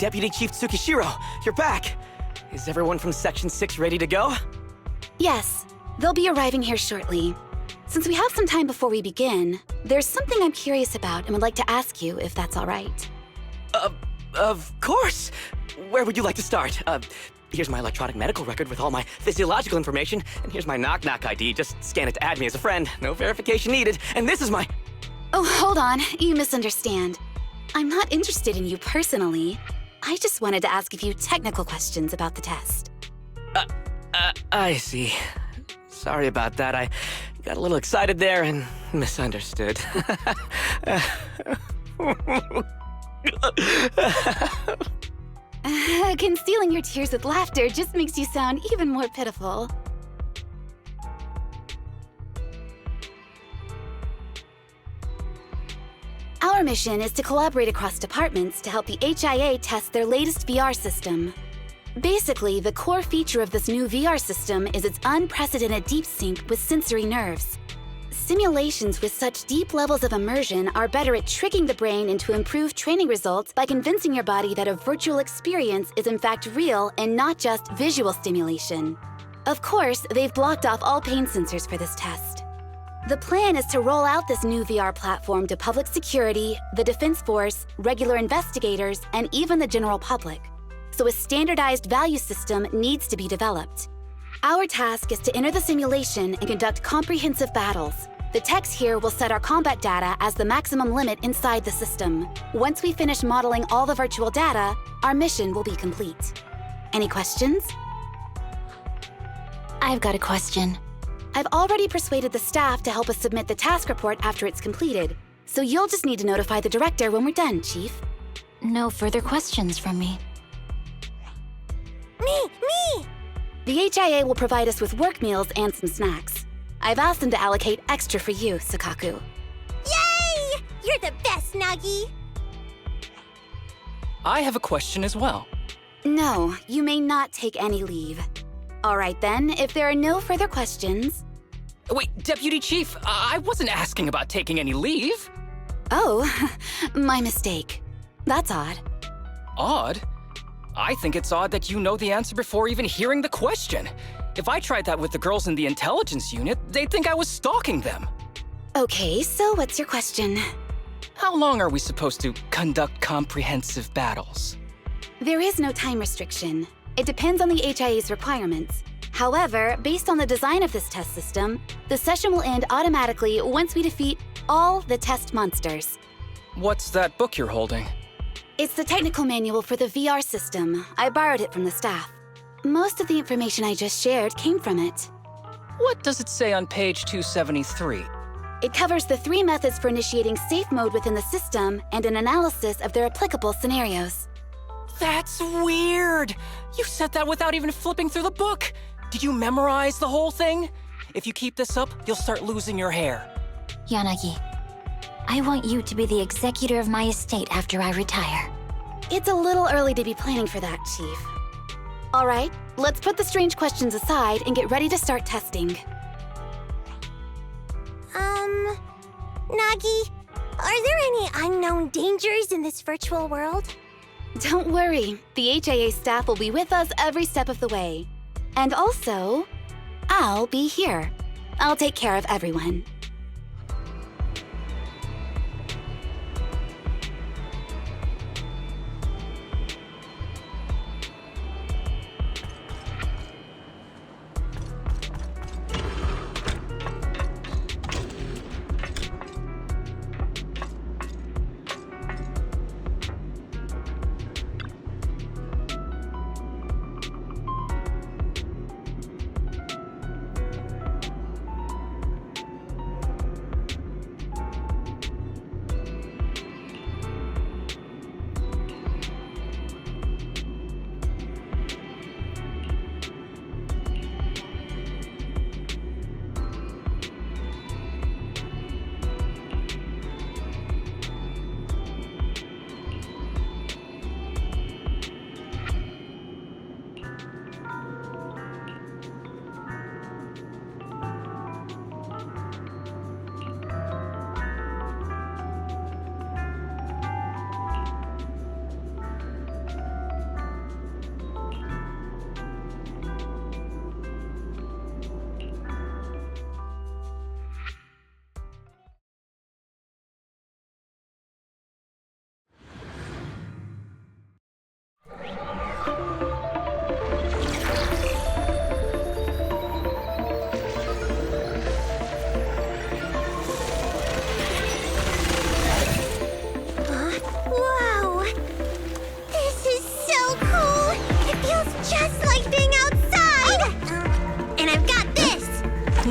Deputy Chief Tsukishiro, you're back! Is everyone from Section 6 ready to go? Yes, they'll be arriving here shortly. Since we have some time before we begin, there's something I'm curious about and would like to ask you if that's all right. Of course! Where would you like to start? Here's my electronic medical record with all my physiological information, and here's my knock-knock ID. Just scan it to add me as a friend. No verification needed. And this is my... Oh, hold on. You misunderstand. I'm not interested in you personally. I just wanted to ask a few technical questions about the test. I see. Sorry about that. I got a little excited there and misunderstood. Concealing your tears with laughter just makes you sound even more pitiful. Our mission is to collaborate across departments to help the HIA test their latest VR system. Basically, the core feature of this new VR system is its unprecedented deep sync with sensory nerves. Simulations with such deep levels of immersion are better at tricking the brain into improved training results by convincing your body that a virtual experience is in fact real and not just visual stimulation. Of course, they've blocked off all pain sensors for this test. The plan is to roll out this new VR platform to public security, the Defense Force, regular investigators, and even the general public. So a standardized value system needs to be developed. Our task is to enter the simulation and conduct comprehensive battles. The techs here will set our combat data as the maximum limit inside the system. Once we finish modeling all the virtual data, our mission will be complete. Any questions? I've got a question. I've already persuaded the staff to help us submit the task report after it's completed, so you'll just need to notify the director when we're done, Chief. No further questions from me. Me! The HIA will provide us with work meals and some snacks. I've asked them to allocate extra for you, Sakaku. Yay! You're the best, Nagi! I have a question as well. No, you may not take any leave. All right then, if there are no further questions... Wait, Deputy Chief, I wasn't asking about taking any leave. Oh, my mistake. That's odd. Odd? I think it's odd that you know the answer before even hearing the question. If I tried that with the girls in the intelligence unit, they'd think I was stalking them. Okay, so what's your question? How long are we supposed to conduct comprehensive battles? There is no time restriction. It depends on the HIA's requirements. However, based on the design of this test system, the session will end automatically once we defeat all the test monsters. What's that book you're holding? It's the technical manual for the VR system. I borrowed it from the staff. Most of the information I just shared came from it. What does it say on page 273? It covers the 3 methods for initiating safe mode within the system and an analysis of their applicable scenarios. That's weird! You said that without even flipping through the book! Did you memorize the whole thing? If you keep this up, you'll start losing your hair. Yanagi, I want you to be the executor of my estate after I retire. It's a little early to be planning for that, Chief. All right, let's put the strange questions aside and get ready to start testing. Nagi, are there any unknown dangers in this virtual world? Don't worry, the HIA staff will be with us every step of the way. And also, I'll be here. I'll take care of everyone.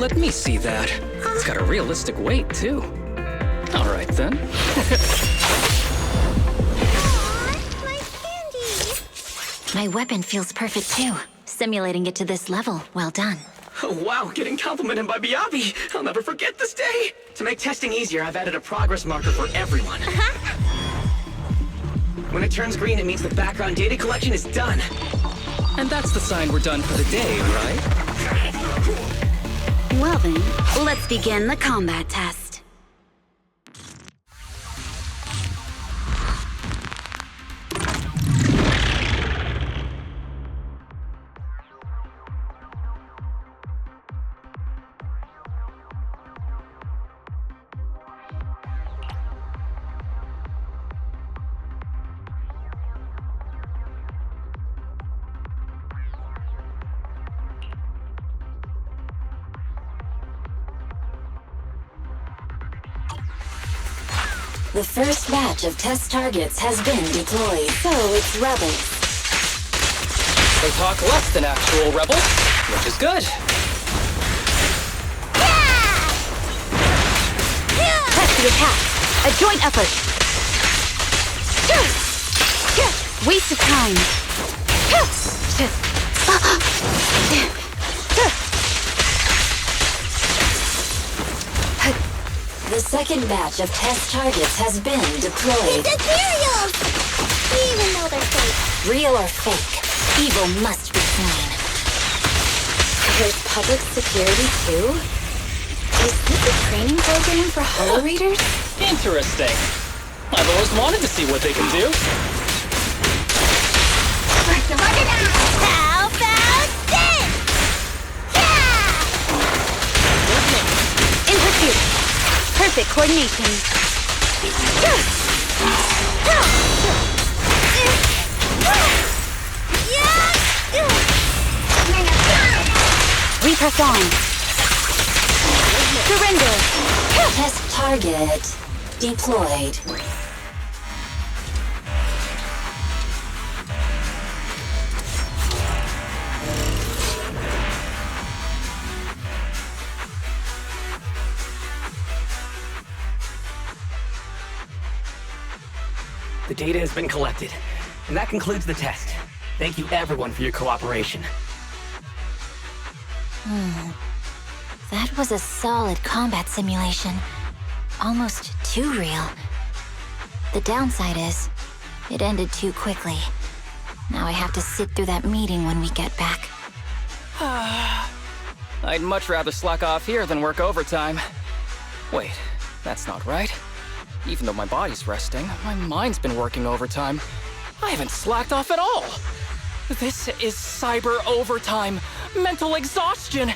let me see that. It's got a realistic weight, too. All right, then. Aw, my candy! My weapon feels perfect too. Simulating it to this level, well done. Oh, wow, getting complimented by Biabi. I'll never forget this day. To make testing easier, I've added a progress marker for everyone. When it turns green, it means the background data collection is done. And that's the sign we're done for the day, right? Well then, let's begin the combat test. The first batch of test targets has been deployed. So it's rebels. They talk less than actual rebels, which is good. Press the attack. A joint effort. Waste of time. The second batch of test targets has been deployed. It's ethereals! Even though they're fake. Real or fake, evil must be slain. There's public security too? Is this a training program for Hollow Raiders? Interesting. I've always wanted to see what they can do. How about this? In pursuit. Perfect coordination. We press on. Surrender. Test target deployed. The data has been collected, and that concludes the test. Thank you everyone for your cooperation. That was a solid combat simulation. Almost too real. The downside is, it ended too quickly. Now I have to sit through that meeting when we get back. I'd much rather slack off here than work overtime. Wait, that's not right. Even though my body's resting, my mind's been working overtime. I haven't slacked off at all. This is cyber overtime. Mental exhaustion.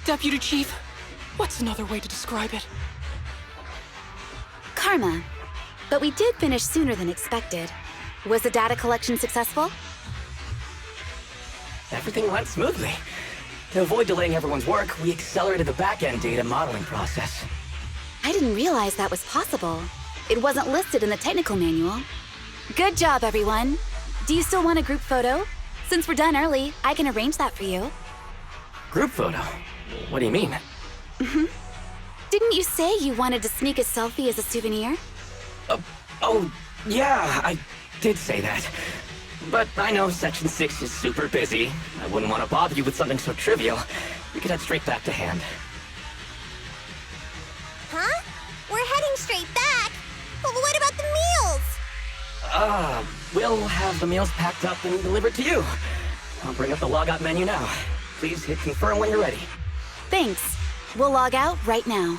Deputy Chief, what's another way to describe it? Karma. But we did finish sooner than expected. Was the data collection successful? Everything went smoothly. To avoid delaying everyone's work, we accelerated the back-end data modeling process. I didn't realize that was possible. It wasn't listed in the technical manual. Good job, everyone. Do you still want a group photo? Since we're done early, I can arrange that for you. Group photo? What do you mean? Didn't you say you wanted to sneak a selfie as a souvenir? Oh, yeah, I did say that. But I know Section 6 is super busy. I wouldn't want to bother you with something so trivial. We could head straight back to hand. Huh? We're heading straight back? But what about the meals? We'll have the meals packed up and delivered to you. I'll bring up the logout menu now. Please hit confirm when you're ready. Thanks. We'll log out right now.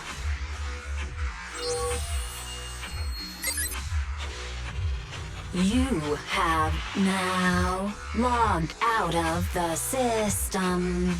You have now logged out of the system.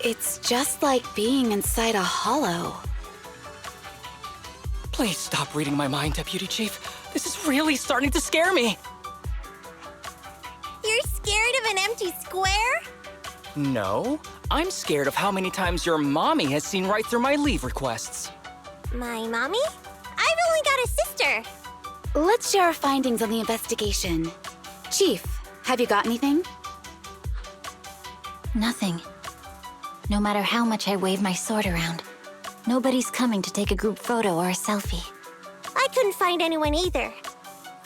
It's just like being inside a hollow. Please stop reading my mind, Deputy Chief. This is really starting to scare me. You're scared of an empty square? No, I'm scared of how many times your mommy has seen right through my leave requests. My mommy? I've only got a sister. Let's share our findings on the investigation. Chief, have you got anything? Nothing. No matter how much I wave my sword around, nobody's coming to take a group photo or a selfie. I couldn't find anyone either.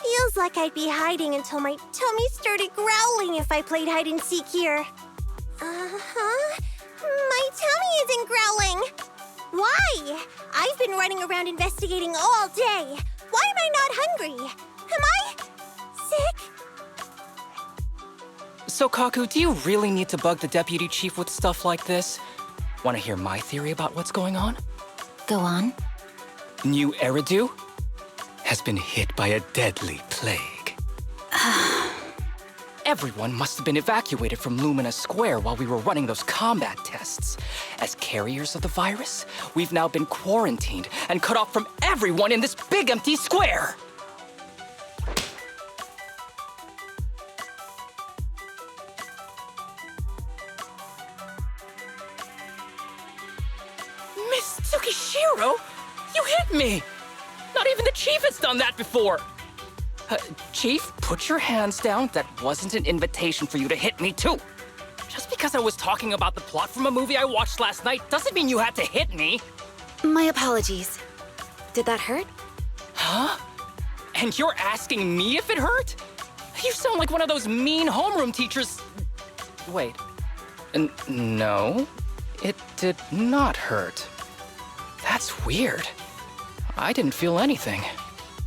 Feels like I'd be hiding until my tummy started growling if I played hide and seek here. Uh-huh. My tummy isn't growling. Why? I've been running around investigating all day. Why am I not hungry? Am I sick? So, Kaku, do you really need to bug the Deputy Chief with stuff like this? Want to hear my theory about what's going on? Go on. New Eridu has been hit by a deadly plague. Everyone must have been evacuated from Lumina Square while we were running those combat tests. As carriers of the virus, we've now been quarantined and cut off from everyone in this big empty square. Miss Tsukishiro, you hit me! Not even the Chief has done that before! Chief, put your hands down. That wasn't an invitation for you to hit me, too. Just because I was talking about the plot from a movie I watched last night doesn't mean you had to hit me. My apologies. Did that hurt? Huh? And you're asking me if it hurt? You sound like one of those mean homeroom teachers. Wait. No, it did not hurt. That's weird. I didn't feel anything.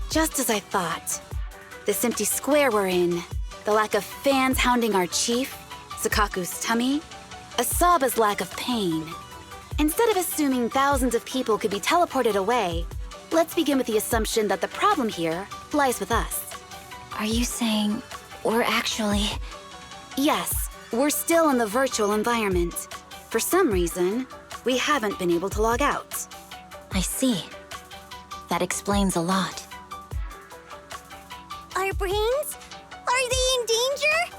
Just as I thought. This empty square we're in, the lack of fans hounding our chief, Sukaku's tummy, Asaba's lack of pain. Instead of assuming thousands of people could be teleported away, let's begin with the assumption that the problem here lies with us. Are you saying we're actually... Yes, we're still in the virtual environment. For some reason, we haven't been able to log out. I see. That explains a lot. Our brains? Are they in danger?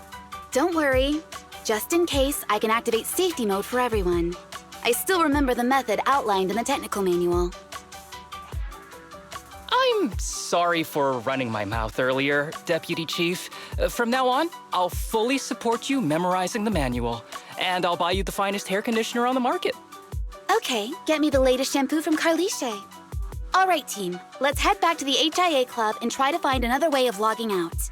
Don't worry. Just in case, I can activate safety mode for everyone. I still remember the method outlined in the technical manual. I'm sorry for running my mouth earlier, Deputy Chief. From now on, I'll fully support you memorizing the manual, and I'll buy you the finest hair conditioner on the market. Okay, get me the latest shampoo from Carliche. All right, team, let's head back to the HIA Club and try to find another way of logging out.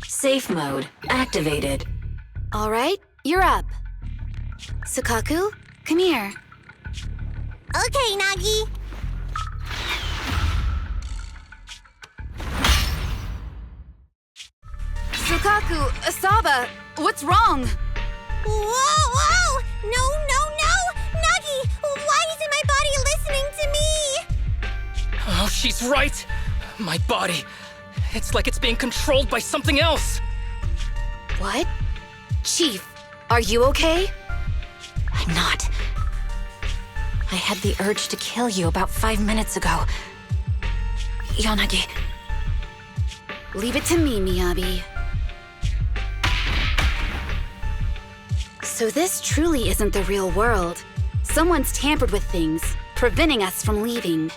Safe mode activated. All right, you're up. Sukaku, come here. Okay, Nagi. Sukaku, Asaba, what's wrong? Whoa! No! Nagi, why isn't my body listening to me? Oh, she's right. My body. It's like it's being controlled by something else. What? Chief, are you okay? I'm not. I had the urge to kill you about 5 minutes ago. Yanagi. Leave it to me, Miyabi. So this truly isn't the real world. Someone's tampered with things, preventing us from leaving.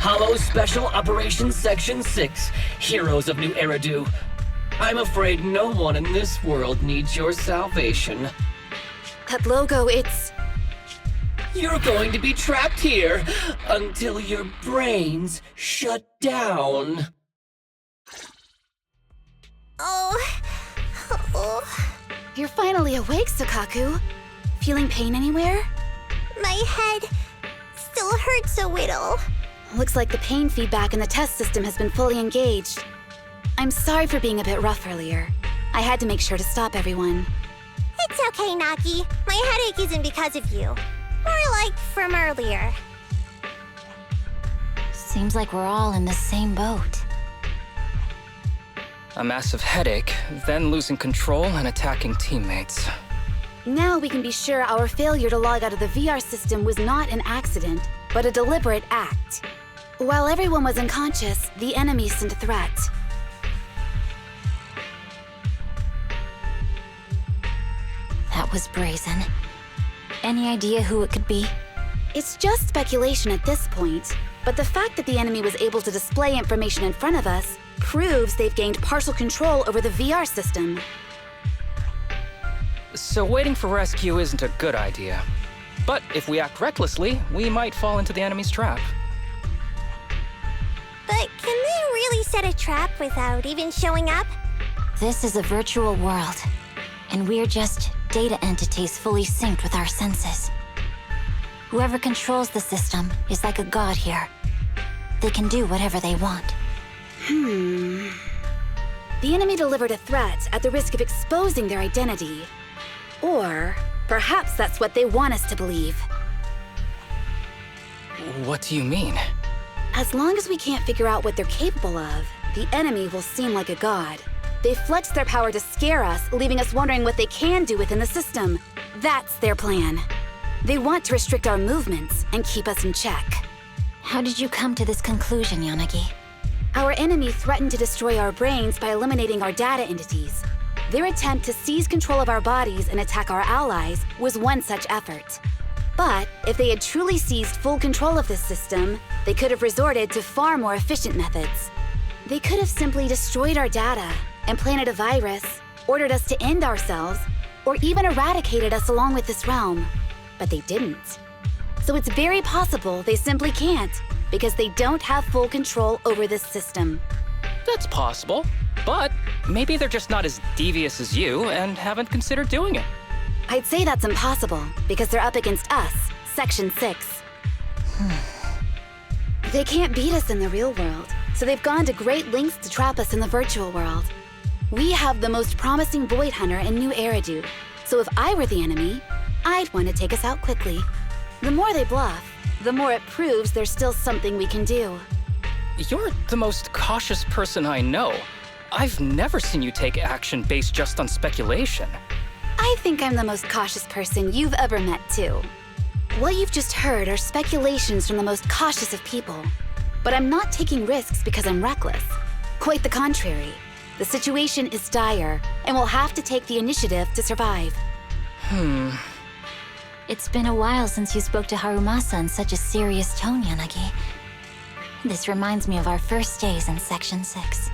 Hollow Special Operations Section 6, Heroes of New Eridu. I'm afraid no one in this world needs your salvation. That logo, it's... You're going to be trapped here until your brains shut down. Oh. You're finally awake, Sukaku. Feeling pain anywhere? My head still hurts a little. Looks like the pain feedback in the test system has been fully engaged. I'm sorry for being a bit rough earlier. I had to make sure to stop everyone. It's okay, Nagi. My headache isn't because of you. More like from earlier. Seems like we're all in the same boat. A massive headache, then losing control and attacking teammates. Now we can be sure our failure to log out of the VR system was not an accident, but a deliberate act. While everyone was unconscious, the enemy sent a threat. That was brazen. Any idea who it could be? It's just speculation at this point, but the fact that the enemy was able to display information in front of us proves they've gained partial control over the VR system. So waiting for rescue isn't a good idea. But if we act recklessly, we might fall into the enemy's trap. But can they really set a trap without even showing up? This is a virtual world, and we're just data entities fully synced with our senses. Whoever controls the system is like a god here. They can do whatever they want. The enemy delivered a threat at the risk of exposing their identity. Or perhaps that's what they want us to believe. What do you mean? As long as we can't figure out what they're capable of, the enemy will seem like a god. They flex their power to scare us, leaving us wondering what they can do within the system. That's their plan. They want to restrict our movements and keep us in check. How did you come to this conclusion, Yanagi? Our enemy threatened to destroy our brains by eliminating our data entities. Their attempt to seize control of our bodies and attack our allies was one such effort. But if they had truly seized full control of this system, they could have resorted to far more efficient methods. They could have simply destroyed our data, implanted a virus, ordered us to end ourselves, or even eradicated us along with this realm. But they didn't. So it's very possible they simply can't, because they don't have full control over this system. That's possible, but maybe they're just not as devious as you and haven't considered doing it. I'd say that's impossible, because they're up against us, Section 6. They can't beat us in the real world, so they've gone to great lengths to trap us in the virtual world. We have the most promising Void Hunter in New Eridu, so if I were the enemy, I'd want to take us out quickly. The more they bluff, the more it proves there's still something we can do. You're the most cautious person I know. I've never seen you take action based just on speculation. I think I'm the most cautious person you've ever met, too. What you've just heard are speculations from the most cautious of people. But I'm not taking risks because I'm reckless. Quite the contrary. The situation is dire, and we'll have to take the initiative to survive. It's been a while since you spoke to Harumasa in such a serious tone, Yanagi. This reminds me of our first days in Section 6.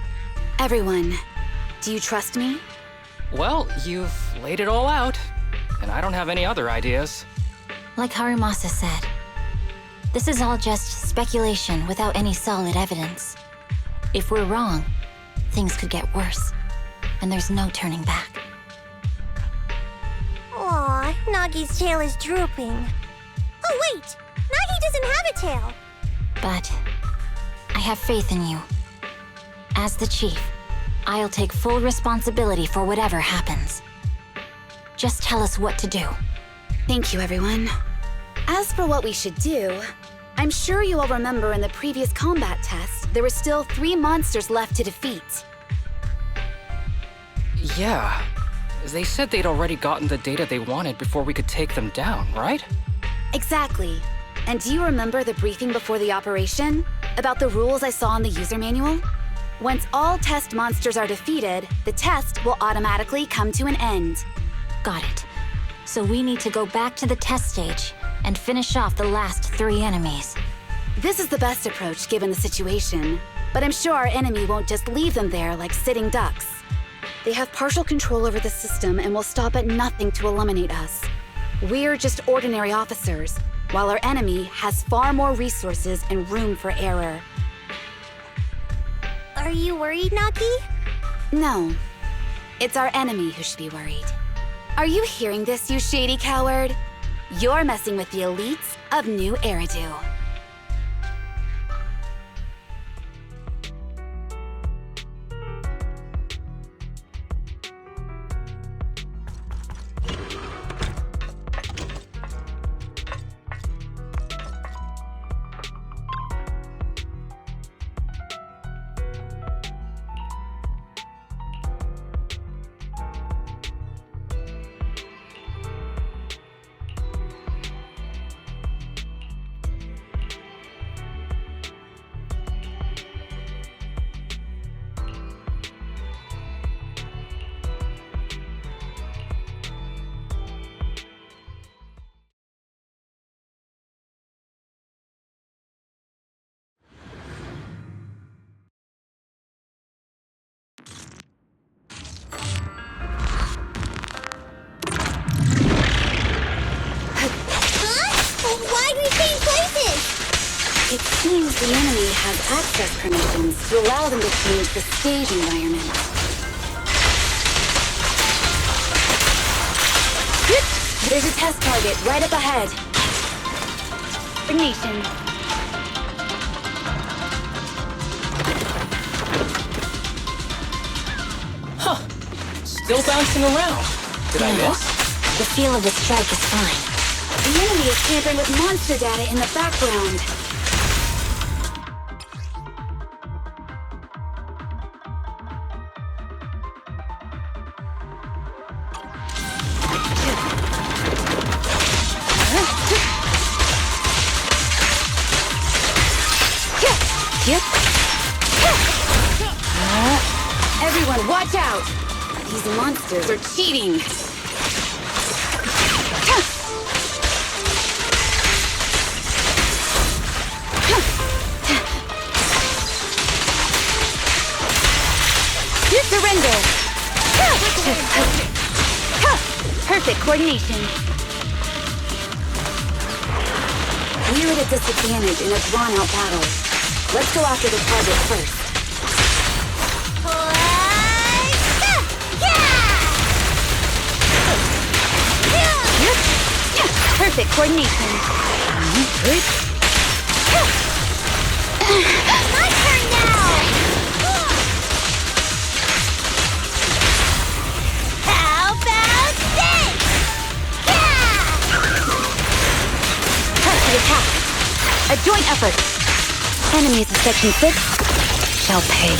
Everyone, do you trust me? Well, you've laid it all out, and I don't have any other ideas. Like Harumasa said, this is all just speculation without any solid evidence. If we're wrong, things could get worse, and there's no turning back. Aw, Nagi's tail is drooping. Oh wait, Nagi doesn't have a tail. But I have faith in you. As the chief, I'll take full responsibility for whatever happens. Just tell us what to do. Thank you, everyone. As for what we should do, I'm sure you all remember in the previous combat test, there were still 3 monsters left to defeat. Yeah. They said they'd already gotten the data they wanted before we could take them down, right? Exactly. And do you remember the briefing before the operation? About the rules I saw in the user manual? Once all test monsters are defeated, the test will automatically come to an end. Got it. So we need to go back to the test stage and finish off the last 3 enemies. This is the best approach given the situation, but I'm sure our enemy won't just leave them there like sitting ducks. They have partial control over the system and will stop at nothing to eliminate us. We're just ordinary officers, while our enemy has far more resources and room for error. Are you worried, Nagi? No. It's our enemy who should be worried. Are you hearing this, you shady coward? You're messing with the elites of New Eridu. means the enemy has access permissions to allow them to change the stage environment. There's a test target right up ahead. Ignition. Huh. Still bouncing around. Did I miss? The feel of the strike is fine. The enemy is tampering with monster data in the background. Everyone, watch out! These monsters are cheating! Surrender! Perfect coordination. We're at a disadvantage in a drawn-out battle. Let's go after the target first. Perfect coordination. My turn now! How about this? Perfect attack. A joint effort. Enemies of Section 6 shall pay.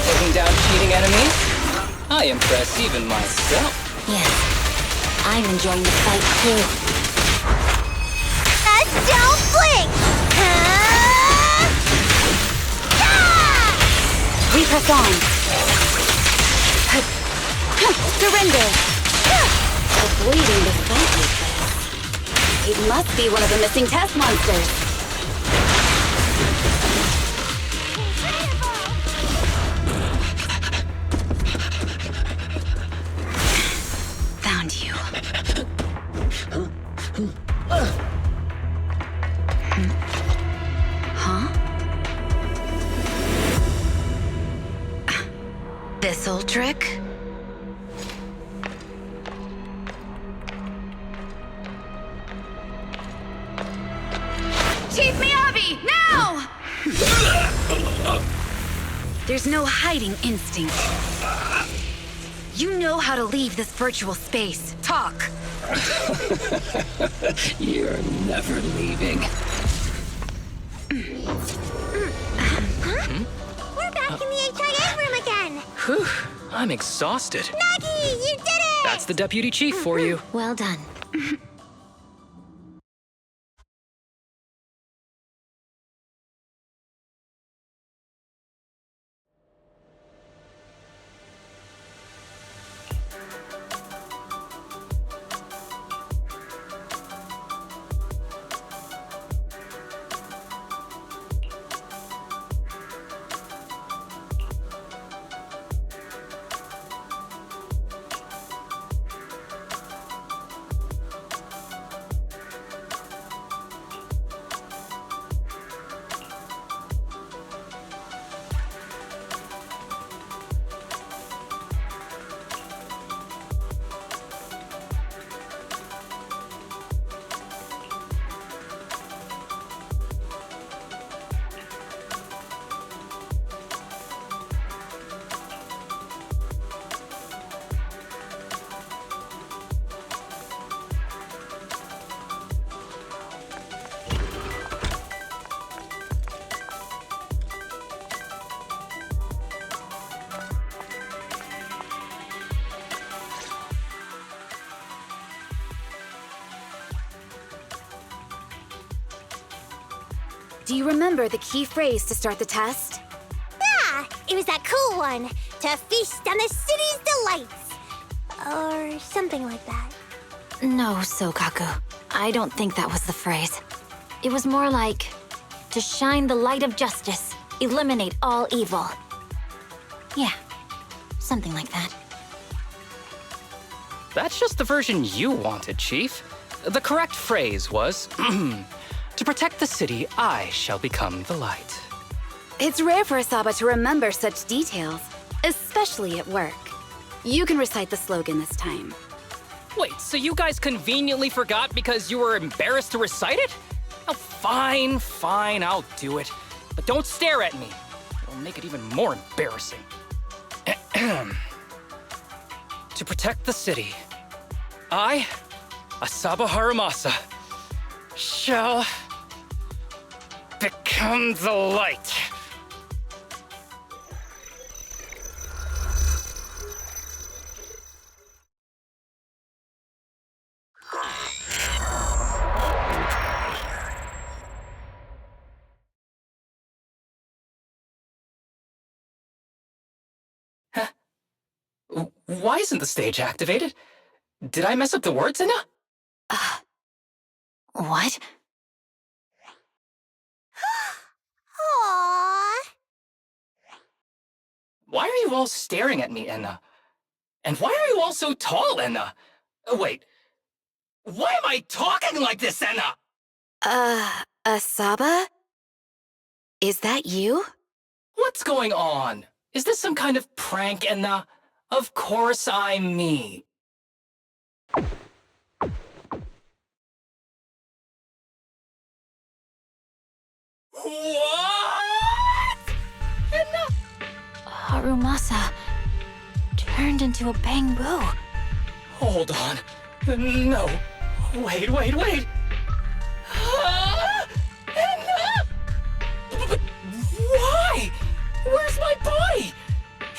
Taking down cheating enemies? I impress even myself. Yes, I'm enjoying the fight too. Don't blink! We press on. Surrender! Avoiding the fight like this. It must be one of the missing test monsters. Found you. Huh? This old trick? Chief Miyabi, now! There's no hiding instinct. You know how to leave this virtual space. Talk. You're never leaving. We're back in the HIA room again! Whew, I'm exhausted. Nagi, you did it! That's the deputy chief for you. Well done. do you remember the key phrase to start the test? Ah, it was that cool one. To feast on the city's delights. Or something like that. No, Sokaku. I don't think that was the phrase. It was more like, to shine the light of justice, eliminate all evil. Yeah, something like that. That's just the version you wanted, Chief. The correct phrase was, to protect the city, I shall become the light. It's rare for Asaba to remember such details, especially at work. You can recite the slogan this time. Wait, so you guys conveniently forgot because you were embarrassed to recite it? Oh, fine, I'll do it. But don't stare at me. It'll make it even more embarrassing. To protect the city, I, Asaba Harumasa, shall become the light. Why isn't the stage activated? Did I mess up the words, Inna? What? Aww. Why are you all staring at me, Enna? And why are you all so tall, Enna? Wait, why am I talking like this, Enna? Asaba? Is that you? What's going on? Is this some kind of prank, Enna? Of course I'm me. What? Enna? Harumasa turned into a Bangboo. Hold on. No. Wait. Enna? But why? Where's my body?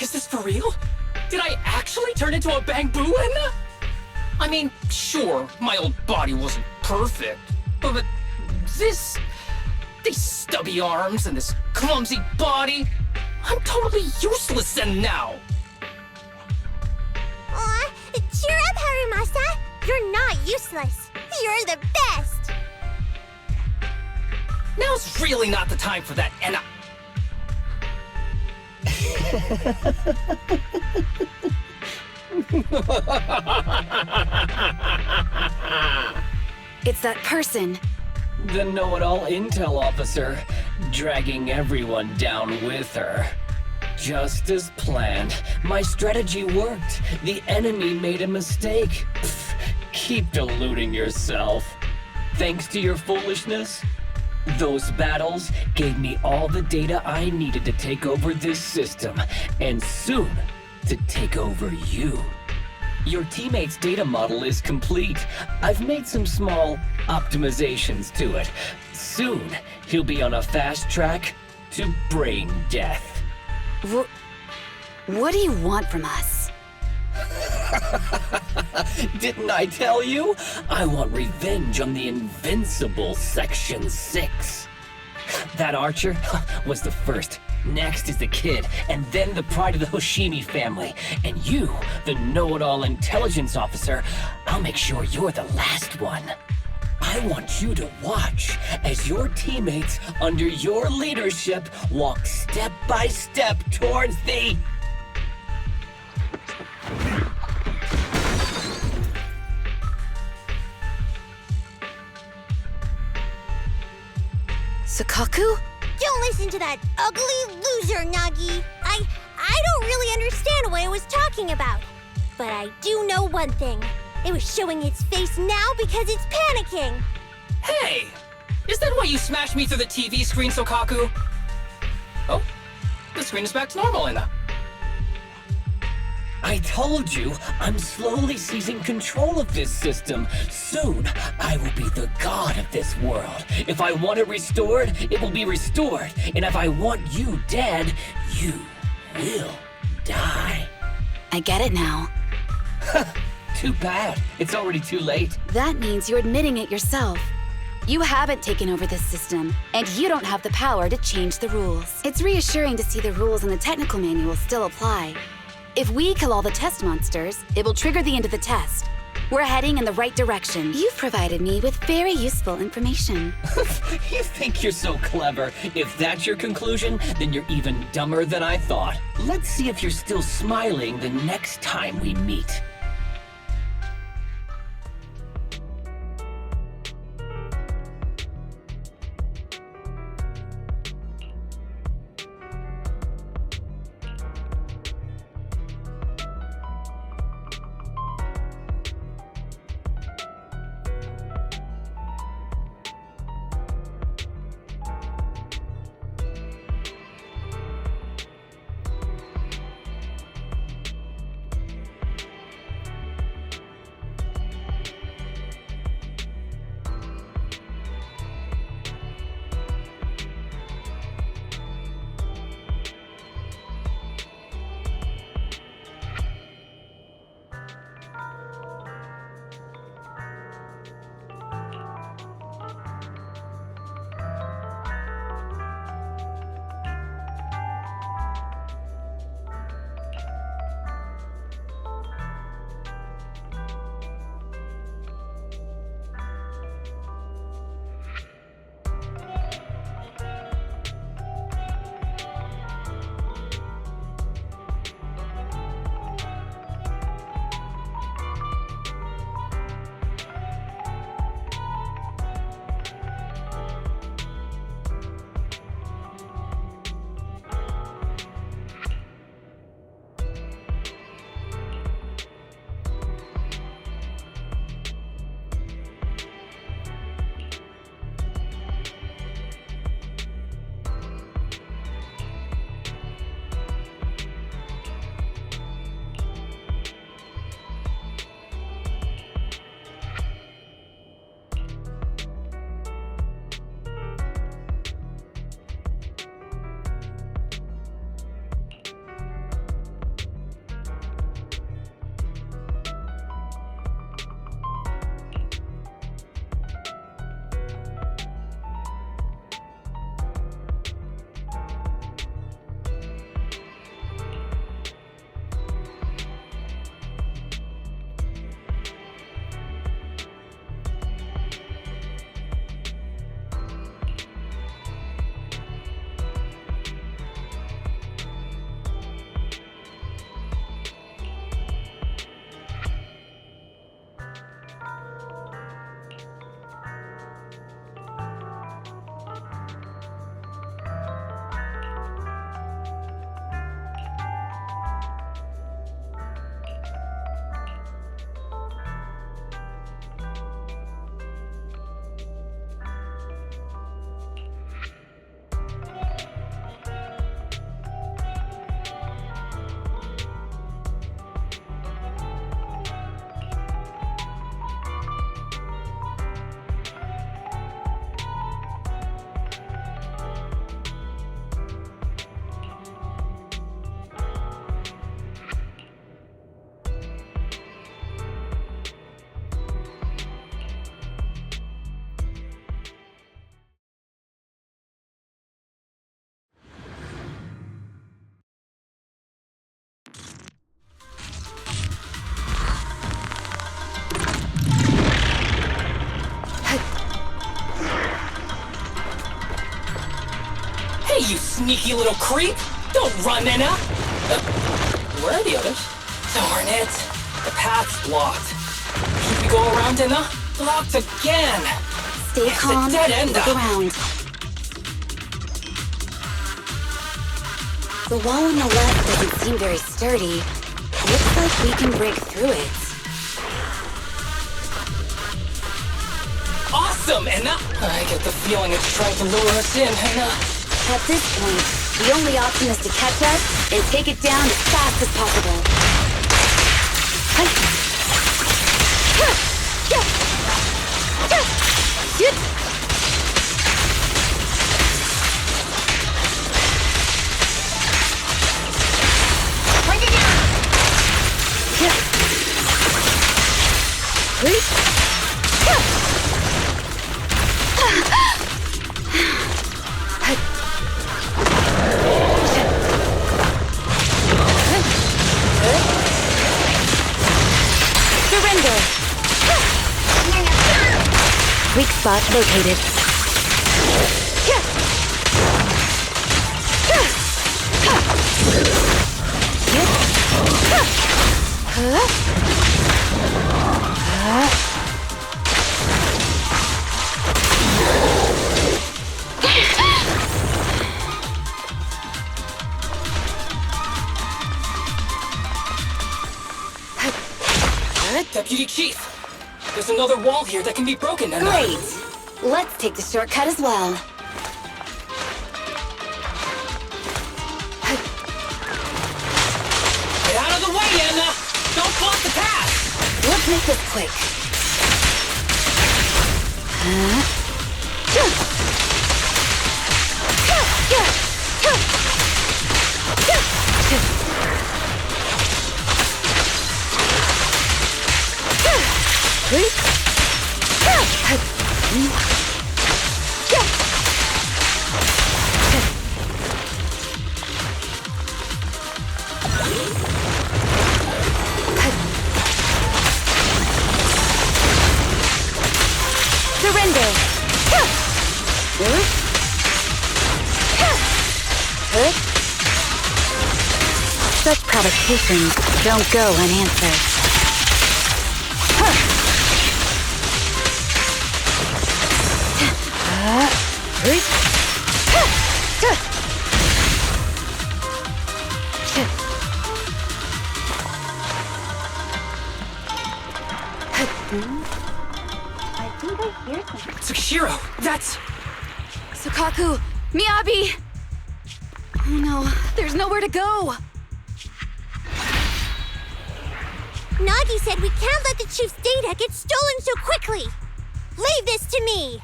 Is this for real? Did I actually turn into a Bangboo, Enna? I mean, sure, my old body wasn't perfect, but these stubby arms and this clumsy body, I'm totally useless now. Aw, cheer up, Harumasa. You're not useless. You're the best. Now's really not the time for that, Enna. It's that person. The know-it-all intel officer, dragging everyone down with her. Just as planned. My strategy worked. The enemy made a mistake. Pfft, keep deluding yourself. Thanks to your foolishness, those battles gave me all the data I needed to take over this system, and soon to take over you. Your teammate's data model is complete. I've made some small optimizations to it. Soon, he'll be on a fast track to brain death. What do you want from us? Didn't I tell you? I want revenge on the invincible Section 6. That archer was the first. Next is the kid, and then the pride of the Hoshimi family. And you, the know-it-all intelligence officer, I'll make sure you're the last one. I want you to watch as your teammates under your leadership walk step by step towards the... Sukaku? Don't listen to that ugly loser, Nagi. I don't really understand what it was talking about. But I do know one thing. It was showing its face now because it's panicking. Hey! Is that why you smashed me through the TV screen, Sokaku? Oh, the screen is back to normal, Enna. I told you, I'm slowly seizing control of this system. Soon, I will be the god of this world. If I want it restored, it will be restored. And if I want you dead, you will die. I get it now. Too bad. It's already too late. That means you're admitting it yourself. You haven't taken over this system, and you don't have the power to change the rules. It's reassuring to see the rules in the technical manual still apply. If we kill all the test monsters, it will trigger the end of the test. We're heading in the right direction. You've provided me with very useful information. You think you're so clever. If that's your conclusion, then you're even dumber than I thought. Let's see if you're still smiling the next time we meet. Hey, you sneaky little creep! Don't run, Nina! Where are the others? Darn it! The path's blocked. Should we go around, Nina? Blocked again! Stay It's calm, a dead end. look around. The wall on the left doesn't seem very sturdy. Looks like we can break through it. Awesome, Enna! I get the feeling it's trying to lure us in, Enna. At this point, the only option is to catch up and take it down as fast as possible. Bring it down! spot located. Deputy Chief! There's another wall here that can be broken and... Great! Let's take the shortcut as well. Get out of the way, Anna! Don't block the path! Let's make this quick. Surrender! Such provocations don't go unanswered. I think I hear something. Tsukishiro, that's... Sukaku! Miyabi! Oh no, there's nowhere to go! Nagi said we can't let the Chief's data get stolen so quickly. Leave this to me!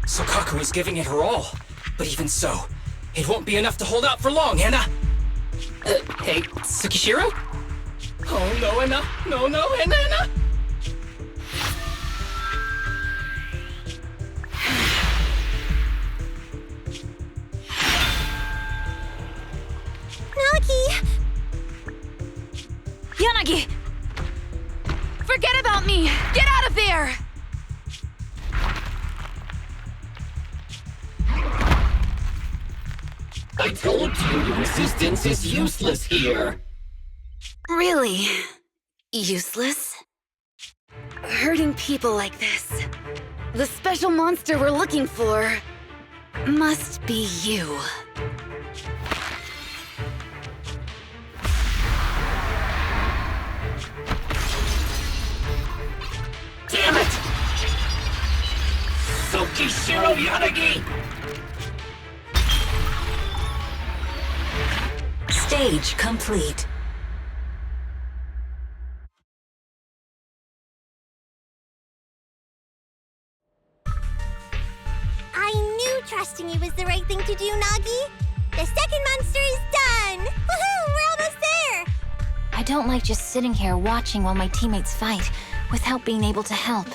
Sokaku is giving it her all. But even so, it won't be enough to hold out for long, Anna! Hey, Tsukishiro? Oh no, Anna! No, Anna! Nagi! Yanagi! Forget about me! Get out of there! I told you your assistance is useless here. Really? Useless? Hurting people like this. The special monster we're looking for must be you. Damn it! Tsukishiro Yanagi! Stage complete. I knew trusting you was the right thing to do, Nagi. The second monster is done! Woohoo! We're almost there! I don't like just sitting here watching while my teammates fight without being able to help.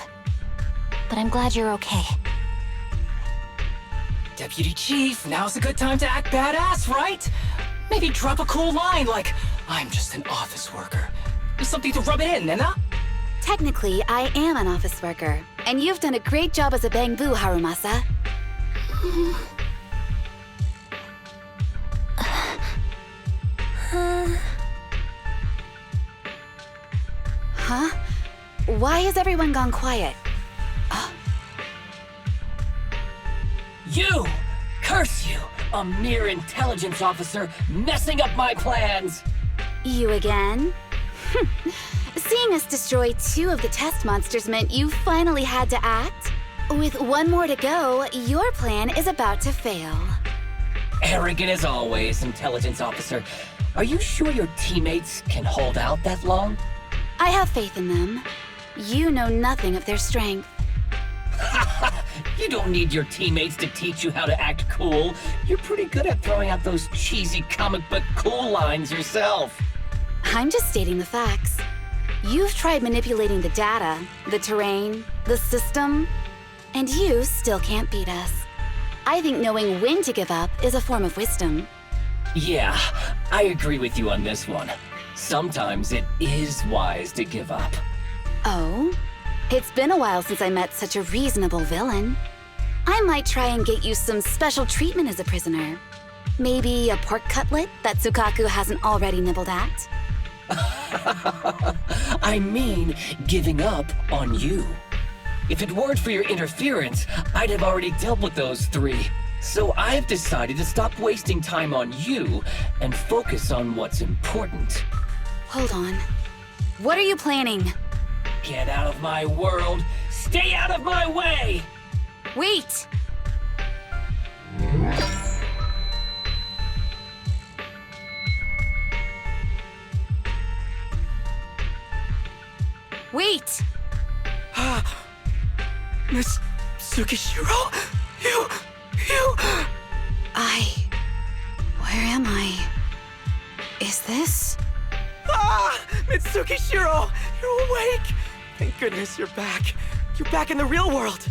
But I'm glad you're okay. Deputy Chief, now's a good time to act badass, right? Maybe drop a cool line like, I'm just an office worker. Something to rub it in, Anna? Technically, I am an office worker, and you've done a great job as a Bangboo, Harumasa. Huh? Why has everyone gone quiet? You! Curse you! A mere intelligence officer messing up my plans! You again? Seeing us destroy 2 of the test monsters meant you finally had to act? With 1 more to go, your plan is about to fail. Arrogant as always, intelligence officer. Are you sure your teammates can hold out that long? I have faith in them. You know nothing of their strength. You don't need your teammates to teach you how to act cool. You're pretty good at throwing out those cheesy comic book cool lines yourself. I'm just stating the facts. You've tried manipulating the data, the terrain, the system, and you still can't beat us. I think knowing when to give up is a form of wisdom. Yeah, I agree with you on this one. Sometimes it is wise to give up. Oh? It's been a while since I met such a reasonable villain. I might try and get you some special treatment as a prisoner. Maybe a pork cutlet that Tsukaku hasn't already nibbled at? I mean, giving up on you. If it weren't for your interference, I'd have already dealt with those three. So I've decided to stop wasting time on you and focus on what's important. Hold on. What are you planning? Get out of my world! Stay out of my way! Wait! Wait! Miss Tsukishiro? You... Where am I? Is this? Ah! Mitsukishiro! You're awake! Thank goodness you're back. You're back in the real world!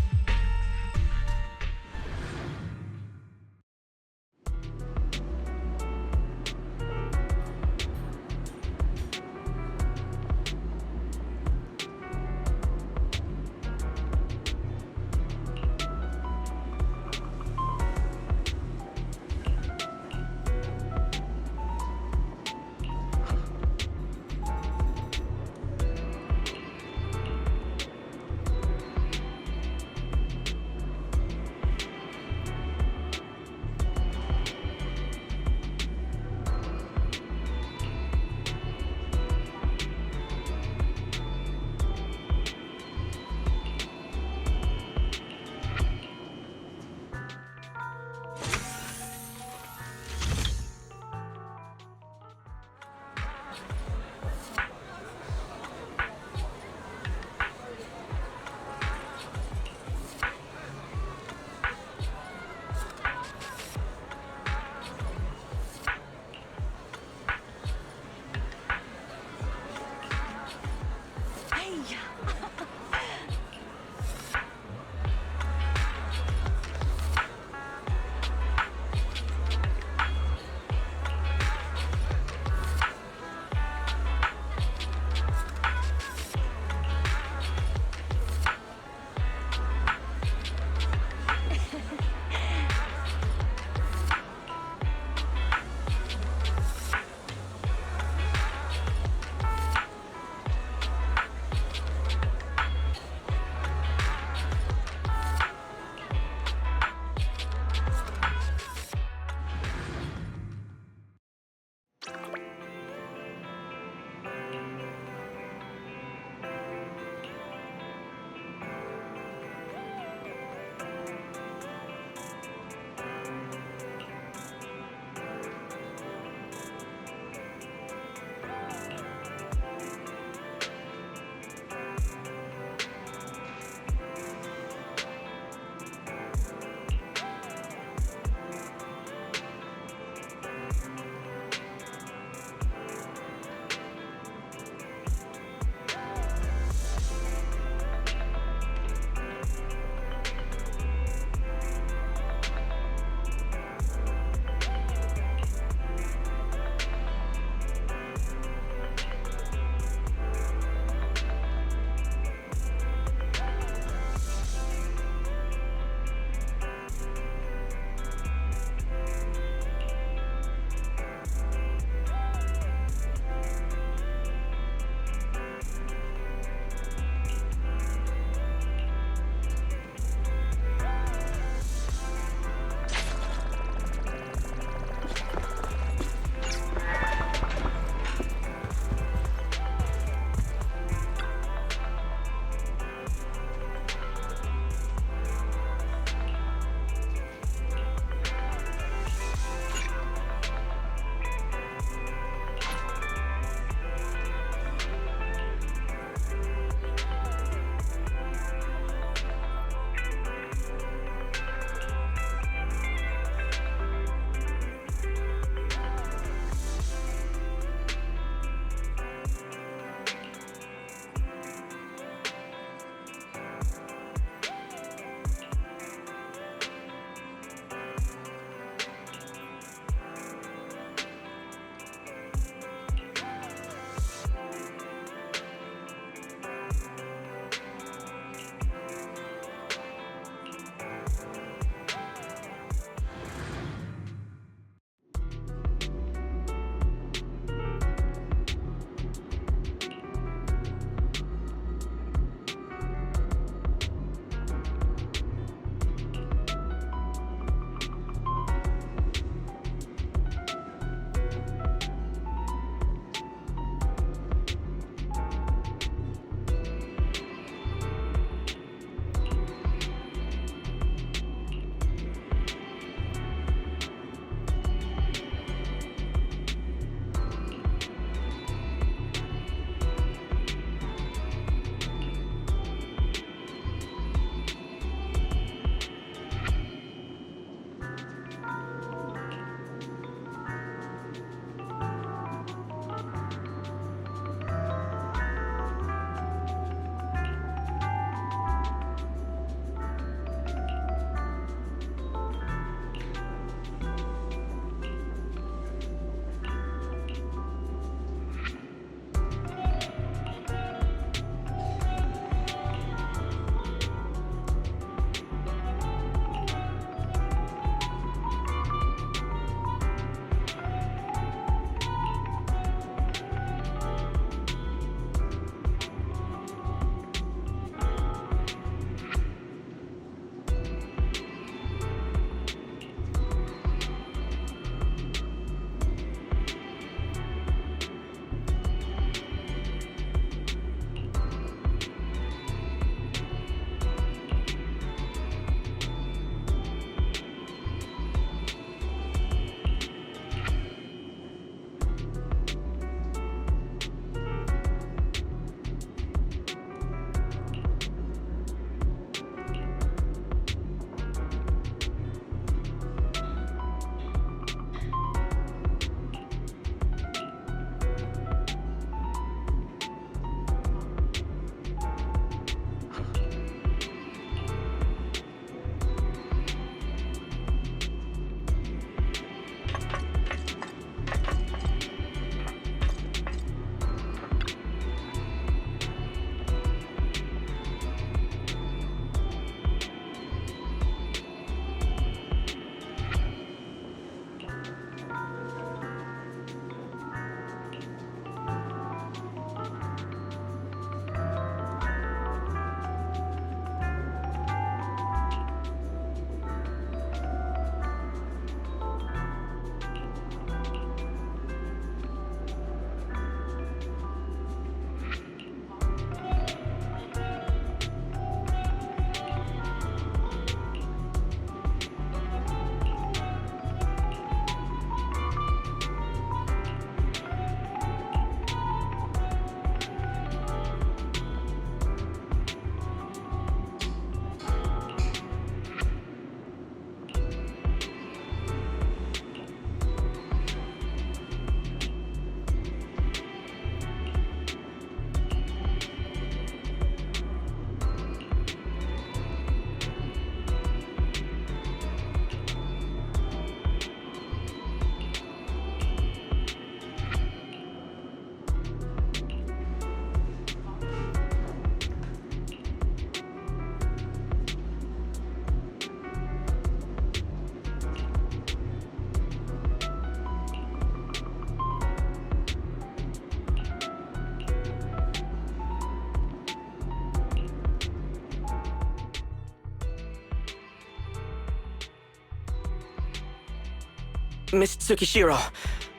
Miss Tsukishiro,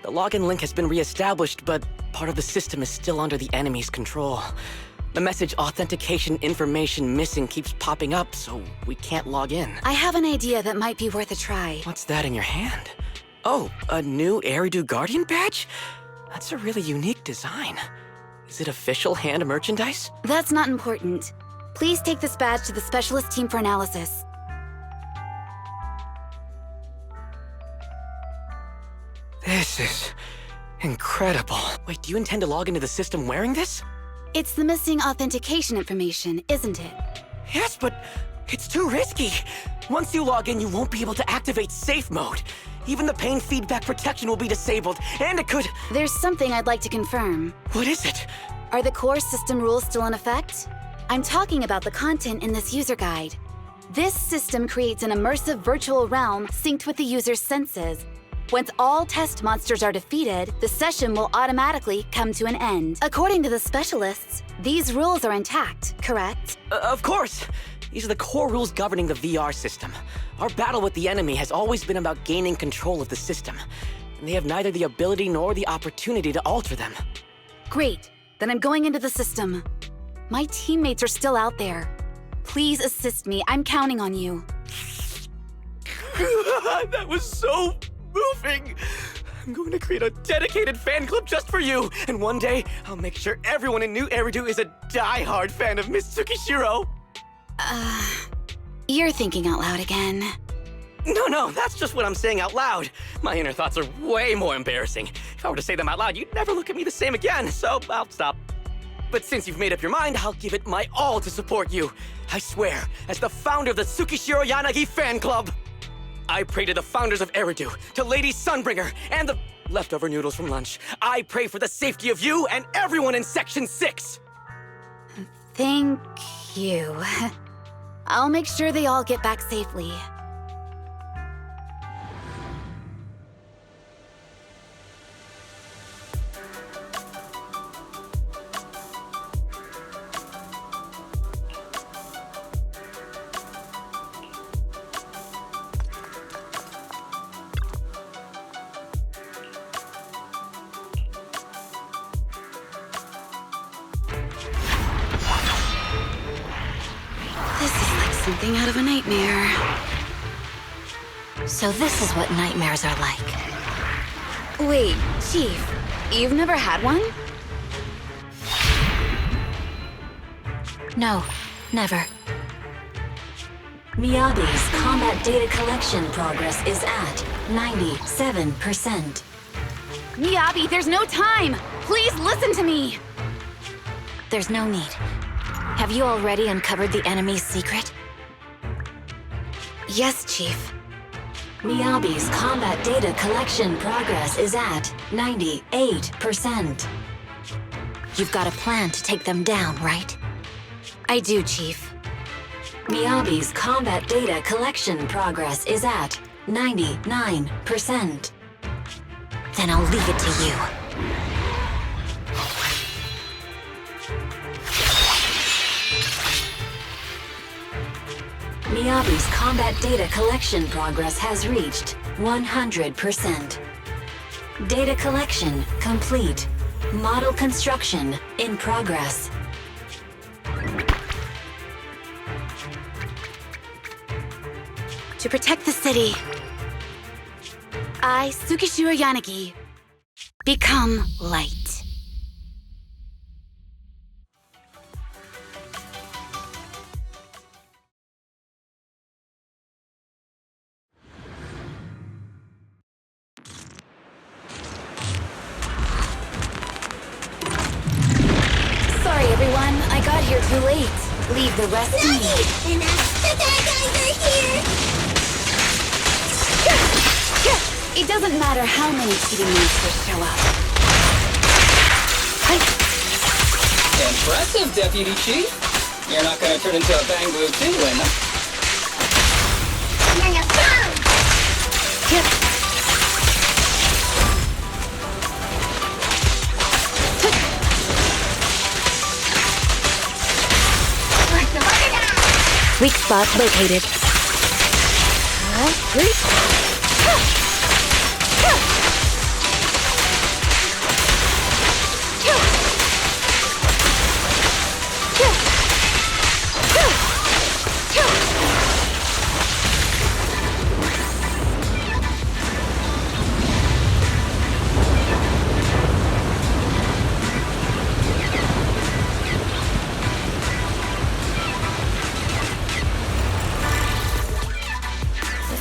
the login link has been re-established, but part of the system is still under the enemy's control. The message authentication information missing keeps popping up, so we can't log in. I have an idea that might be worth a try. What's that in your hand? Oh, a new Eridu Guardian badge? That's a really unique design. Is it official hand merchandise? That's not important. Please take this badge to the specialist team for analysis. This is incredible. Wait, do you intend to log into the system wearing this? It's the missing authentication information, isn't it? Yes, but it's too risky. Once you log in, you won't be able to activate safe mode. Even the pain feedback protection will be disabled, and it could... There's something I'd like to confirm. What is it? Are the core system rules still in effect? I'm talking about the content in this user guide. This system creates an immersive virtual realm synced with the user's senses. Once all test monsters are defeated, the session will automatically come to an end. According to the specialists, these rules are intact, correct? Of course! These are the core rules governing the VR system. Our battle with the enemy has always been about gaining control of the system, and they have neither the ability nor the opportunity to alter them. Great. Then I'm going into the system. My teammates are still out there. Please assist me. I'm counting on you. That was so moving! I'm going to create a dedicated fan club just for you, and one day, I'll make sure everyone in New Eridu is a die-hard fan of Miss Tsukishiro. You're thinking out loud again. No, that's just what I'm saying out loud. My inner thoughts are way more embarrassing. If I were to say them out loud, you'd never look at me the same again, so I'll stop. But since you've made up your mind, I'll give it my all to support you. I swear, as the founder of the Tsukishiro Yanagi fan club, I pray to the founders of Eridu, to Lady Sunbringer, and the leftover noodles from lunch. I pray for the safety of you and everyone in Section 6! Thank you. I'll make sure they all get back safely. Something out of a nightmare. So this is what nightmares are like. Wait, Chief, you've never had one? No, never. Miyabi's combat data collection progress is at 97%. Miyabi, there's no time! Please listen to me! There's no need. Have you already uncovered the enemy's secret? Yes, Chief. Miyabi's combat data collection progress is at 98%. You've got a plan to take them down, right? I do, Chief. Miyabi's combat data collection progress is at 99%. Then I'll leave it to you. Miyabi's combat data collection progress has reached 100%. Data collection complete. Model construction in progress. To protect the city, I, Tsukishiro Yanagi, become light. Sorry, everyone. I got here too late. Leave the rest to me. Enough! The bad guys are here! It doesn't matter how many cheating monsters show up. Impressive, Deputy Chief. You're not gonna turn into a Bangboo too, Weak spot located.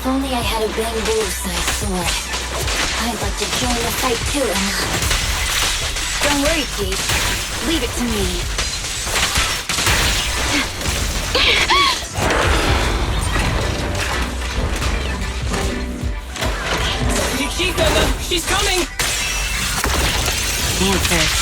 If only I had a Bangboo-sized sword. I'd like to join the fight too. Don't worry, Chief. Leave it to me. Chief, she's coming! Answers.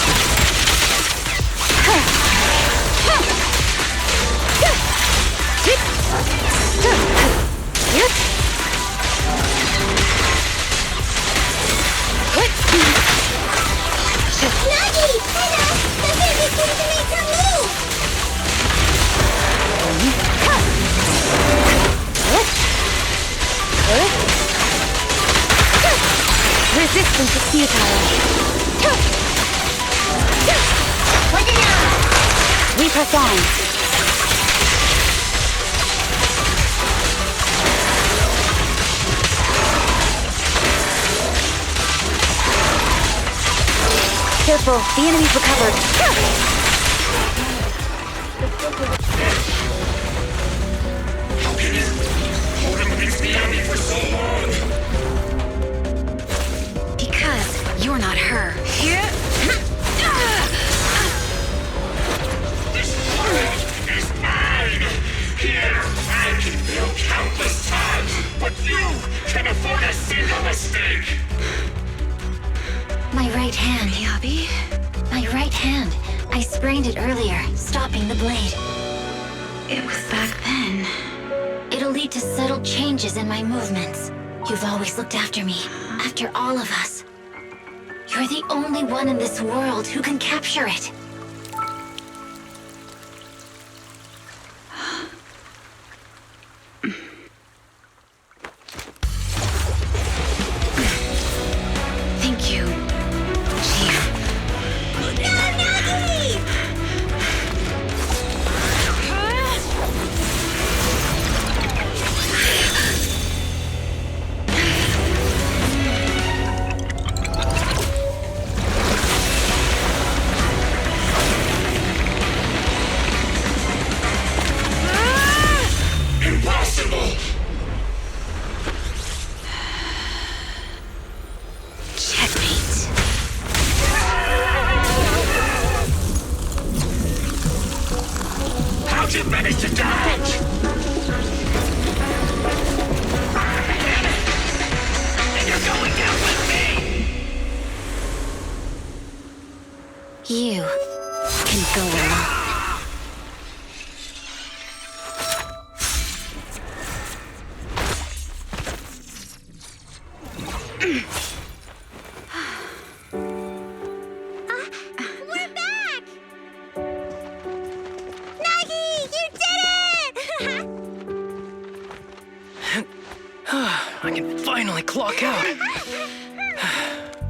Nagi! Hello! The baby seems to make her move! Resistance is futile. We press on. Careful, the enemy's recovered. How can you hold him against the enemy for so long? Because you're not her. This world is mine! Here, I can fail countless times, but you can afford a single mistake! My right hand. Miyabi? My right hand. I sprained it earlier, stopping the blade. It was back then. It'll lead to subtle changes in my movements. You've always looked after me, after all of us. You're the only one in this world who can capture it. Thank you, Chief. Impossible! Checkmate. How'd you manage to dodge? And you're going down with me! You can go alone. We're back! Nagi, you did it! I can finally clock out.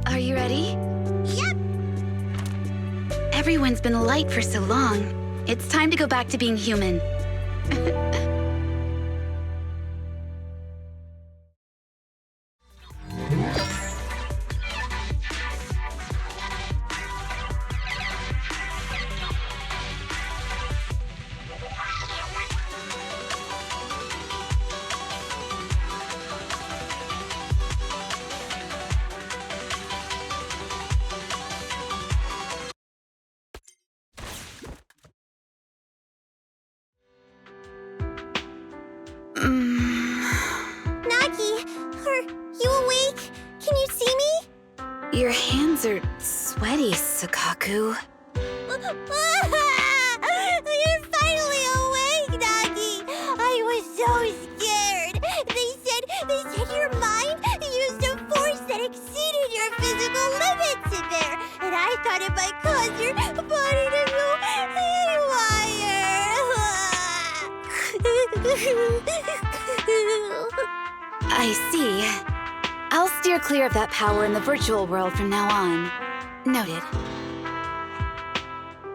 Are you ready? Yep. Everyone's been light for so long. It's time to go back to being human. Nagi, are you awake? Can you see me? Your hands are sweaty, Sakaku. You're finally awake, Nagi! I was so scared! They said your mind used a force that exceeded your physical limits in there! And I thought it might cause your body to go haywire! I see. I'll steer clear of that power in the virtual world from now on. Noted.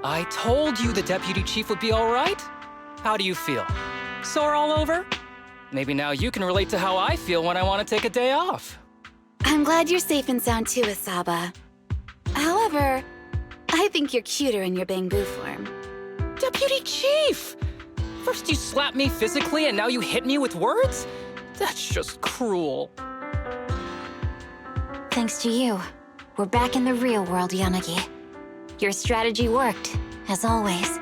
I told you the deputy chief would be all right. How do you feel? Sore all over? Maybe now you can relate to how I feel when I want to take a day off. I'm glad you're safe and sound too, Asaba. However, I think you're cuter in your Bangboo form. Deputy chief! First you slap me physically and now you hit me with words? That's just cruel. Thanks to you, we're back in the real world, Yanagi. Your strategy worked, as always.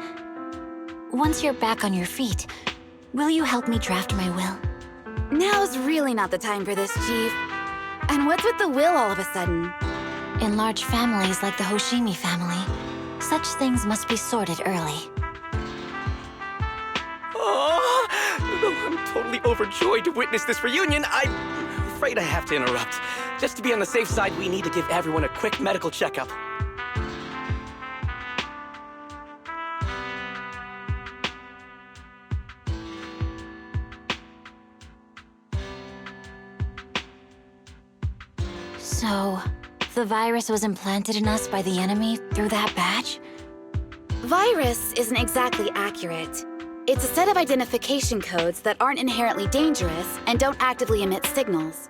Once you're back on your feet, will you help me draft my will? Now's really not the time for this, Chief. And what's with the will all of a sudden? In large families like the Hoshimi family, such things must be sorted early. Oh, though I'm totally overjoyed to witness this reunion, I'm afraid I have to interrupt. Just to be on the safe side, we need to give everyone a quick medical checkup. So, the virus was implanted in us by the enemy through that badge? Virus isn't exactly accurate. It's a set of identification codes that aren't inherently dangerous and don't actively emit signals.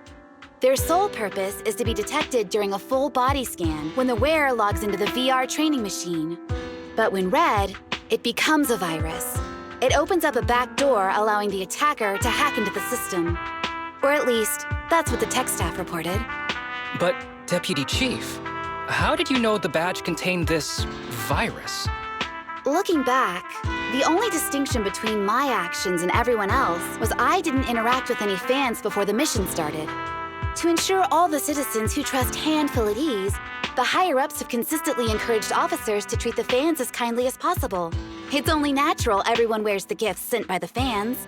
Their sole purpose is to be detected during a full body scan when the wearer logs into the VR training machine. But when read, it becomes a virus. It opens up a back door, allowing the attacker to hack into the system. Or at least, that's what the tech staff reported. But, Deputy Chief, how did you know the badge contained this virus? Looking back, the only distinction between my actions and everyone else was I didn't interact with any fans before the mission started. To ensure all the citizens who trust Han feel at ease, the higher-ups have consistently encouraged officers to treat the fans as kindly as possible. It's only natural everyone wears the gifts sent by the fans.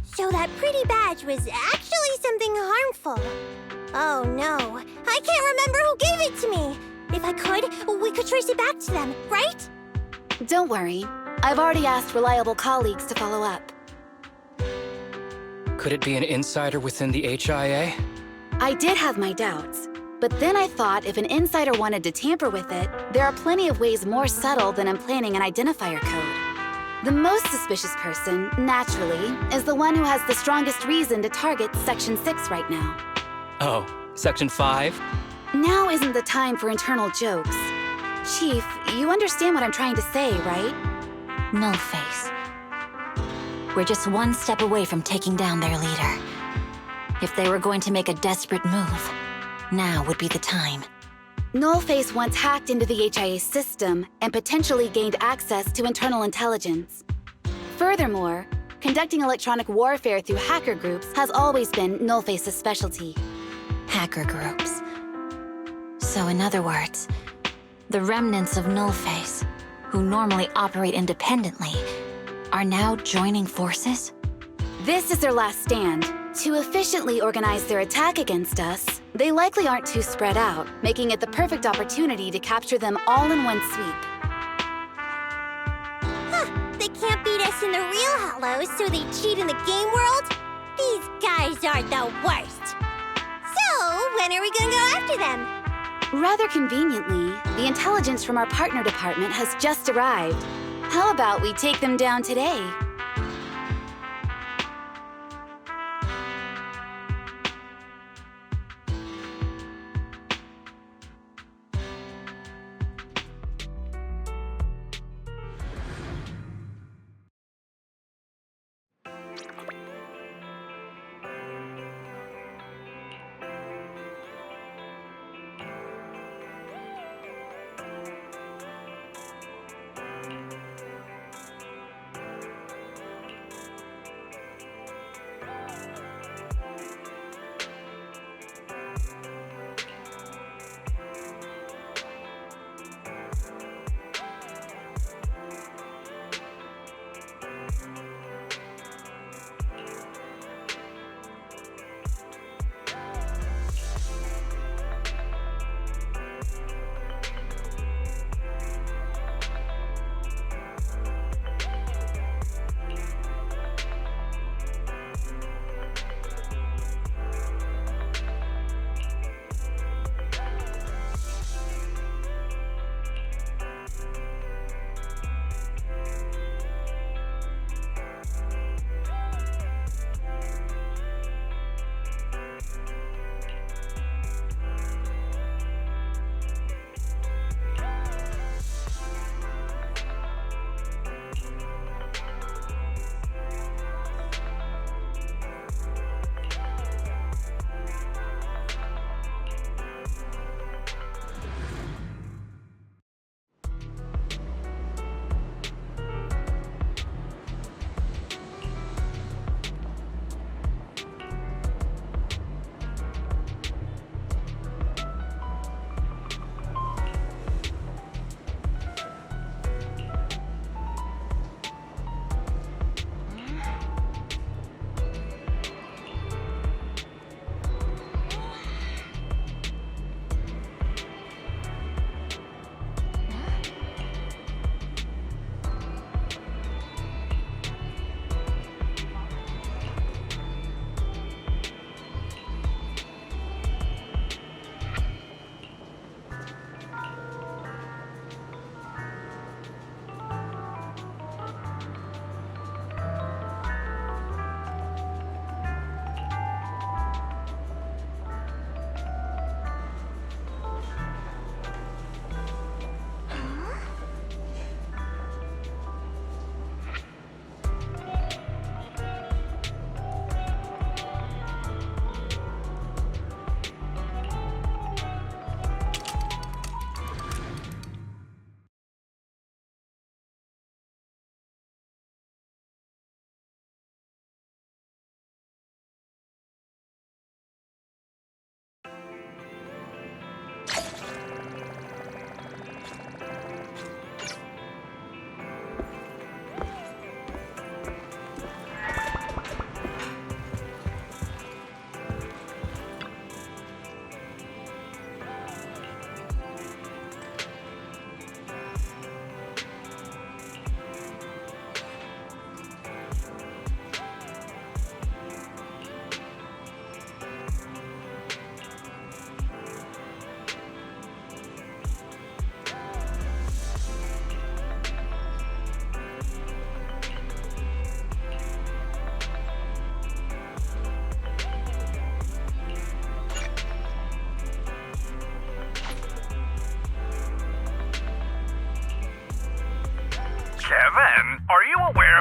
So that pretty badge was actually something harmful. Oh no, I can't remember who gave it to me. If I could, we could trace it back to them, right? Don't worry. I've already asked reliable colleagues to follow up. Could it be an insider within the HIA? I did have my doubts, but then I thought if an insider wanted to tamper with it, there are plenty of ways more subtle than implanting an identifier code. The most suspicious person, naturally, is the one who has the strongest reason to target Section 6 right now. Oh, Section 5? Now isn't the time for internal jokes. Chief, you understand what I'm trying to say, right? Nullface. We're just one step away from taking down their leader. If they were going to make a desperate move, now would be the time. Nullface once hacked into the HIA system and potentially gained access to internal intelligence. Furthermore, conducting electronic warfare through hacker groups has always been Nullface's specialty. Hacker groups. So in other words, the remnants of Nullface, who normally operate independently, are now joining forces? This is their last stand. To efficiently organize their attack against us, they likely aren't too spread out, making it the perfect opportunity to capture them all in one sweep. Huh, they can't beat us in the real Hollows, so they cheat in the game world? These guys are the worst. So, when are we gonna go after them? Rather conveniently, the intelligence from our partner department has just arrived. How about we take them down today?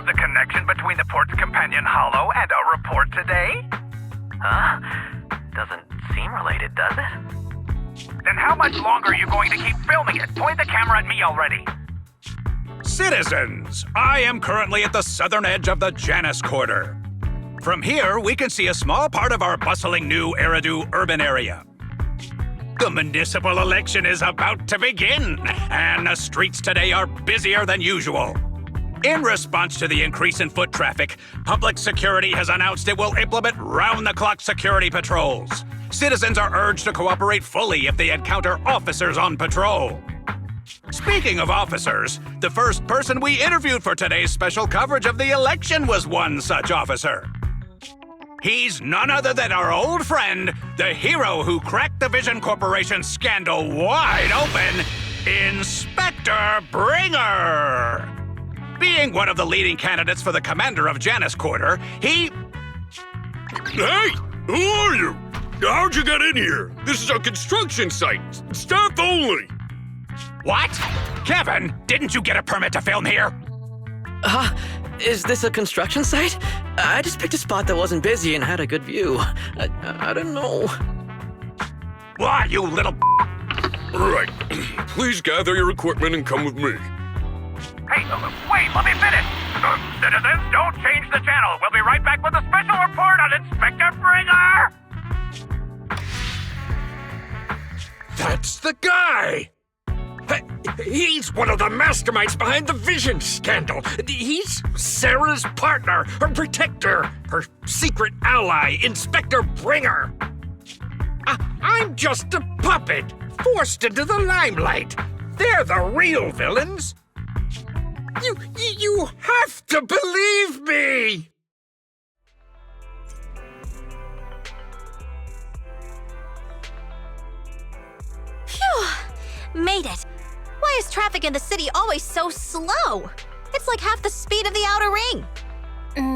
the connection between the port's companion hollow and our report today? Huh? Doesn't seem related, does it? Then how much longer are you going to keep filming it? Point the camera at me already. Citizens, I am currently at the southern edge of the Janus Quarter. From here, we can see a small part of our bustling new Eridu urban area. The municipal election is about to begin, and the streets today are busier than usual. In response to the increase in foot traffic, public security has announced it will implement round-the-clock security patrols. Citizens are urged to cooperate fully if they encounter officers on patrol. Speaking of officers, the first person we interviewed for today's special coverage of the election was one such officer. He's none other than our old friend, the hero who cracked the Vision Corporation scandal wide open, Inspector Bringer! Being one of the leading candidates for the commander of Janus Quarter, he... Hey! Who are you? How'd you get in here? This is a construction site. Staff only. What? Kevin, didn't you get a permit to film here? Is this a construction site? I just picked a spot that wasn't busy and had a good view. I don't know. Why, you little... Right. Please gather your equipment and come with me. Hey, wait, let me finish. Citizens, don't change the channel. We'll be right back with a special report on Inspector Bringer. That's the guy! He's one of the masterminds behind the Vision scandal. He's Sarah's partner, her protector, her secret ally, Inspector Bringer. I'm just a puppet, forced into the limelight. They're the real villains. You have to believe me! Phew! Made it. Why is traffic in the city always so slow? It's like half the speed of the outer ring.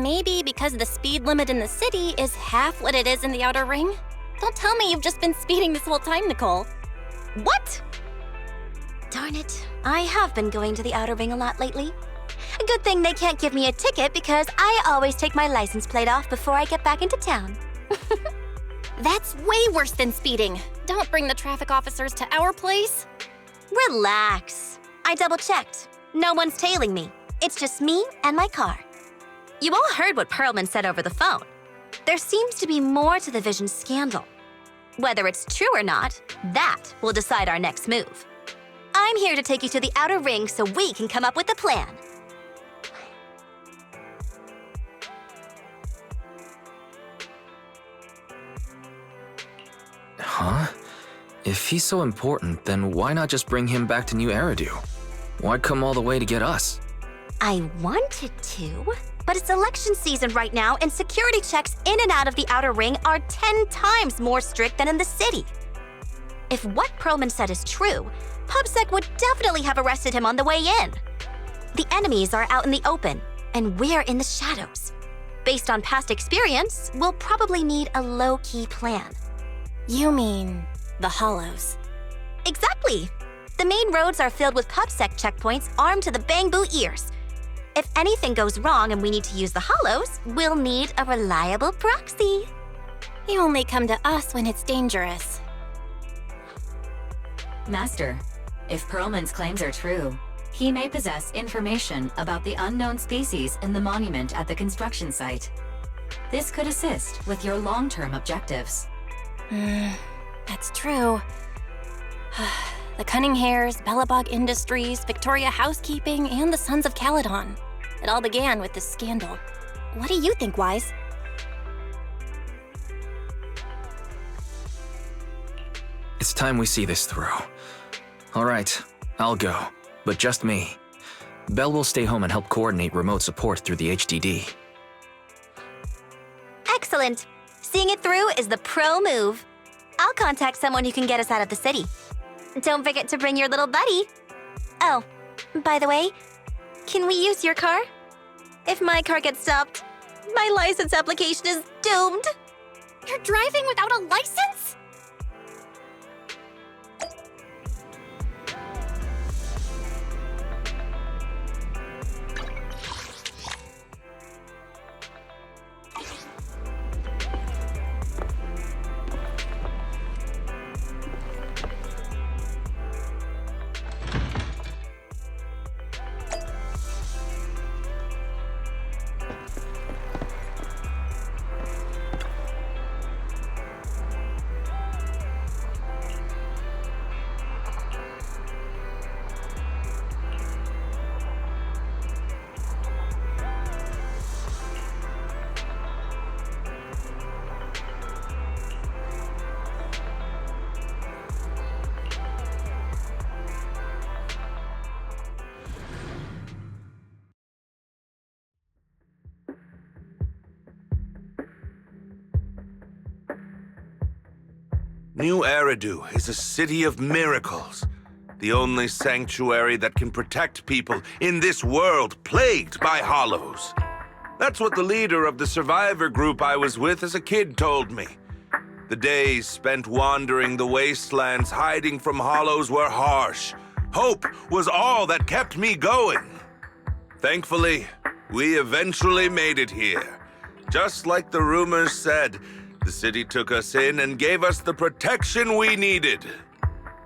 Maybe because the speed limit in the city is half what it is in the outer ring? Don't tell me you've just been speeding this whole time, Nicole. What? Darn it. I have been going to the outer ring a lot lately. A good thing they can't give me a ticket because I always take my license plate off before I get back into town. That's way worse than speeding. Don't bring the traffic officers to our place. Relax. I double-checked. No one's tailing me. It's just me and my car. You all heard what Perlman said over the phone. There seems to be more to the Vision scandal. Whether it's true or not, that will decide our next move. I'm here to take you to the outer ring so we can come up with a plan. Huh? If he's so important, then why not just bring him back to New Eridu? Why come all the way to get us? I wanted to, but it's election season right now and security checks in and out of the outer ring are 10 times more strict than in the city. If what Perlman said is true, PubSec would definitely have arrested him on the way in. The enemies are out in the open, and we're in the shadows. Based on past experience, we'll probably need a low-key plan. You mean the hollows? Exactly. The main roads are filled with PubSec checkpoints armed to the Bangboo ears. If anything goes wrong and we need to use the hollows, we'll need a reliable proxy. You only come to us when it's dangerous. Master, if Perlman's claims are true, he may possess information about the unknown species in the monument at the construction site. This could assist with your long-term objectives. That's true. The Cunning Hares, Bellabog Industries, Victoria Housekeeping, and the Sons of Caledon. It all began with this scandal. What do you think, Wise? It's time we see this through. All right, I'll go, but just me. Belle will stay home and help coordinate remote support through the HDD. Excellent. Seeing it through is the pro move. I'll contact someone who can get us out of the city. Don't forget to bring your little buddy. Oh, by the way, can we use your car? If my car gets stopped, my license application is doomed. You're driving without a license? New Eridu is a city of miracles. The only sanctuary that can protect people in this world plagued by hollows. That's what the leader of the survivor group I was with as a kid told me. The days spent wandering the wastelands hiding from hollows were harsh. Hope was all that kept me going. Thankfully, we eventually made it here. Just like the rumors said, the city took us in and gave us the protection we needed.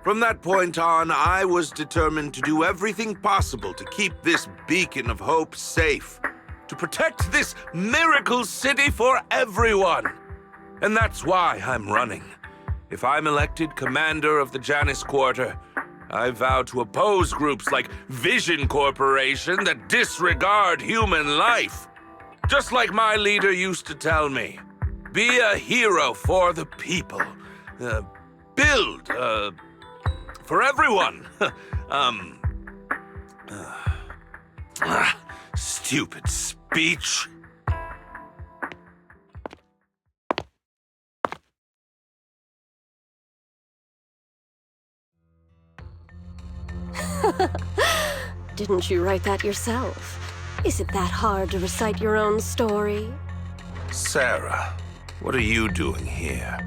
From that point on, I was determined to do everything possible to keep this beacon of hope safe, to protect this miracle city for everyone. And that's why I'm running. If I'm elected commander of the Janus Quarter, I vow to oppose groups like Vision Corporation that disregard human life. Just like my leader used to tell me, be a hero for the people. Build, for everyone. Stupid speech. Didn't you write that yourself? Is it that hard to recite your own story? Sarah, what are you doing here?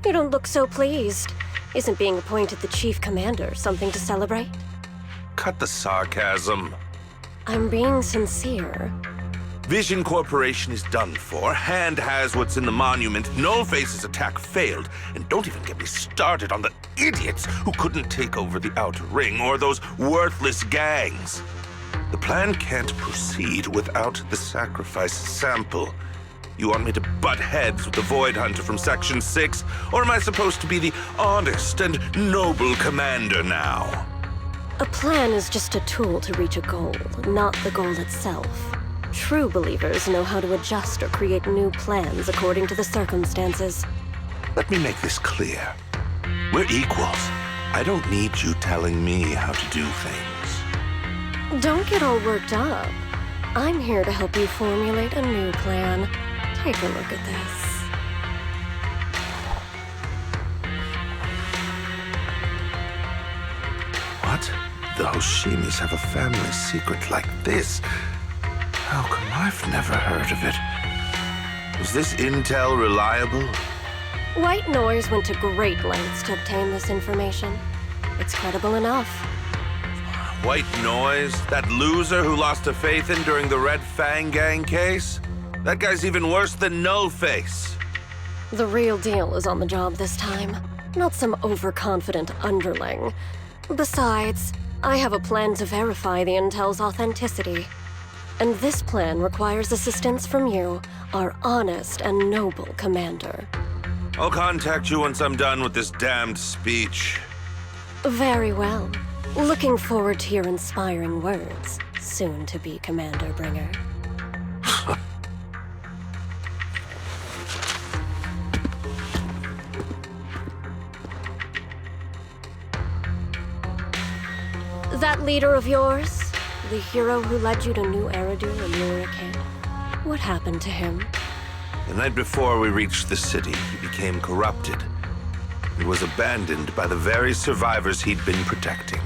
You don't look so pleased. Isn't being appointed the chief commander something to celebrate? Cut the sarcasm. I'm being sincere. Vision Corporation is done for. Hand has what's in the monument. Nullface's attack failed. And don't even get me started on the idiots who couldn't take over the Outer Ring or those worthless gangs. The plan can't proceed without the sacrifice sample. You want me to butt heads with the Void Hunter from Section 6? Or am I supposed to be the honest and noble commander now? A plan is just a tool to reach a goal, not the goal itself. True believers know how to adjust or create new plans according to the circumstances. Let me make this clear. We're equals. I don't need you telling me how to do things. Don't get all worked up. I'm here to help you formulate a new plan. Take a look at this. What? The Hoshimis have a family secret like this? How come I've never heard of it? Is this intel reliable? White Noise went to great lengths to obtain this information. It's credible enough. White Noise? That loser who lost to Phaethon during the Red Fang Gang case? That guy's even worse than Nullface. The real deal is on the job this time, not some overconfident underling. Besides, I have a plan to verify the intel's authenticity. And this plan requires assistance from you, our honest and noble commander. I'll contact you once I'm done with this damned speech. Very well. Looking forward to your inspiring words, soon to be Commander Bringer. That leader of yours? The hero who led you to New Eridu when you were a kid? What happened to him? The night before we reached the city, he became corrupted. He was abandoned by the very survivors he'd been protecting.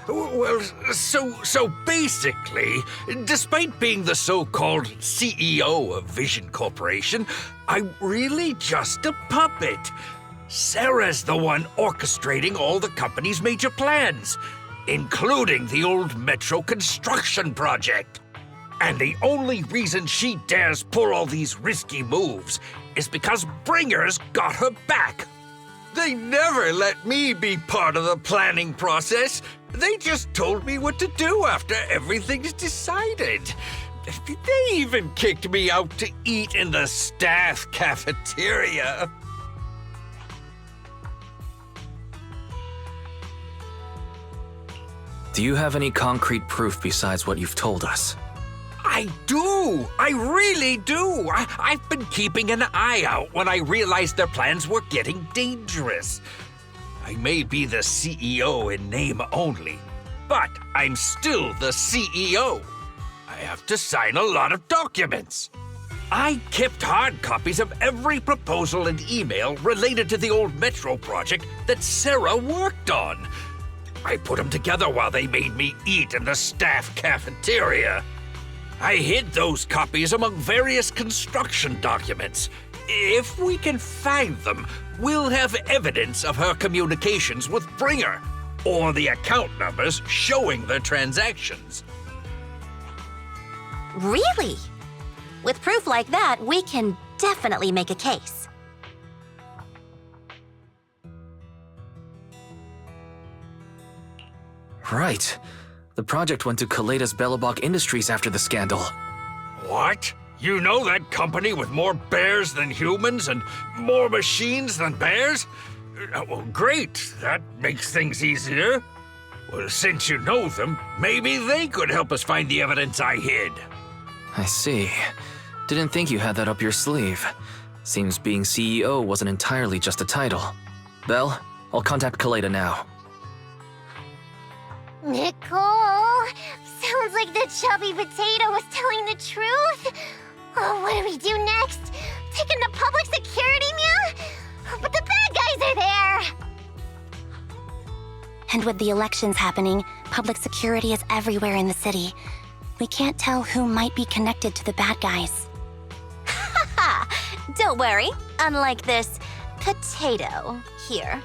Well, so basically, despite being the so-called CEO of Vision Corporation, I'm really just a puppet. Sarah's the one orchestrating all the company's major plans, including the old metro construction project. And the only reason she dares pull all these risky moves is because Bringer's got her back. They never let me be part of the planning process. They just told me what to do after everything's decided. They even kicked me out to eat in the staff cafeteria. Do you have any concrete proof besides what you've told us? I do! I really do! I've been keeping an eye out when I realized their plans were getting dangerous. I may be the CEO in name only, but I'm still the CEO. I have to sign a lot of documents. I kept hard copies of every proposal and email related to the old Metro project that Sarah worked on. I put them together while they made me eat in the staff cafeteria. I hid those copies among various construction documents. If we can find them, we'll have evidence of her communications with Bringer, or the account numbers showing the transactions. Really? With proof like that, we can definitely make a case. Right. The project went to Kaleda's Bellabach Industries after the scandal. What? You know that company with more bears than humans and more machines than bears? Well, great. That makes things easier. Well, since you know them, maybe they could help us find the evidence I hid. I see. Didn't think you had that up your sleeve. Seems being CEO wasn't entirely just a title. Belle, I'll contact Kaleda now. Nicole! Sounds like the chubby potato was telling the truth. Oh, what do we do next? Take him to public security, Mia? But the bad guys are there! And with the elections happening, public security is everywhere in the city. We can't tell who might be connected to the bad guys. Haha! Don't worry. Unlike this potato here,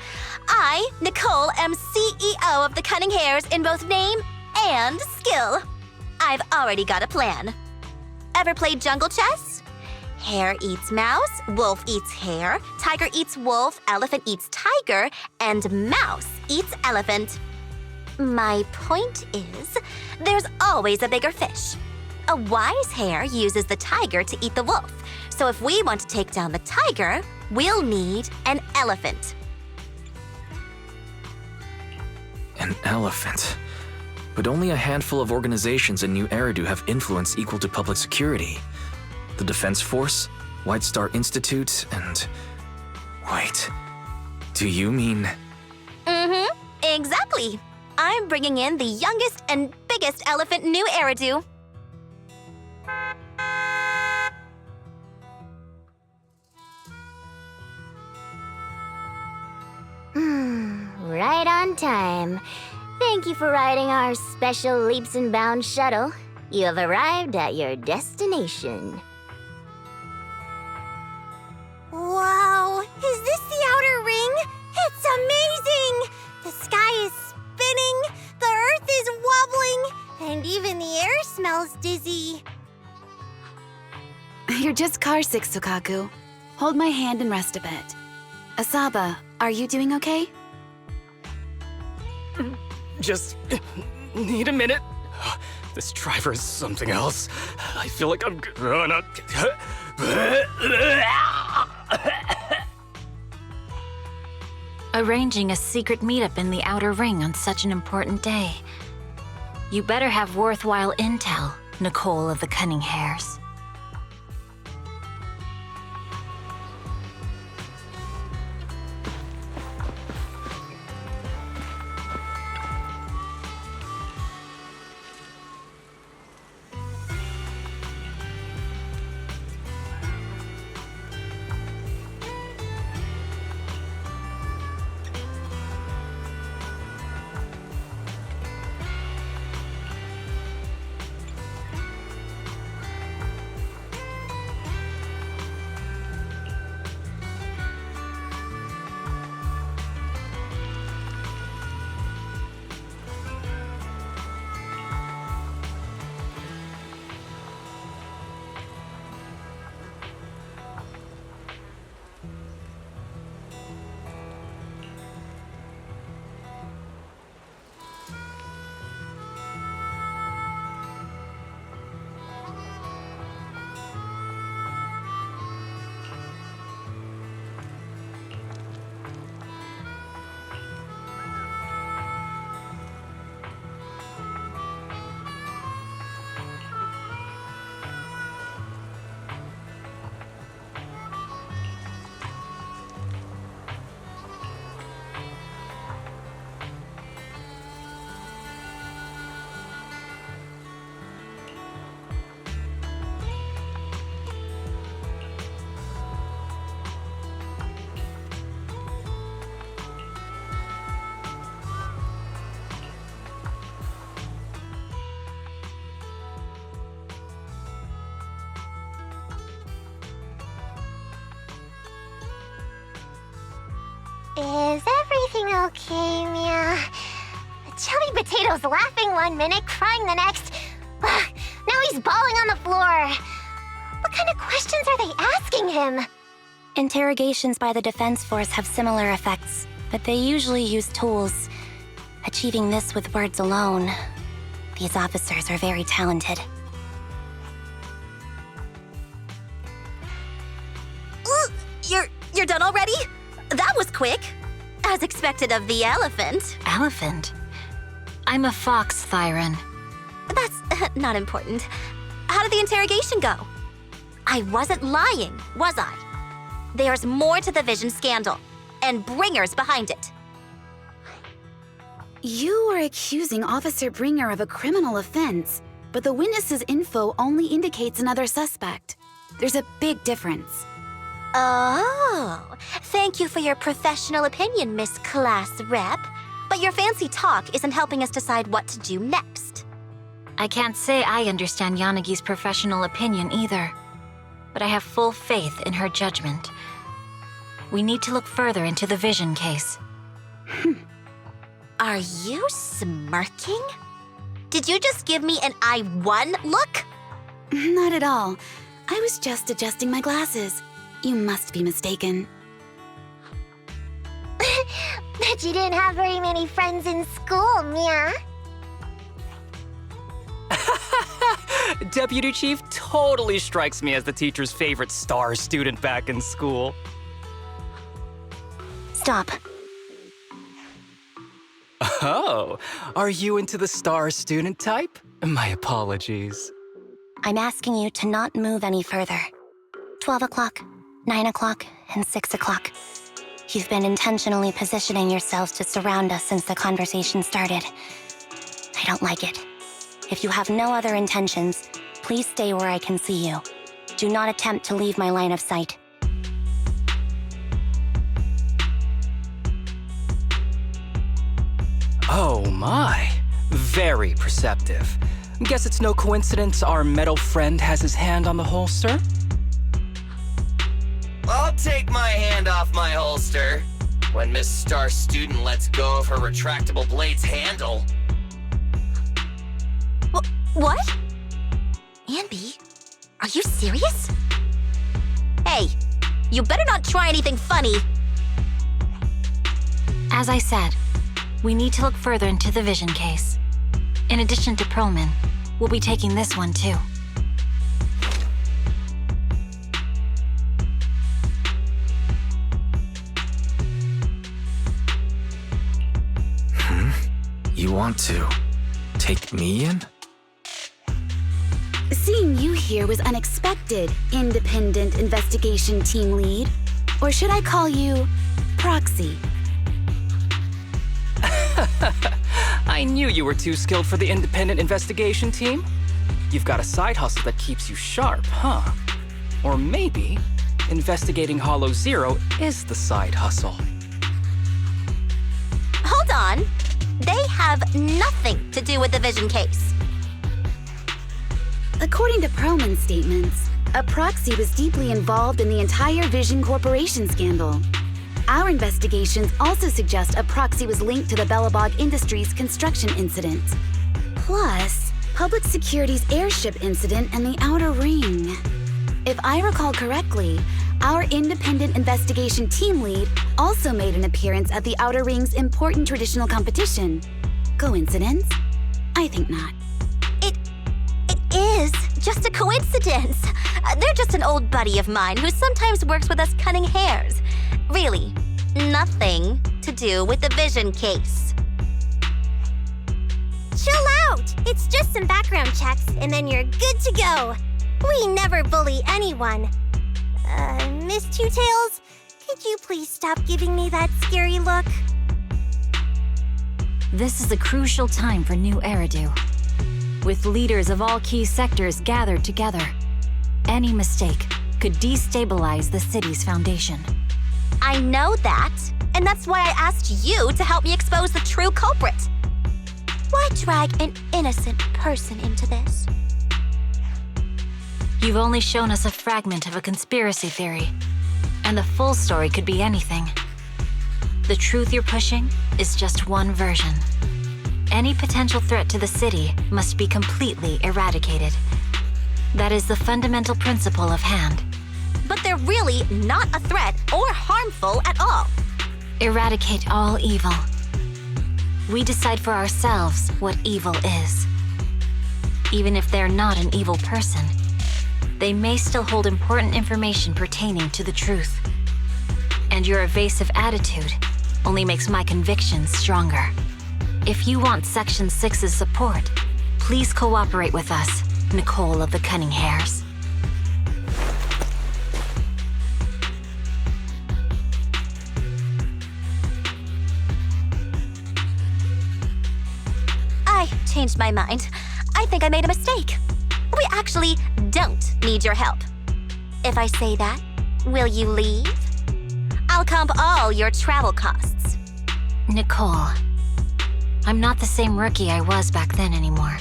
I, Nicole, am CEO of the Cunning Hares in both name and skill. I've already got a plan. Ever played jungle chess? Hare eats mouse, wolf eats hare, tiger eats wolf, elephant eats tiger, and mouse eats elephant. My point is, there's always a bigger fish. A wise hare uses the tiger to eat the wolf. So if we want to take down the tiger, we'll need an elephant. An elephant. But only a handful of organizations in New Eridu have influence equal to public security. The Defense Force, White Star Institute, and... Wait, do you mean... Mm-hmm, exactly. I'm bringing in the youngest and biggest elephant in New Eridu. Right on time. Thank you for riding our special leaps and bounds shuttle. You have arrived at your destination. Wow, is this the outer ring? It's amazing! The sky is spinning, the earth is wobbling, and even the air smells dizzy. You're just carsick, Sukaku. Hold my hand and rest a bit. Asaba, are you doing okay? Just need a minute. This driver is something else. I feel like I'm gonna... Arranging a secret meetup in the Outer Ring on such an important day. You better have worthwhile intel, Nicole of the Cunning Hares. Is everything okay, Mia? Chubby Potato's laughing one minute, crying the next. Now he's bawling on the floor. What kind of questions are they asking him? Interrogations by the Defense Force have similar effects, but they usually use tools. Achieving this with words alone. These officers are very talented. You're done already? That was quick. As expected of the elephant. Elephant? I'm a fox, Thyron. That's not important. How did the interrogation go? I wasn't lying, was I? There's more to the Vision scandal, and Bringer's behind it. You are accusing Officer Bringer of a criminal offense, but the witness's info only indicates another suspect. There's a big difference. Oh, thank you for your professional opinion, Miss Class Rep. But your fancy talk isn't helping us decide what to do next. I can't say I understand Yanagi's professional opinion either, but I have full faith in her judgment. We need to look further into the Vision case. Are you smirking? Did you just give me an I won look? Not at all. I was just adjusting my glasses. You must be mistaken. Bet you didn't have very many friends in school, Mia. Deputy Chief totally strikes me as the teacher's favorite star student back in school. Stop. Oh, are you into the star student type? My apologies. I'm asking you to not move any further. 12 o'clock, 9 o'clock, and 6 o'clock. You've been intentionally positioning yourselves to surround us since the conversation started. I don't like it. If you have no other intentions, please stay where I can see you. Do not attempt to leave my line of sight. Oh my, very perceptive. Guess it's no coincidence our metal friend has his hand on the holster? I'll take my hand off my holster when Miss Star Student lets go of her retractable blade's handle. What? Anby, are you serious? Hey, you better not try anything funny. As I said, we need to look further into the Vision case. In addition to Perlman, we'll be taking this one too. You want to take me in? Seeing you here was unexpected, independent investigation team lead. Or should I call you Proxy? I knew you were too skilled for the independent investigation team. You've got a side hustle that keeps you sharp, huh? Or maybe investigating Hollow Zero is the side hustle. Hold on. They have nothing to do with the Vision case. According to Perlman's statements, a Proxy was deeply involved in the entire Vision Corporation scandal. Our investigations also suggest a Proxy was linked to the Bellabog Industries construction incident. Plus, Public Security's airship incident and the Outer Ring. If I recall correctly, our independent investigation team lead also made an appearance at the Outer Ring's important traditional competition. Coincidence? I think not. It is just a coincidence. They're just an old buddy of mine who sometimes works with us cutting hairs. Really, nothing to do with the Vision case. Chill out! It's just some background checks, and then you're good to go. We never bully anyone. Miss Two Tails, could you please stop giving me that scary look? This is a crucial time for New Eridu. With leaders of all key sectors gathered together, any mistake could destabilize the city's foundation. I know that, and that's why I asked you to help me expose the true culprit. Why drag an innocent person into this? You've only shown us a fragment of a conspiracy theory, and the full story could be anything. The truth you're pushing is just one version. Any potential threat to the city must be completely eradicated. That is the fundamental principle of Hand. But they're really not a threat or harmful at all. Eradicate all evil. We decide for ourselves what evil is. Even if they're not an evil person, they may still hold important information pertaining to the truth. And your evasive attitude only makes my convictions stronger. If you want Section 6's support, please cooperate with us, Nicole of the Cunning Hairs. I changed my mind. I think I made a mistake. We actually don't need your help. If I say that, will you leave? I'll comp all your travel costs. Nicole, I'm not the same rookie I was back then anymore.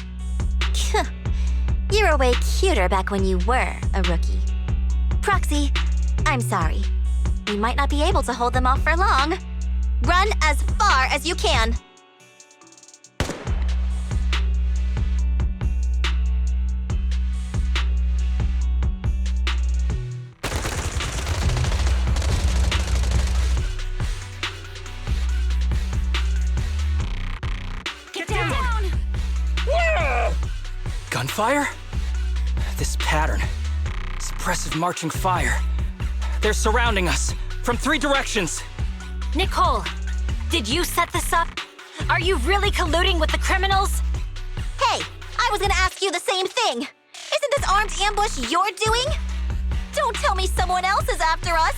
You were way cuter back when you were a rookie. Proxy, I'm sorry. We might not be able to hold them off for long. Run as far as you can. Gunfire? This pattern. Suppressive marching fire. They're surrounding us from 3 directions. Nicole, did you set this up? Are you really colluding with the criminals? Hey, I was gonna ask you the same thing. Isn't this armed ambush you're doing? Don't tell me someone else is after us.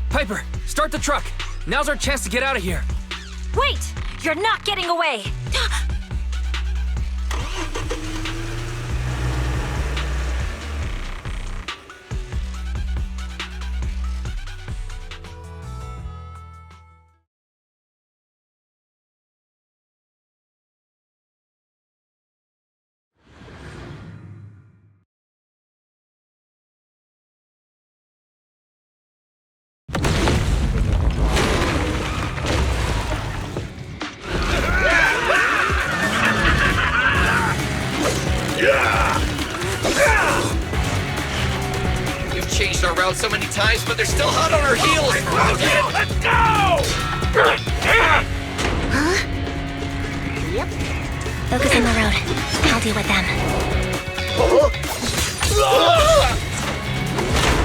Piper, start the truck. Now's our chance to get out of here. Wait! You're not getting away! We've changed our route so many times, but they're still hot on our heels. Let's go! Yep. Focus on the road. I'll deal with them.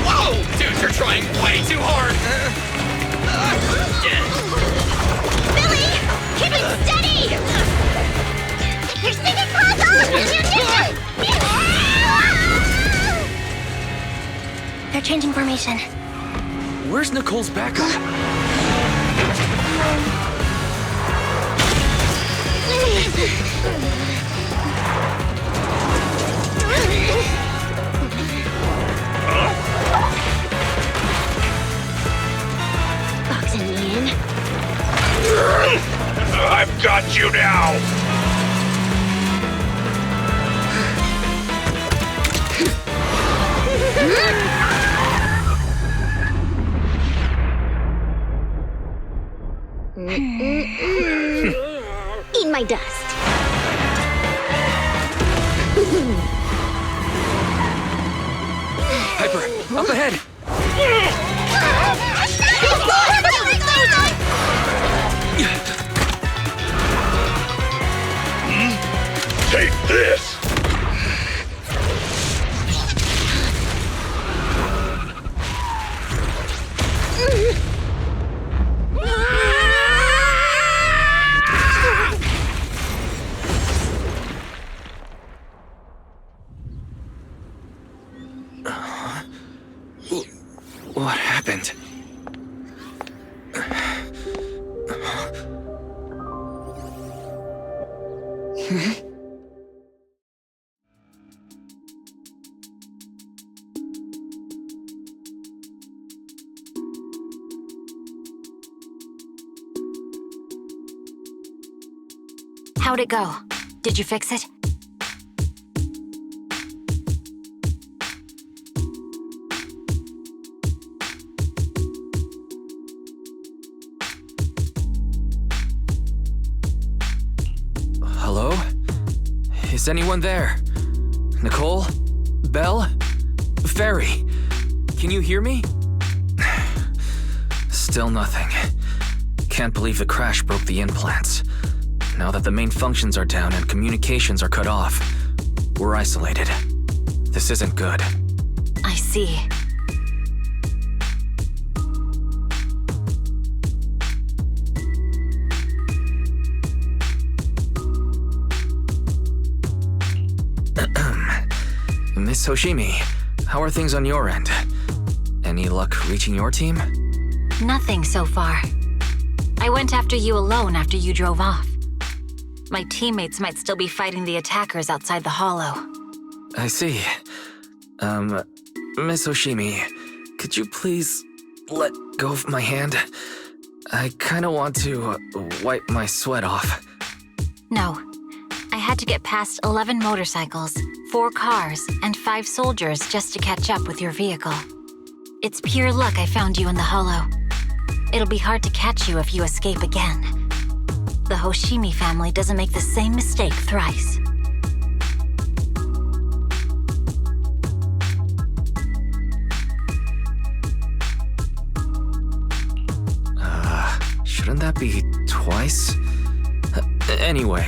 Whoa! Dude, you're trying way too hard. Billy! Keep it steady! You're sneaking across all of They're changing formation. Where's Nicole's backup? Boxing me in. I've got you now! Eat my dust. Piper, up ahead! Take this! What happened? How'd it go? Did you fix it? Is anyone there? Nicole? Belle? Fairy? Can you hear me? Still nothing. Can't believe the crash broke the implants. Now that the main functions are down and communications are cut off, we're isolated. This isn't good. I see. Miss Hoshimi, how are things on your end? Any luck reaching your team? Nothing so far. I went after you alone after you drove off. My teammates might still be fighting the attackers outside the hollow. I see. Miss Hoshimi, could you please let go of my hand? I kinda want to wipe my sweat off. No. I had to get past 11 motorcycles, 4 cars, and 5 soldiers just to catch up with your vehicle. It's pure luck I found you in the hollow. It'll be hard to catch you if you escape again. The Hoshimi family doesn't make the same mistake thrice. Shouldn't that be twice? Anyway,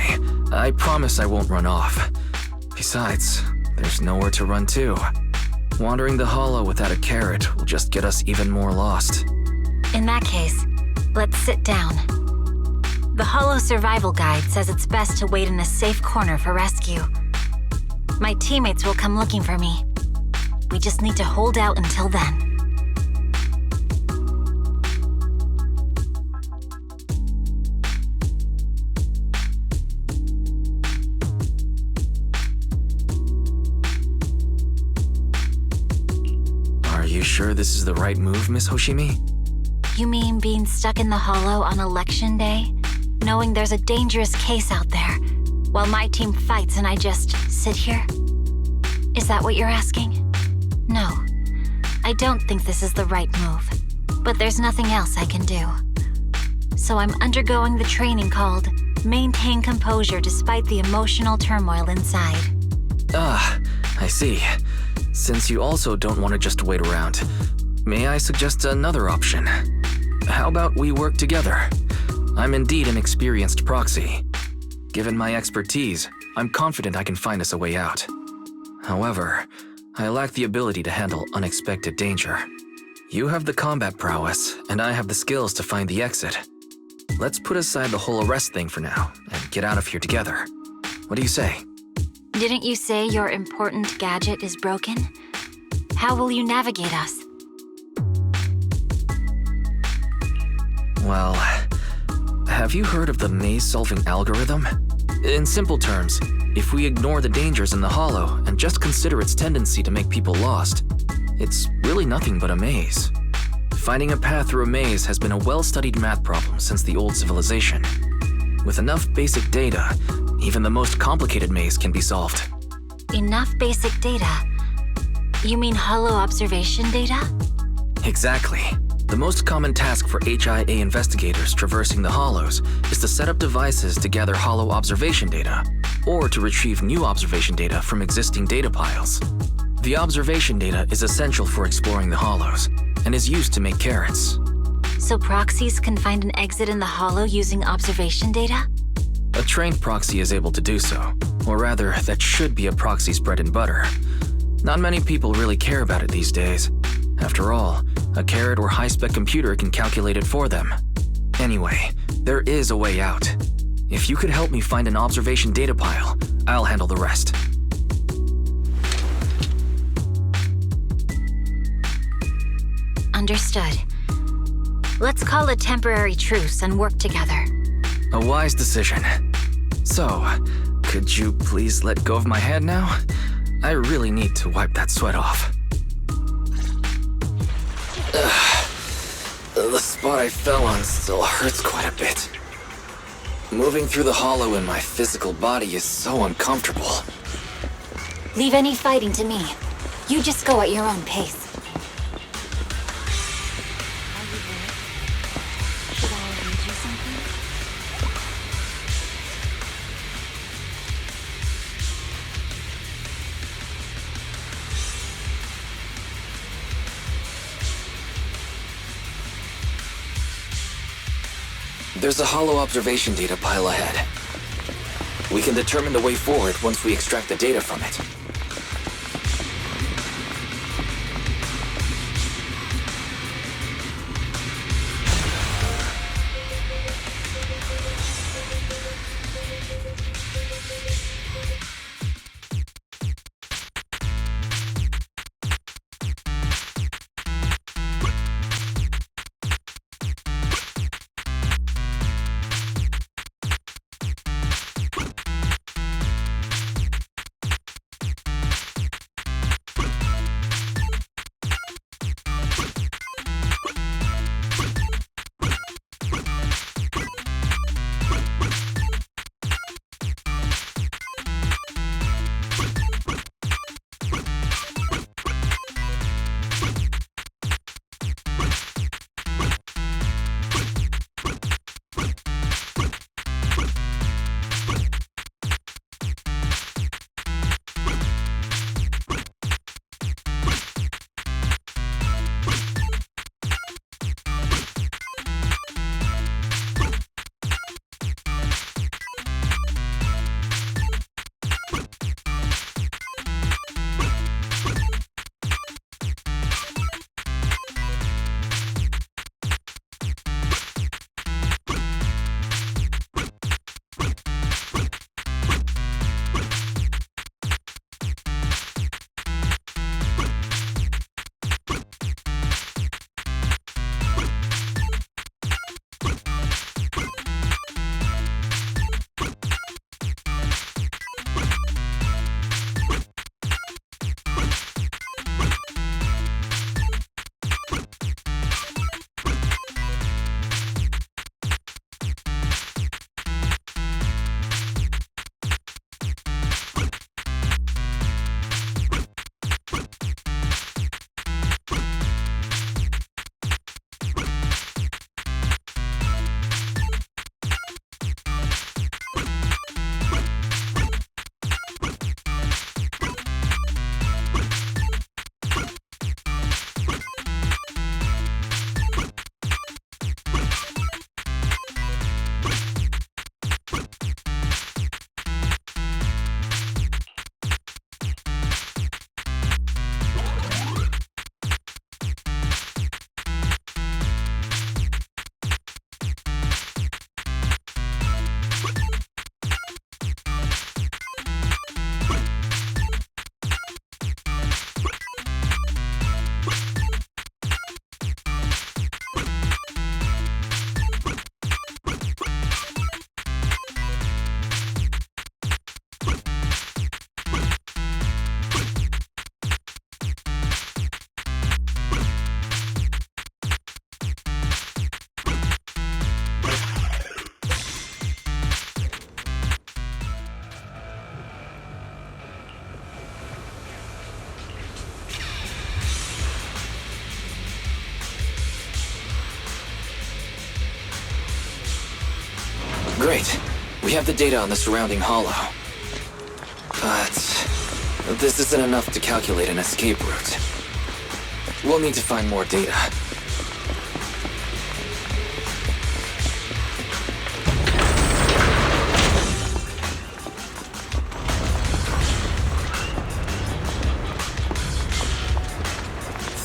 I promise I won't run off. Besides, there's nowhere to run to. Wandering the hollow without a carrot will just get us even more lost. In that case, let's sit down. The Hollow Survival Guide says it's best to wait in a safe corner for rescue. My teammates will come looking for me. We just need to hold out until then. Are you sure this is the right move, Miss Hoshimi? You mean being stuck in the hollow on election day? Knowing there's a dangerous case out there, while my team fights and I just sit here? Is that what you're asking? No, I don't think this is the right move, but there's nothing else I can do. So I'm undergoing the training called Maintain Composure Despite the Emotional Turmoil Inside. Ah, I see. Since you also don't want to just wait around, may I suggest another option? How about we work together? I'm indeed an experienced proxy. Given my expertise, I'm confident I can find us a way out. However, I lack the ability to handle unexpected danger. You have the combat prowess, and I have the skills to find the exit. Let's put aside the whole arrest thing for now, and get out of here together. What do you say? Didn't you say your important gadget is broken? How will you navigate us? Well, have you heard of the maze-solving algorithm? In simple terms, if we ignore the dangers in the hollow and just consider its tendency to make people lost, it's really nothing but a maze. Finding a path through a maze has been a well-studied math problem since the old civilization. With enough basic data, even the most complicated maze can be solved. Enough basic data? You mean hollow observation data? Exactly. The most common task for HIA investigators traversing the hollows is to set up devices to gather hollow observation data, or to retrieve new observation data from existing data piles. The observation data is essential for exploring the hollows, and is used to make carrots. So proxies can find an exit in the hollow using observation data? A trained proxy is able to do so, or rather, that should be a proxy's bread and butter. Not many people really care about it these days. After all, a carrot or high-spec computer can calculate it for them. Anyway, there is a way out. If you could help me find an observation data pile, I'll handle the rest. Understood. Let's call a temporary truce and work together. A wise decision. So, could you please let go of my hand now? I really need to wipe that sweat off. The spot I fell on still hurts quite a bit. Moving through the hollow in my physical body is so uncomfortable. Leave any fighting to me. You just go at your own pace. Should I read you something? There's a hollow observation data pile ahead. We can determine the way forward once we extract the data from it. Great. We have the data on the surrounding hollow. But this isn't enough to calculate an escape route. We'll need to find more data.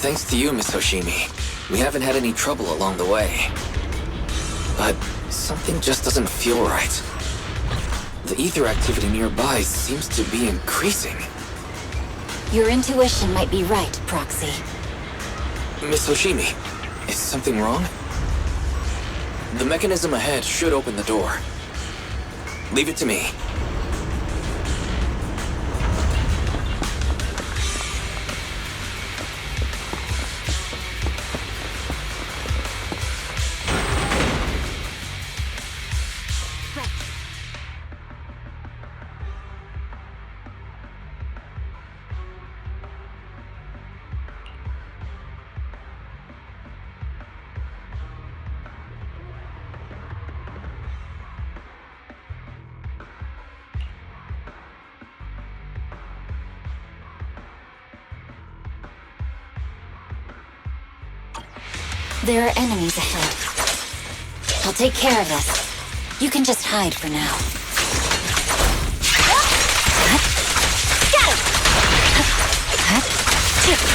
Thanks to you, Miss Hoshimi, we haven't had any trouble along the way. But something just doesn't feel right. The ether activity nearby seems to be increasing. Your intuition might be right, Proxy. Miss Hoshimi, is something wrong? The mechanism ahead should open the door. Leave it to me. There are enemies ahead. I'll take care of this. You can just hide for now. Got him! Got him!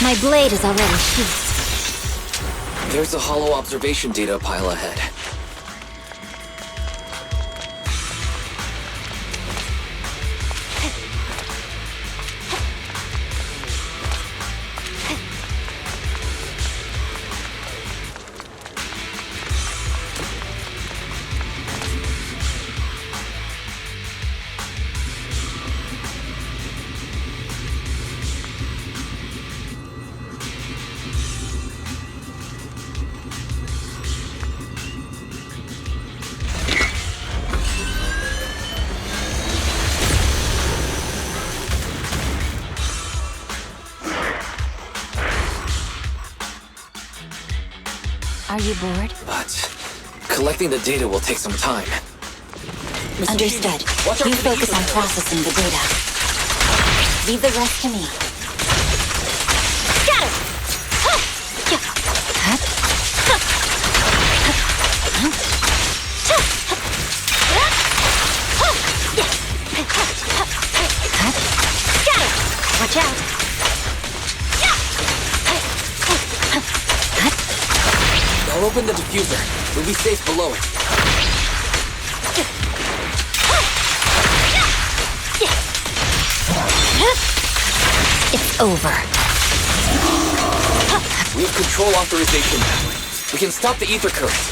My blade is already sheathed. There's a hollow observation data pile ahead. Are you bored? But collecting the data will take some time. Understood. Watch out You for the focus ether on current. processing the data. Leave the rest to me. Got him! Got him! Watch out. I'll open the diffuser. We'll be safe below it. It's over. We have control authorization now. We can stop the ether current.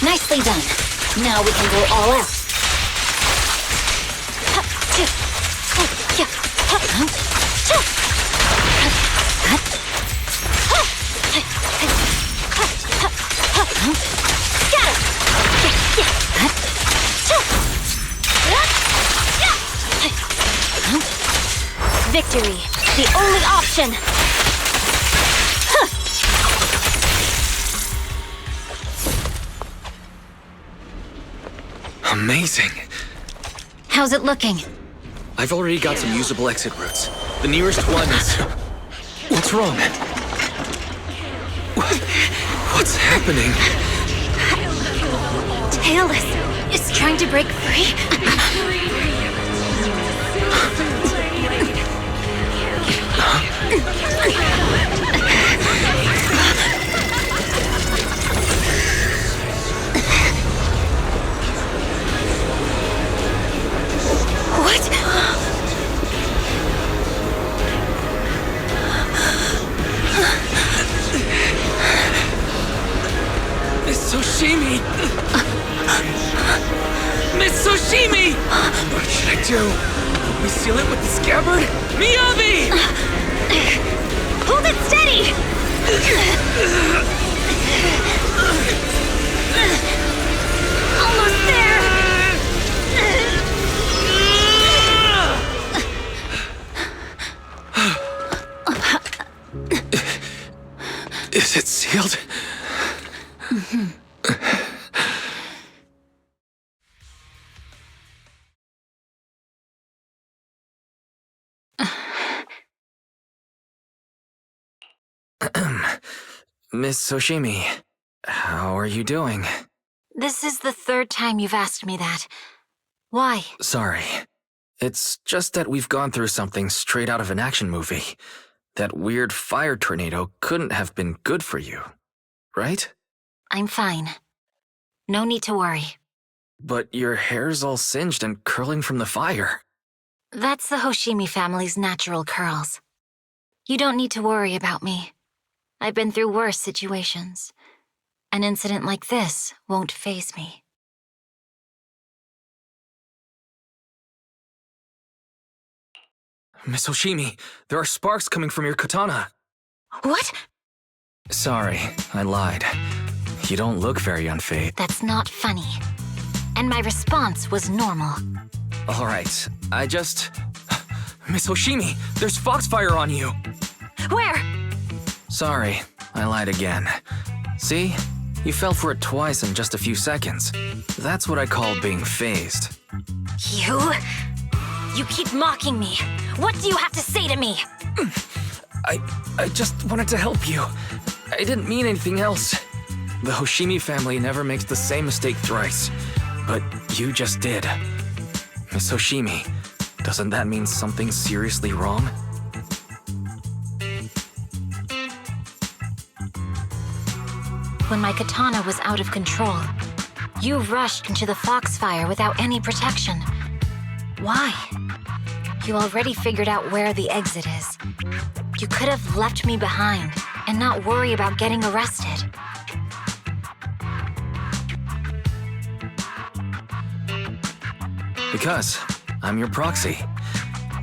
Nicely done. Now we can go all out. Victory, the only option. Amazing. How's it looking? I've already got some usable exit routes. The nearest one is... What's wrong? What's happening? Tailless is trying to break free. What? Miss Soshimi! Miss Soshimi! What should I do? We seal it with the scabbard? Miyabi! Hold it steady! Almost there! Is it sealed? Miss Soshimi, how are you doing? This is the third time you've asked me that. Why? Sorry. It's just that we've gone through something straight out of an action movie. That weird fire tornado couldn't have been good for you, right? I'm fine. No need to worry. But your hair's all singed and curling from the fire. That's the Hoshimi family's natural curls. You don't need to worry about me. I've been through worse situations. An incident like this won't faze me. Miss Hoshimi, there are sparks coming from your katana. What? Sorry, I lied. You don't look very unfazed. That's not funny. And my response was normal. All right, Miss Hoshimi, there's foxfire on you. Where? Sorry, I lied again. See? You fell for it twice in just a few seconds. That's what I call being phased. You keep mocking me. What do you have to say to me? I just wanted to help you. I didn't mean anything else. The Hoshimi family never makes the same mistake thrice. But you just did. Miss Hoshimi, doesn't that mean something seriously wrong? When my katana was out of control, you rushed into the foxfire without any protection. Why? You already figured out where the exit is. You could have left me behind and not worry about getting arrested. Because I'm your proxy.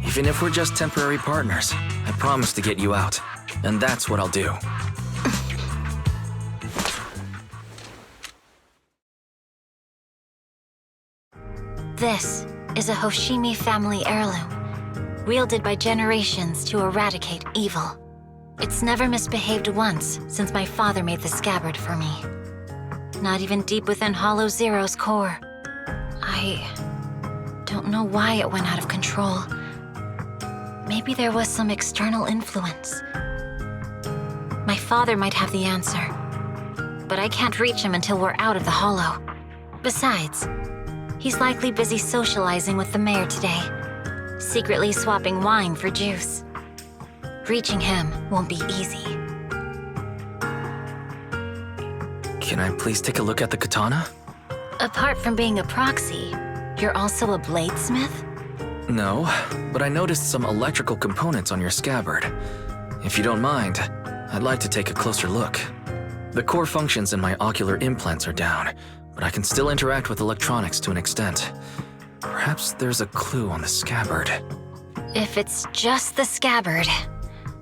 Even if we're just temporary partners, I promise to get you out. And that's what I'll do. This is a Hoshimi family heirloom, wielded by generations to eradicate evil. It's never misbehaved once since my father made the scabbard for me. Not even deep within Hollow Zero's core. I don't know why it went out of control. Maybe there was some external influence. My father might have the answer, but I can't reach him until we're out of the Hollow. Besides, he's likely busy socializing with the mayor today, secretly swapping wine for juice. Reaching him won't be easy. Can I please take a look at the katana? Apart from being a proxy, you're also a bladesmith? No, but I noticed some electrical components on your scabbard. If you don't mind, I'd like to take a closer look. The core functions in my ocular implants are down, but I can still interact with electronics to an extent. Perhaps there's a clue on the scabbard. If it's just the scabbard,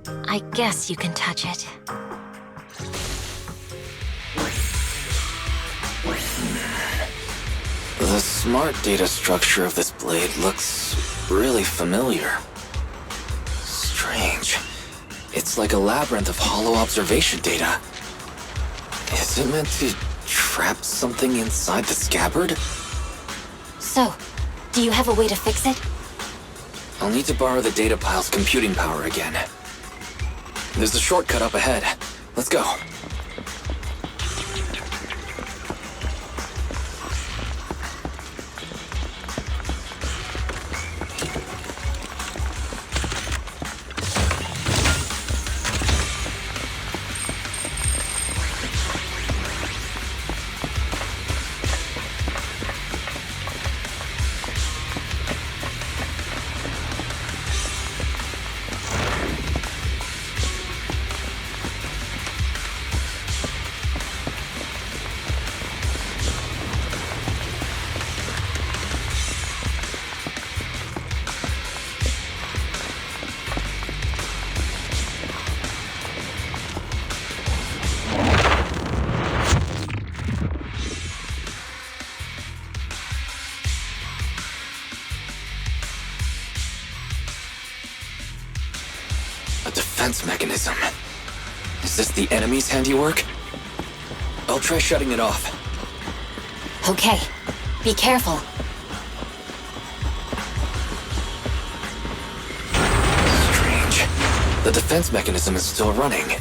I guess you can touch it. The smart data structure of this blade looks really familiar. Strange. It's like a labyrinth of hollow observation data. Is it meant to trap something inside the scabbard? So, do you have a way to fix it? I'll need to borrow the data pile's computing power again. There's a shortcut up ahead. Let's go. Mechanism. Is this the enemy's handiwork? I'll try shutting it off. Okay, be careful. Strange. The defense mechanism is still running.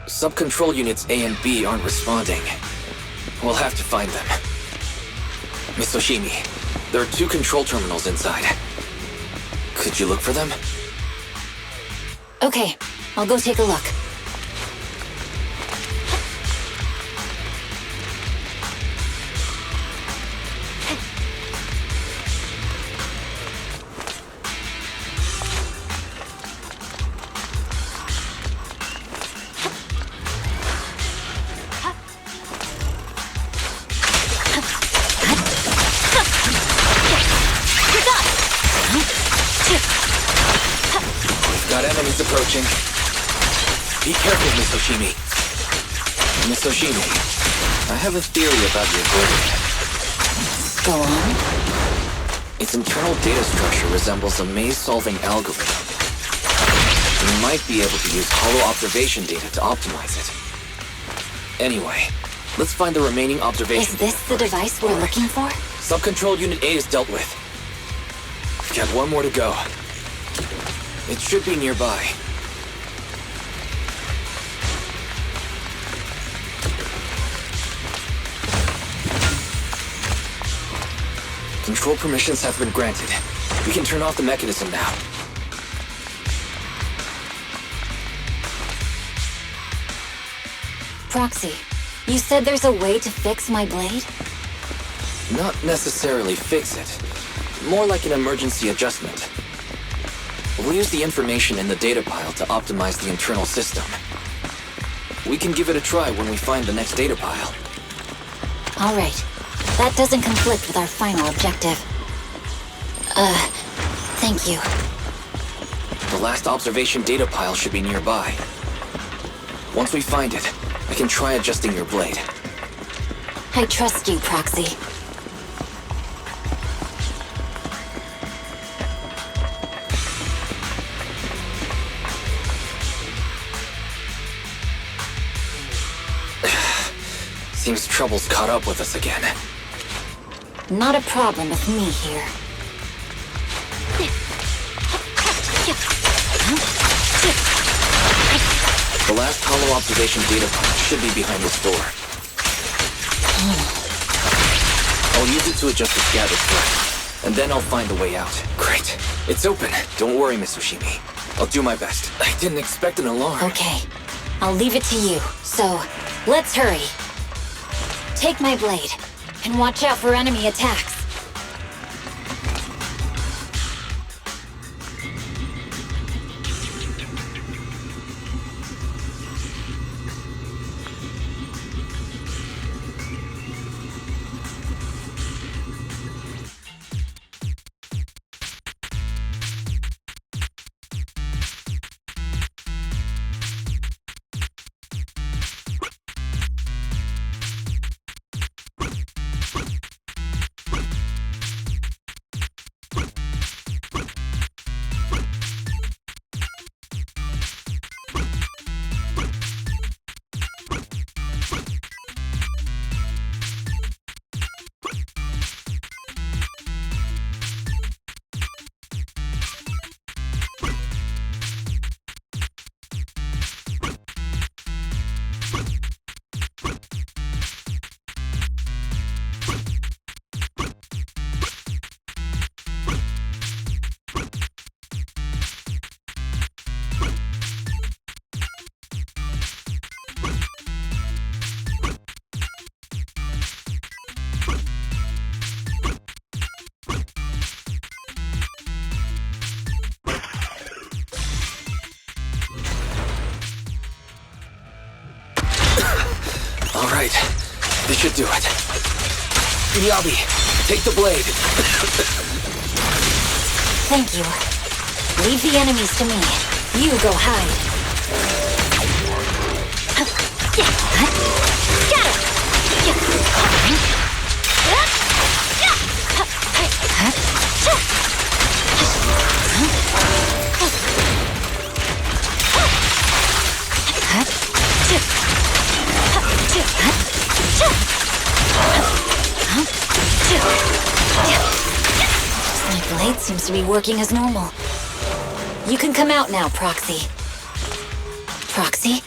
Sub-control units A and B aren't responding. We'll have to find them. Miss Oshimi, there are 2 control terminals inside. Could you look for them? Okay, I'll go take a look. Got enemies approaching. Be careful, Miss Oshimi. Miss Oshimi, I have a theory about your blade. Go on. Its internal data structure resembles a maze-solving algorithm. You might be able to use hollow observation data to optimize it. Anyway, let's find the remaining observation. Is this the device we're looking for? Sub-control Unit A is dealt with. We've got 1 more to go. It should be nearby. Control permissions have been granted. We can turn off the mechanism now. Proxy, you said there's a way to fix my blade? Not necessarily fix it. More like an emergency adjustment. We'll use the information in the data pile to optimize the internal system. We can give it a try when we find the next data pile. All right. That doesn't conflict with our final objective. Thank you. The last observation data pile should be nearby. Once we find it, I can try adjusting your blade. I trust you, Proxy. Seems trouble's caught up with us again. Not a problem with me here. The last hollow observation data point should be behind this door. I'll use it to adjust the scatter first, and then I'll find a way out. Great. It's open. Don't worry, Miss Oshimi. I'll do my best. I didn't expect an alarm. Okay. I'll leave it to you. So, let's hurry. Take my blade, and watch out for enemy attacks. Alright, this should do it. Miyabi, take the blade. Thank you. Leave the enemies to me. You go hide. Got My blade seems to be working as normal. You can come out now, Proxy. Proxy?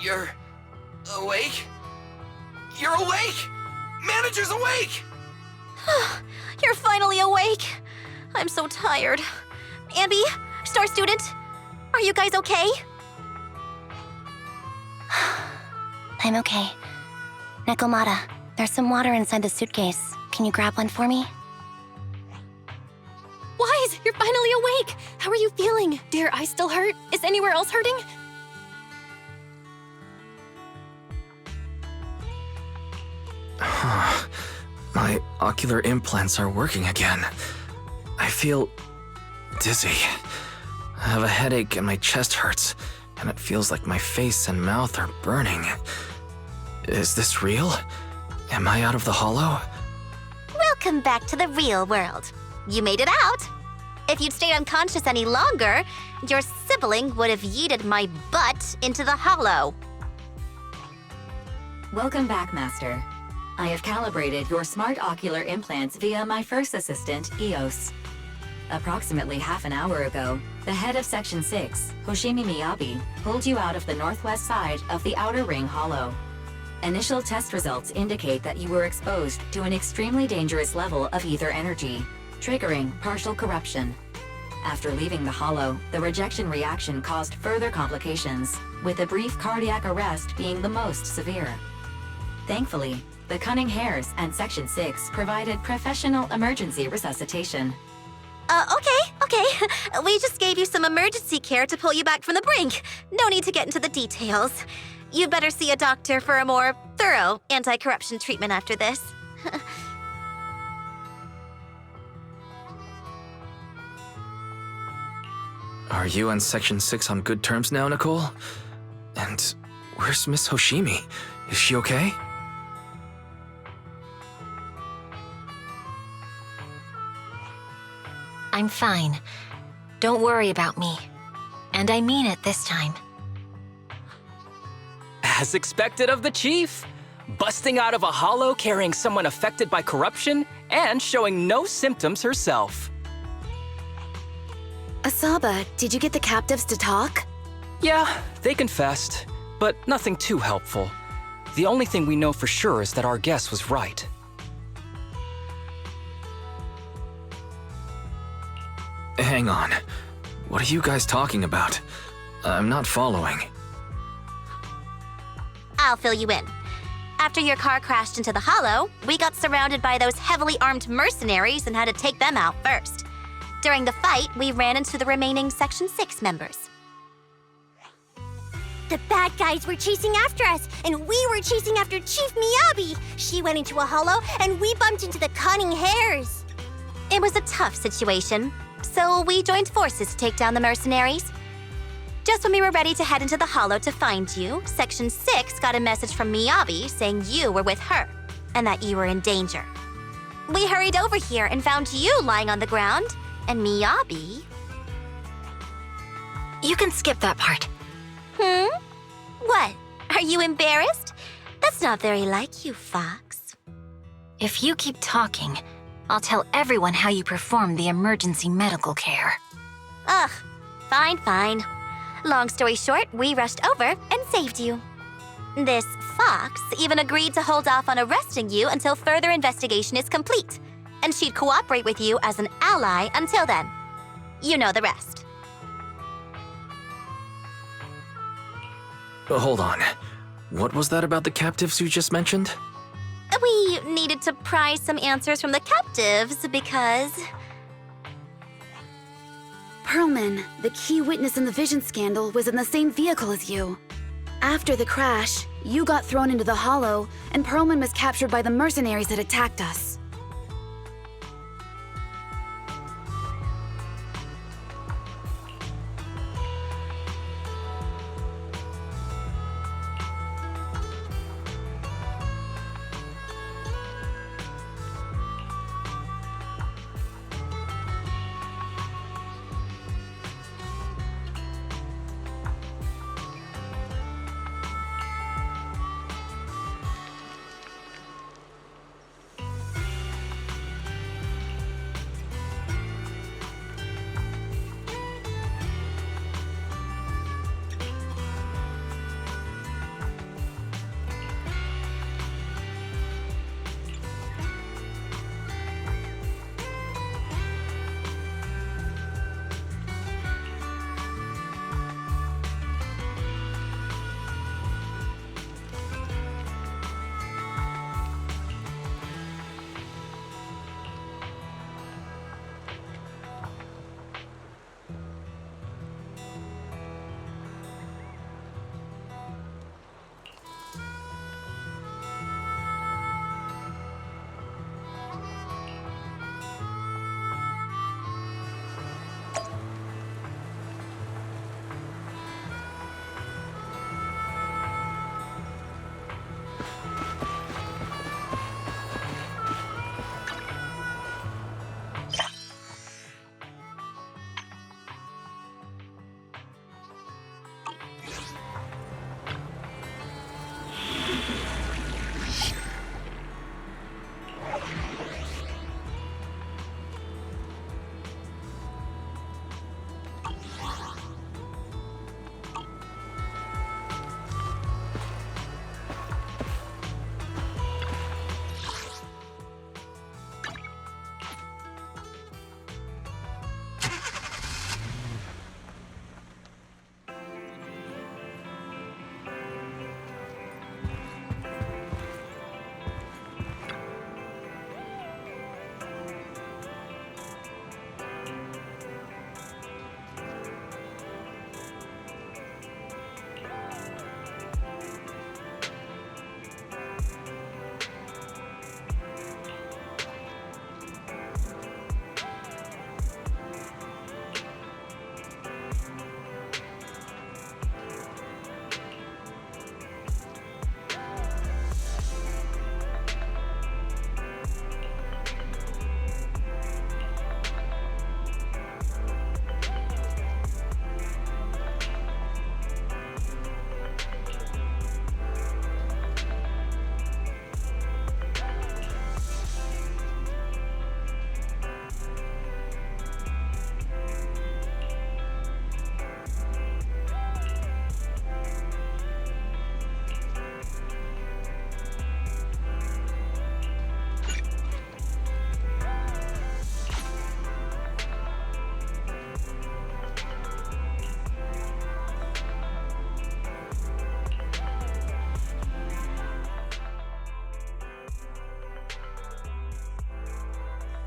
You're awake? You're awake! Manager's awake! You're finally awake. I'm so tired. Ambi, Star Student, are you guys okay? I'm okay. Nekomata, there's some water inside the suitcase. Can you grab one for me? Wise, you're finally awake! How are you feeling? Do your eyes still hurt? Is anywhere else hurting? My ocular implants are working again. I feel dizzy. I have a headache and my chest hurts, and it feels like my face and mouth are burning. Is this real? Am I out of the hollow? Welcome back to the real world. You made it out. If you'd stayed unconscious any longer, your sibling would have yeeted my butt into the hollow. Welcome back, Master. I have calibrated your smart ocular implants via my first assistant, EOS. Approximately half an hour ago, the head of Section 6, Hoshimi Miyabi, pulled you out of the northwest side of the Outer Ring Hollow. Initial test results indicate that you were exposed to an extremely dangerous level of ether energy, triggering partial corruption. After leaving the hollow, the rejection reaction caused further complications, with a brief cardiac arrest being the most severe. Thankfully, the Cunning Hares and Section 6 provided professional emergency resuscitation. Okay. We just gave you some emergency care to pull you back from the brink. No need to get into the details. You better see a doctor for a more thorough anti-corruption treatment after this. Are you and Section 6 on good terms now, Nicole? And where's Miss Hoshimi? Is she okay? I'm fine. Don't worry about me. And I mean it this time. As expected of the Chief. Busting out of a hollow carrying someone affected by corruption and showing no symptoms herself. Asaba, did you get the captives to talk? Yeah, they confessed, but nothing too helpful. The only thing we know for sure is that our guess was right. Hang on. What are you guys talking about? I'm not following. I'll fill you in. After your car crashed into the hollow, we got surrounded by those heavily armed mercenaries and had to take them out first. During the fight, we ran into the remaining Section 6 members. The bad guys were chasing after us, and we were chasing after Chief Miyabi. She went into a hollow, and we bumped into the Cunning Hares. It was a tough situation, so we joined forces to take down the mercenaries. Just when we were ready to head into the hollow to find you, Section 6 got a message from Miyabi saying you were with her, and that you were in danger. We hurried over here and found you lying on the ground, and Miyabi... You can skip that part. What? Are you embarrassed? That's not very like you, Fox. If you keep talking, I'll tell everyone how you performed the emergency medical care. Ugh, fine. Long story short, we rushed over and saved you. This Fox even agreed to hold off on arresting you until further investigation is complete, and she'd cooperate with you as an ally until then. You know the rest. Hold on. What was that about the captives you just mentioned? We needed to pry some answers from the captives because... Perlman, the key witness in the Vision scandal, was in the same vehicle as you. After the crash, you got thrown into the hollow, and Perlman was captured by the mercenaries that attacked us.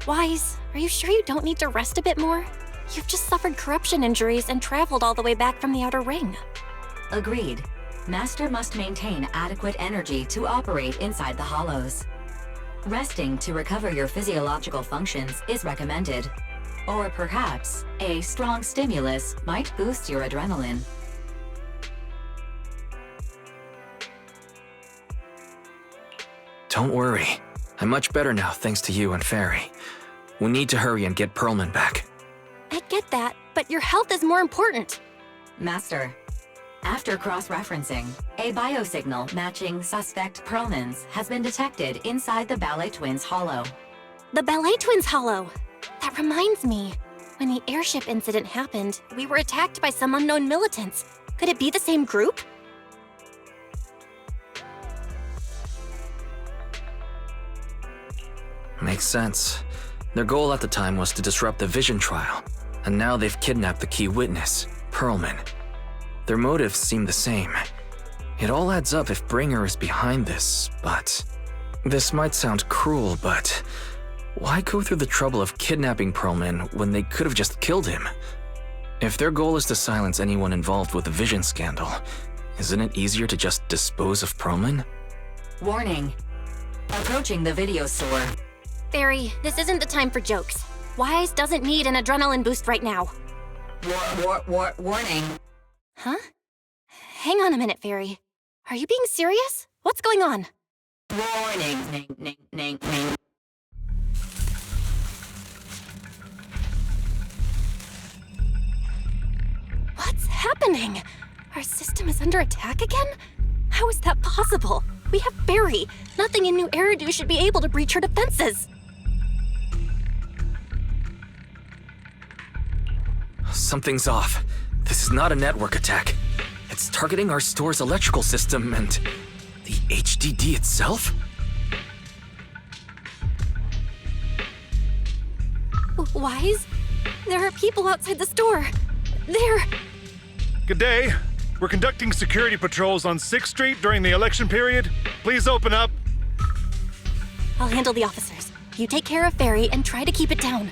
Wise, are you sure you don't need to rest a bit more? You've just suffered corruption injuries and traveled all the way back from the Outer Ring. Agreed. Master must maintain adequate energy to operate inside the hollows. Resting to recover your physiological functions is recommended. Or perhaps, a strong stimulus might boost your adrenaline. Don't worry. I'm much better now thanks to you and Fairy. We need to hurry and get Perlman back. I get that, but your health is more important. Master, after cross-referencing, a biosignal matching suspect Perlman's has been detected inside the Ballet Twins hollow. The Ballet Twins hollow. That reminds me. When the airship incident happened, we were attacked by some unknown militants. Could it be the same group? Makes sense. Their goal at the time was to disrupt the Vision trial, and now they've kidnapped the key witness, Perlman. Their motives seem the same. It all adds up if Bringer is behind this, but... This might sound cruel, but... Why go through the trouble of kidnapping Perlman when they could have just killed him? If their goal is to silence anyone involved with the Vision scandal, isn't it easier to just dispose of Perlman? Warning. Approaching the video store. Fairy, this isn't the time for jokes. Wise doesn't need an adrenaline boost right now. Warning. Huh? Hang on a minute, Fairy. Are you being serious? What's going on? Warning. Ning. What's happening? Our system is under attack again? How is that possible? We have Barry. Nothing in New Eridu should be able to breach her defenses. Something's off. This is not a network attack. It's targeting our store's electrical system and the HDD itself? Wise? There are people outside the store. They're... Good day. We're conducting security patrols on 6th Street during the election period. Please open up. I'll handle the officers. You take care of Fairy and try to keep it down.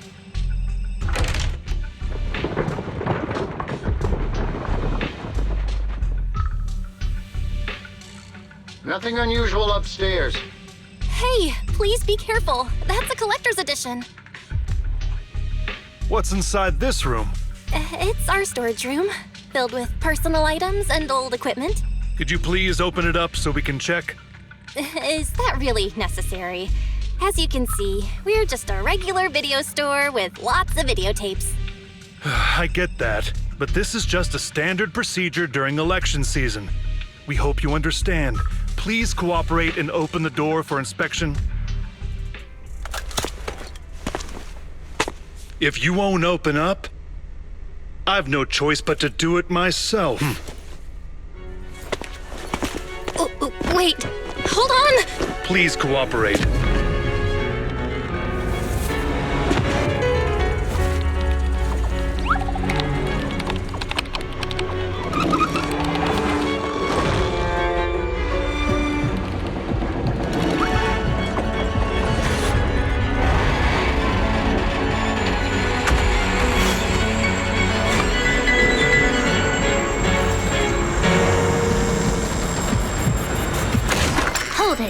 Nothing unusual upstairs. Hey, please be careful. That's a collector's edition. What's inside this room? It's our storage room, filled with personal items and old equipment. Could you please open it up so we can check? Is that really necessary? As you can see, we're just a regular video store with lots of videotapes. I get that, but this is just a standard procedure during election season. We hope you understand. Please cooperate and open the door for inspection. If you won't open up, I've no choice but to do it myself. Wait, hold on! Please cooperate.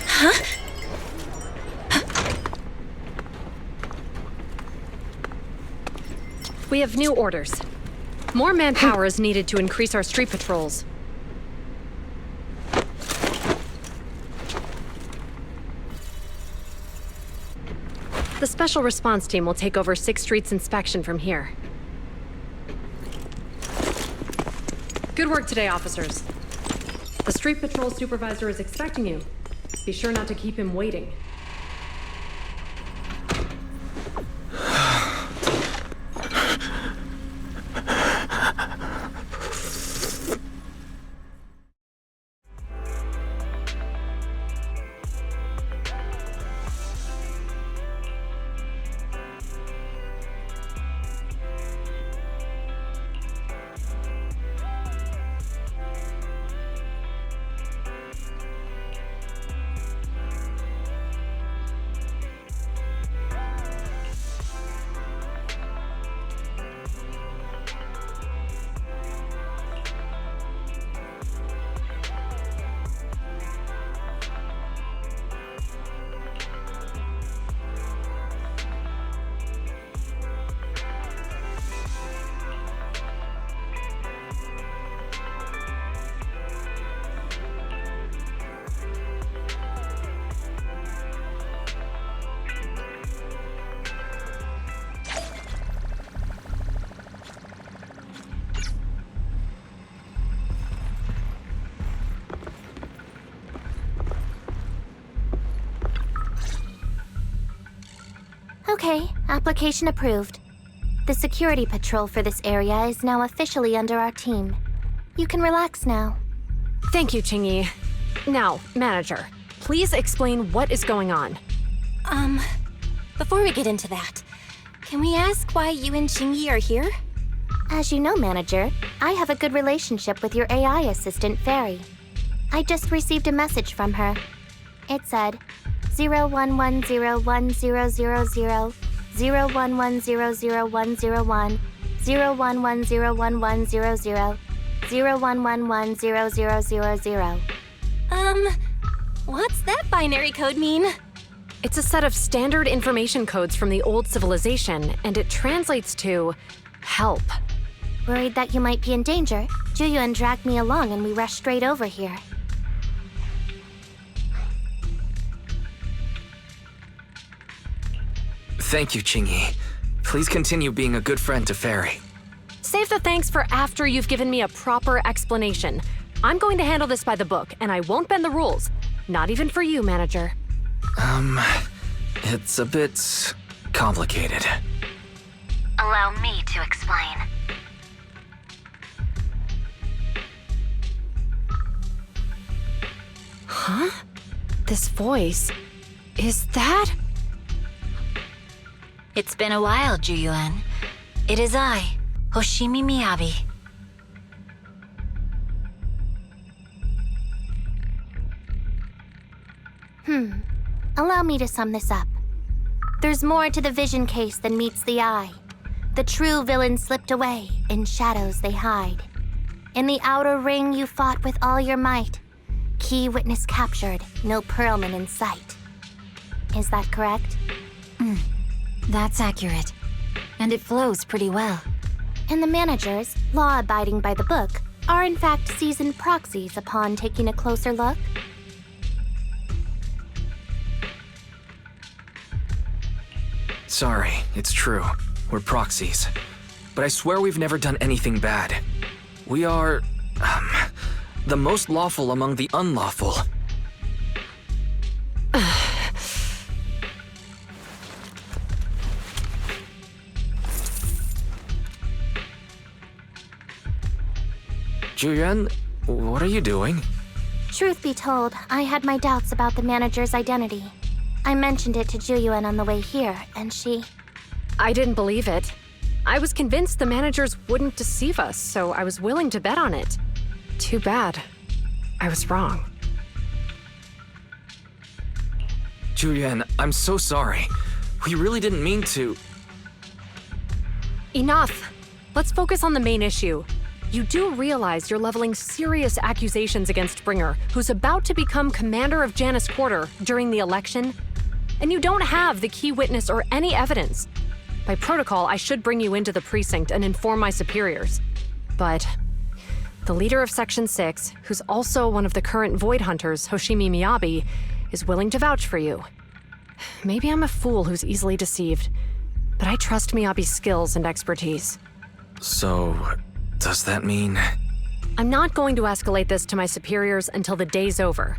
Huh? We have new orders. More manpower is needed to increase our street patrols. The Special Response Team will take over 6th Street's inspection from here. Good work today, officers. The Street Patrol Supervisor is expecting you. Be sure not to keep him waiting. Okay, application approved. The security patrol for this area is now officially under our team. You can relax now. Thank you, Qingyi. Now, manager, please explain what is going on. Before we get into that, can we ask why you and Qingyi are here? As you know, manager, I have a good relationship with your AI assistant, Fairy. I just received a message from her. It said, 01101000, 01100101, 01101100, 01110000. What's that binary code mean? It's a set of standard information codes from the old civilization, and it translates to help. Worried that you might be in danger, Juyuan dragged me along and we rushed straight over here. Thank you, Qingyi. Please continue being a good friend to Fairy. Save the thanks for after you've given me a proper explanation. I'm going to handle this by the book, and I won't bend the rules. Not even for you, manager. It's a bit complicated. Allow me to explain. Huh? This voice... is that... It's been a while, Juyuan. It is I, Hoshimi Miyabi. Allow me to sum this up. There's more to the vision case than meets the eye. The true villain slipped away, in shadows they hide. In the outer ring you fought with all your might. Key witness captured, no Pearlman in sight. Is that correct? That's accurate. And it flows pretty well. And the managers, law-abiding by the book, are in fact seasoned proxies upon taking a closer look? Sorry, it's true. We're proxies. But I swear we've never done anything bad. We are, the most lawful among the unlawful. Juyuan, what are you doing? Truth be told, I had my doubts about the manager's identity. I mentioned it to Juyuan on the way here, and she... I didn't believe it. I was convinced the managers wouldn't deceive us, so I was willing to bet on it. Too bad. I was wrong. Juyuan, I'm so sorry. We really didn't mean to... Enough! Let's focus on the main issue. You do realize you're leveling serious accusations against Bringer, who's about to become commander of Janus Quarter during the election? And you don't have the key witness or any evidence. By protocol, I should bring you into the precinct and inform my superiors. But the leader of Section 6, who's also one of the current Void Hunters, Hoshimi Miyabi, is willing to vouch for you. Maybe I'm a fool who's easily deceived, but I trust Miyabi's skills and expertise. So, does that mean... I'm not going to escalate this to my superiors until the day's over.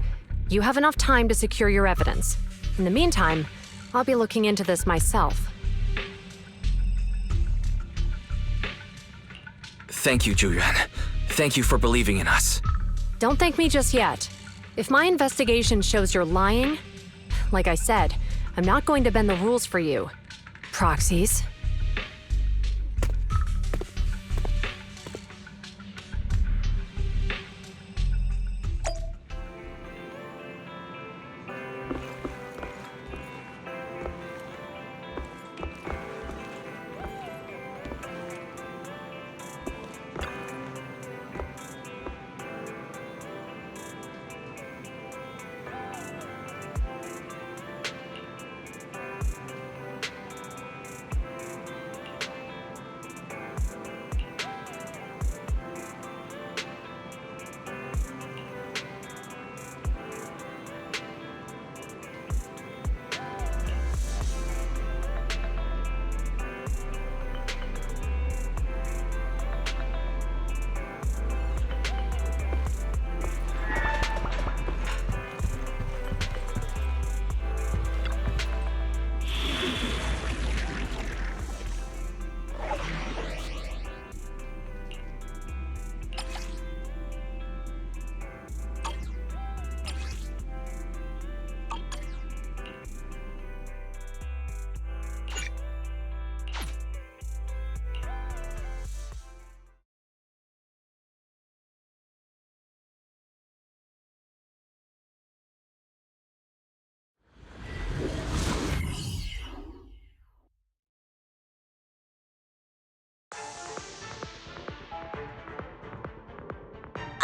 You have enough time to secure your evidence. In the meantime, I'll be looking into this myself. Thank you, Juyuan. Thank you for believing in us. Don't thank me just yet. If my investigation shows you're lying, like I said, I'm not going to bend the rules for you. Proxies.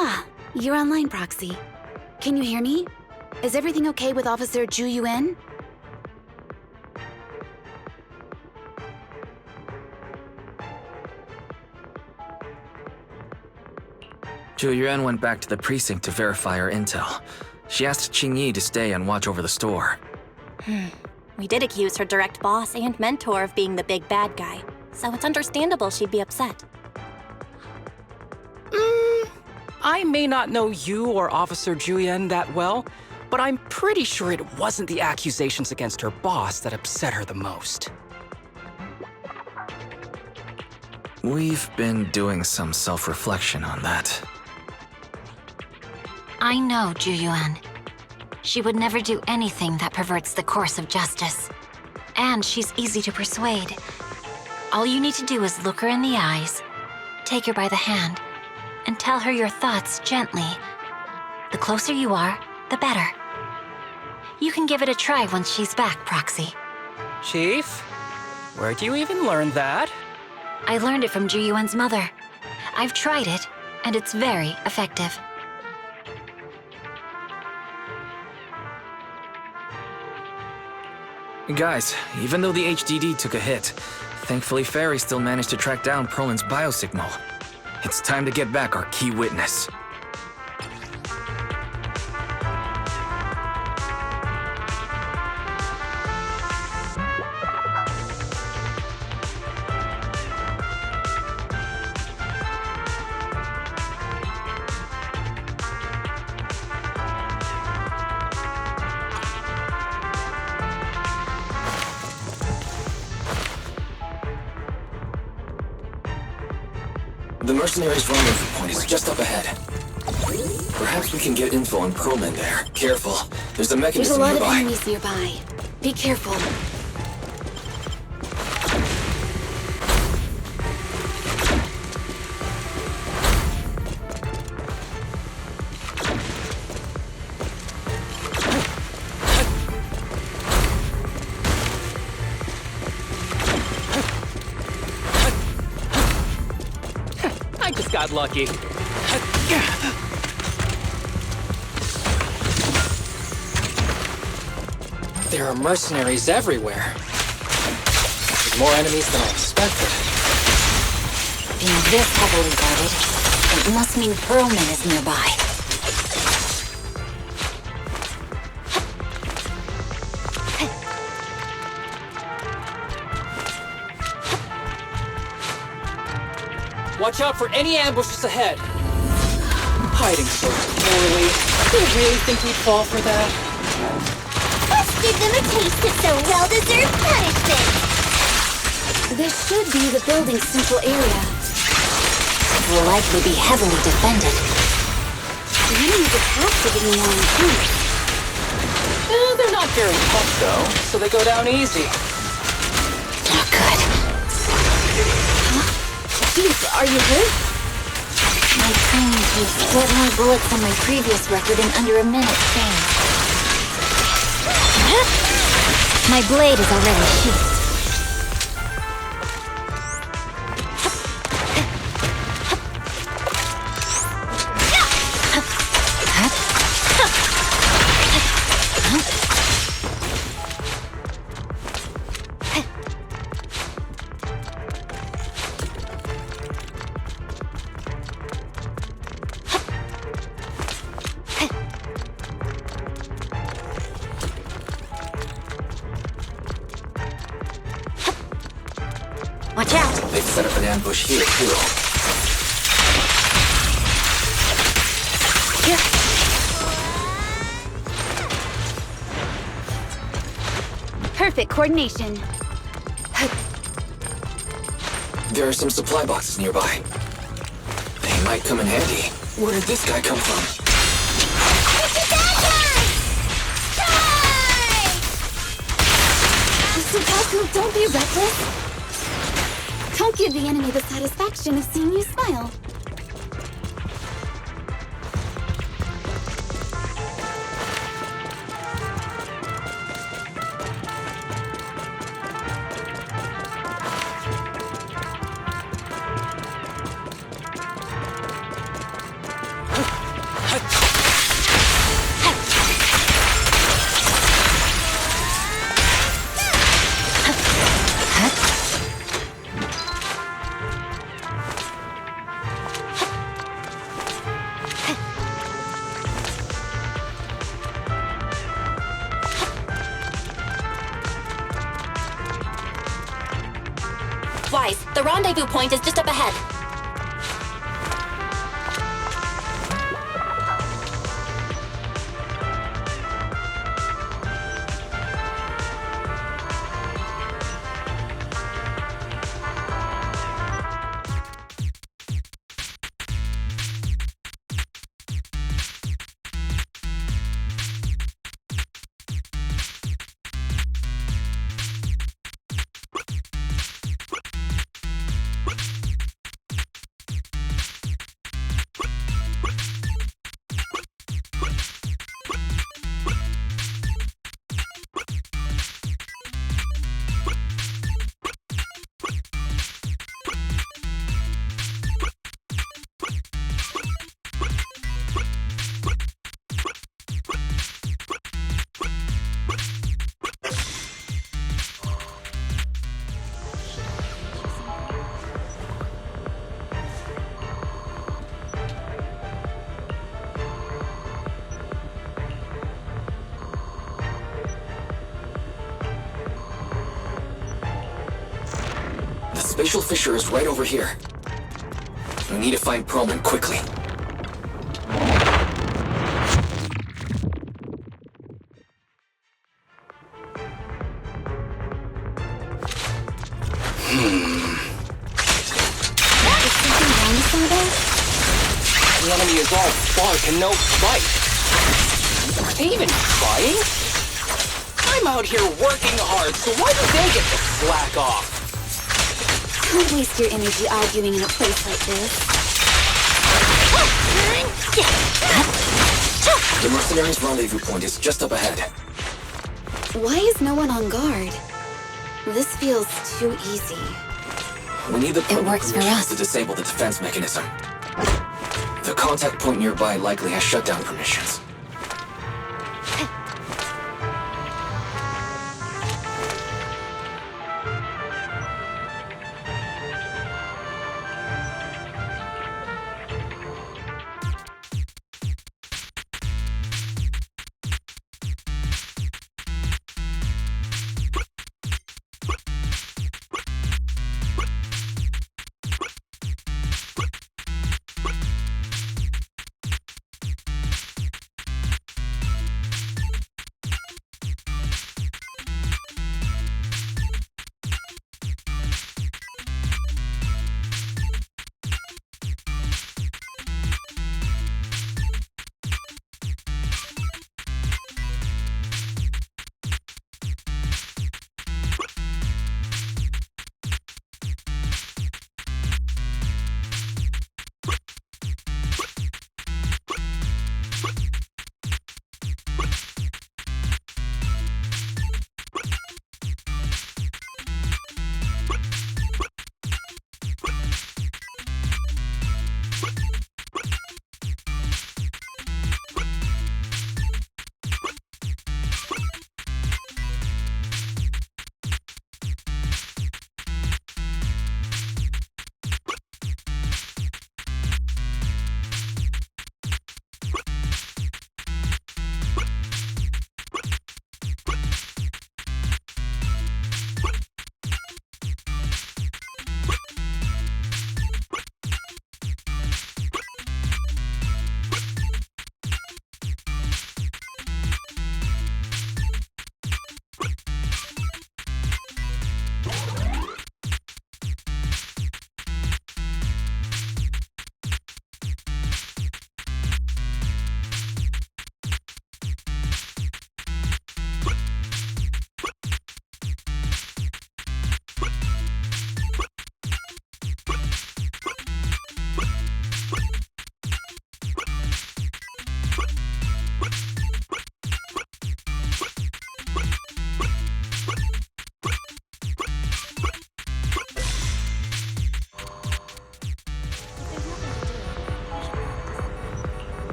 Ah, you're online, Proxy. Can you hear me? Is everything okay with Officer Ju Yuan? Zhu Yuan went back to the precinct to verify her intel. She asked Qingyi to stay and watch over the store. We did accuse her direct boss and mentor of being the big bad guy, so it's understandable she'd be upset. I may not know you or Officer Julian that well, but I'm pretty sure it wasn't the accusations against her boss that upset her the most. We've been doing some self-reflection on that. I know Zhu Yuan. She would never do anything that perverts the course of justice. And she's easy to persuade. All you need to do is look her in the eyes, take her by the hand, and tell her your thoughts gently. The closer you are, the better. You can give it a try once she's back, Proxy. Chief? Where'd you even learn that? I learned it from Zhu Yuan's mother. I've tried it, and it's very effective. Guys, even though the HDD took a hit, thankfully Fairy still managed to track down Perlin's biosignal. It's time to get back our key witness. The mercenaries' rendezvous point is just up ahead. Perhaps we can get info on Perlman there. Careful, there's a There's mechanism a lot nearby. of enemies nearby. Be careful. I just got lucky. There are mercenaries everywhere. There's more enemies than I expected. Being this heavily guarded, it must mean Perlman is nearby. Watch out for any ambushes ahead. Hiding so poorly. Do you really think we'd fall for that? Let's give them a taste of some well-deserved punishment! This should be the building's central area. It will likely be heavily defended. The enemies would have to be more intense. They're not very tough, though, so they go down easy. Not good. Chief, are you hurt? My training takes 4 more bullets than my previous record in under a minute change. My blade is already sheathed. Watch out! They've set up an ambush here, too. Perfect coordination. There are some supply boxes nearby. They might come in handy. Where did this guy come from? Mr. Kaku, don't be reckless. Don't give the enemy the satisfaction of seeing you smile. Wise, the rendezvous point is just up ahead. The spatial fissure is right over here. We need to find Perlman quickly. The enemy is all bark and no bite. Are they even trying? I'm out here working hard, so why do they get to slack off? Don't waste your energy arguing in a place like this. The mercenaries' rendezvous point is just up ahead. Why is no one on guard? This feels too easy. We need the It works for us. to disable the defense mechanism. The contact point nearby likely has shutdown permissions.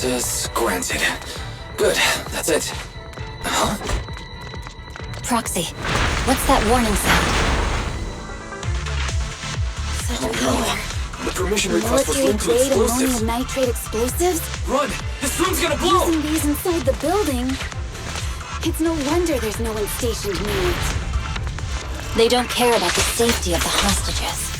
Access granted. Good, that's it. Huh? Proxy, what's that warning sound? Such power. The permission request was linked to Military-grade explosives. ammonium nitrate explosives? Run! This room's gonna blow! Using these inside the building? It's no wonder there's no one stationed near it. They don't care about the safety of the hostages.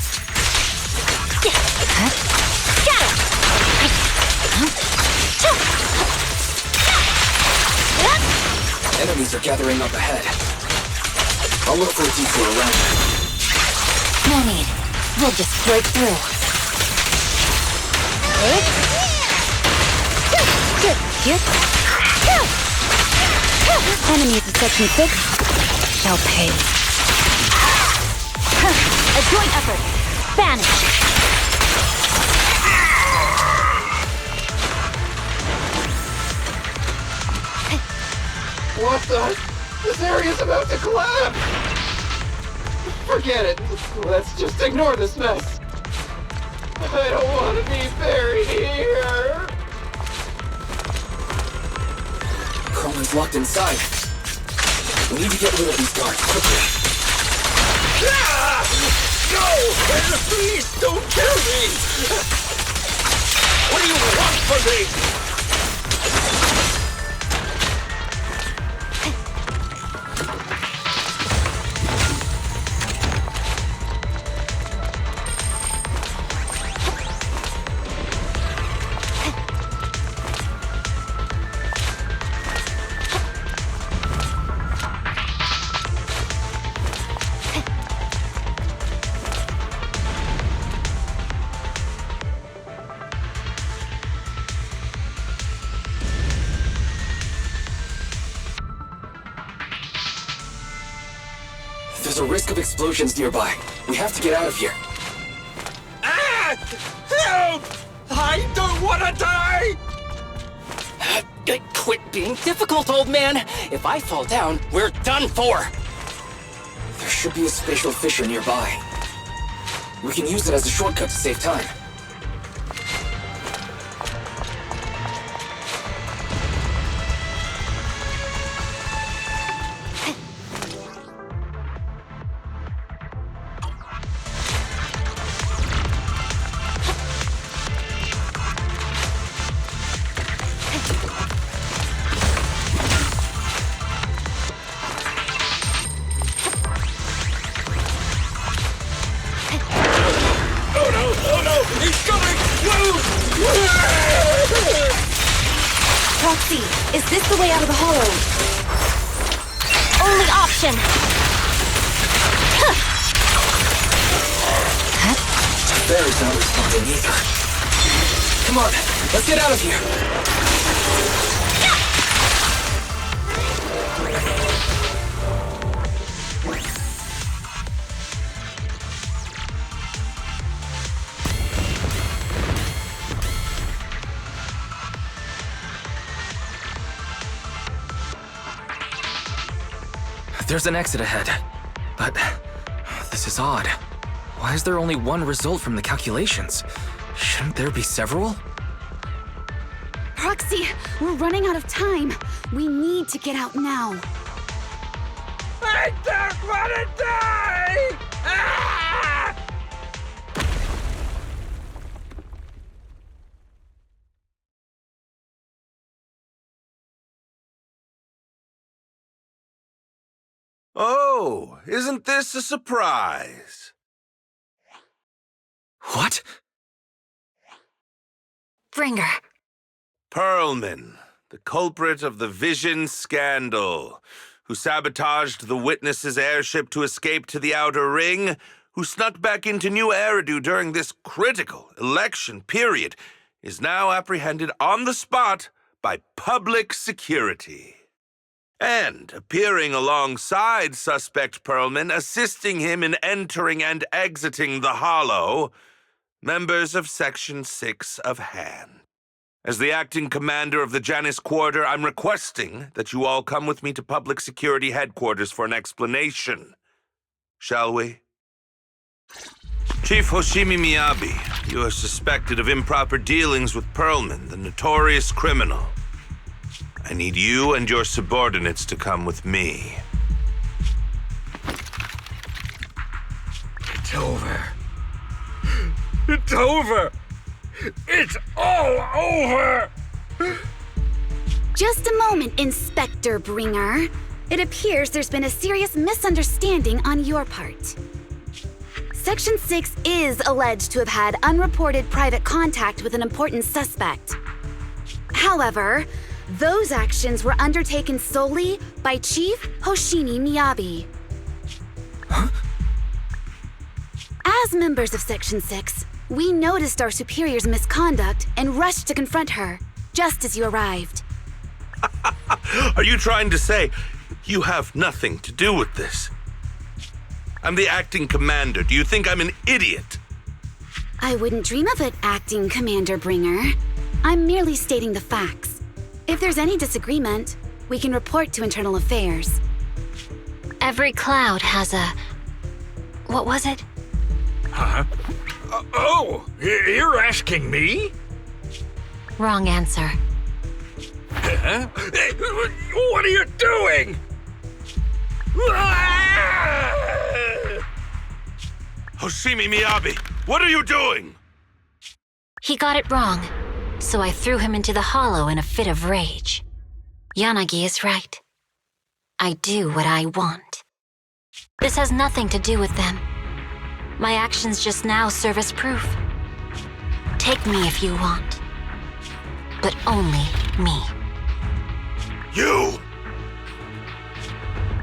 Enemies are gathering up ahead. I'll look for a detour around them. No need. We'll just break through. Enemies of Section 6 shall pay. A joint effort. Vanish. What the? This area's about to collapse! Forget it. Let's just ignore this mess. I don't want to be buried here. Perlman's locked inside. We need to get rid of these guards quickly. No! Please don't kill me! What do you want from me? There's a risk of explosions nearby. We have to get out of here. Ah! Help! I don't want to die! Quit being difficult, old man! If I fall down, we're done for! There should be a spatial fissure nearby. We can use it as a shortcut to save time. Proxy, is this the way out of the hollow? Only option. Barry's not responding either. Come on, let's get out of here. There's an exit ahead, but this is odd. Why is there only one result from the calculations? Shouldn't there be several? Proxy, we're running out of time. We need to get out now. I don't want to die! Ah! Oh, isn't this a surprise? What? Bringer. Perlman, the culprit of the Vision scandal, who sabotaged the Witness's airship to escape to the Outer Ring, who snuck back into New Eridu during this critical election period, is now apprehended on the spot by public security. And appearing alongside suspect Perlman, assisting him in entering and exiting the Hollow, members of Section 6 of Han. As the acting commander of the Janus Quarter, I'm requesting that you all come with me to Public Security Headquarters for an explanation. Shall we? Chief Hoshimi Miyabi, you are suspected of improper dealings with Pearlman, the notorious criminal. I need you and your subordinates to come with me. It's over. It's over. It's all over. Just a moment, Inspector Bringer. It appears there's been a serious misunderstanding on your part. Section 6 is alleged to have had unreported private contact with an important suspect. However, those actions were undertaken solely by Chief Hoshimi Miyabi. Huh? As members of Section 6, we noticed our superior's misconduct and rushed to confront her, just as you arrived. Are you trying to say you have nothing to do with this? I'm the acting commander. Do you think I'm an idiot? I wouldn't dream of it, Acting Commander Bringer. I'm merely stating the facts. If there's any disagreement, we can report to Internal Affairs. Every cloud has a... what was it? Huh? You're asking me? Wrong answer. Huh? What are you doing? Hoshimi Miyabi, what are you doing? He got it wrong, so I threw him into the hollow in a fit of rage. Yanagi is right. I do what I want. This has nothing to do with them. My actions just now serve as proof. Take me if you want. But only me. You!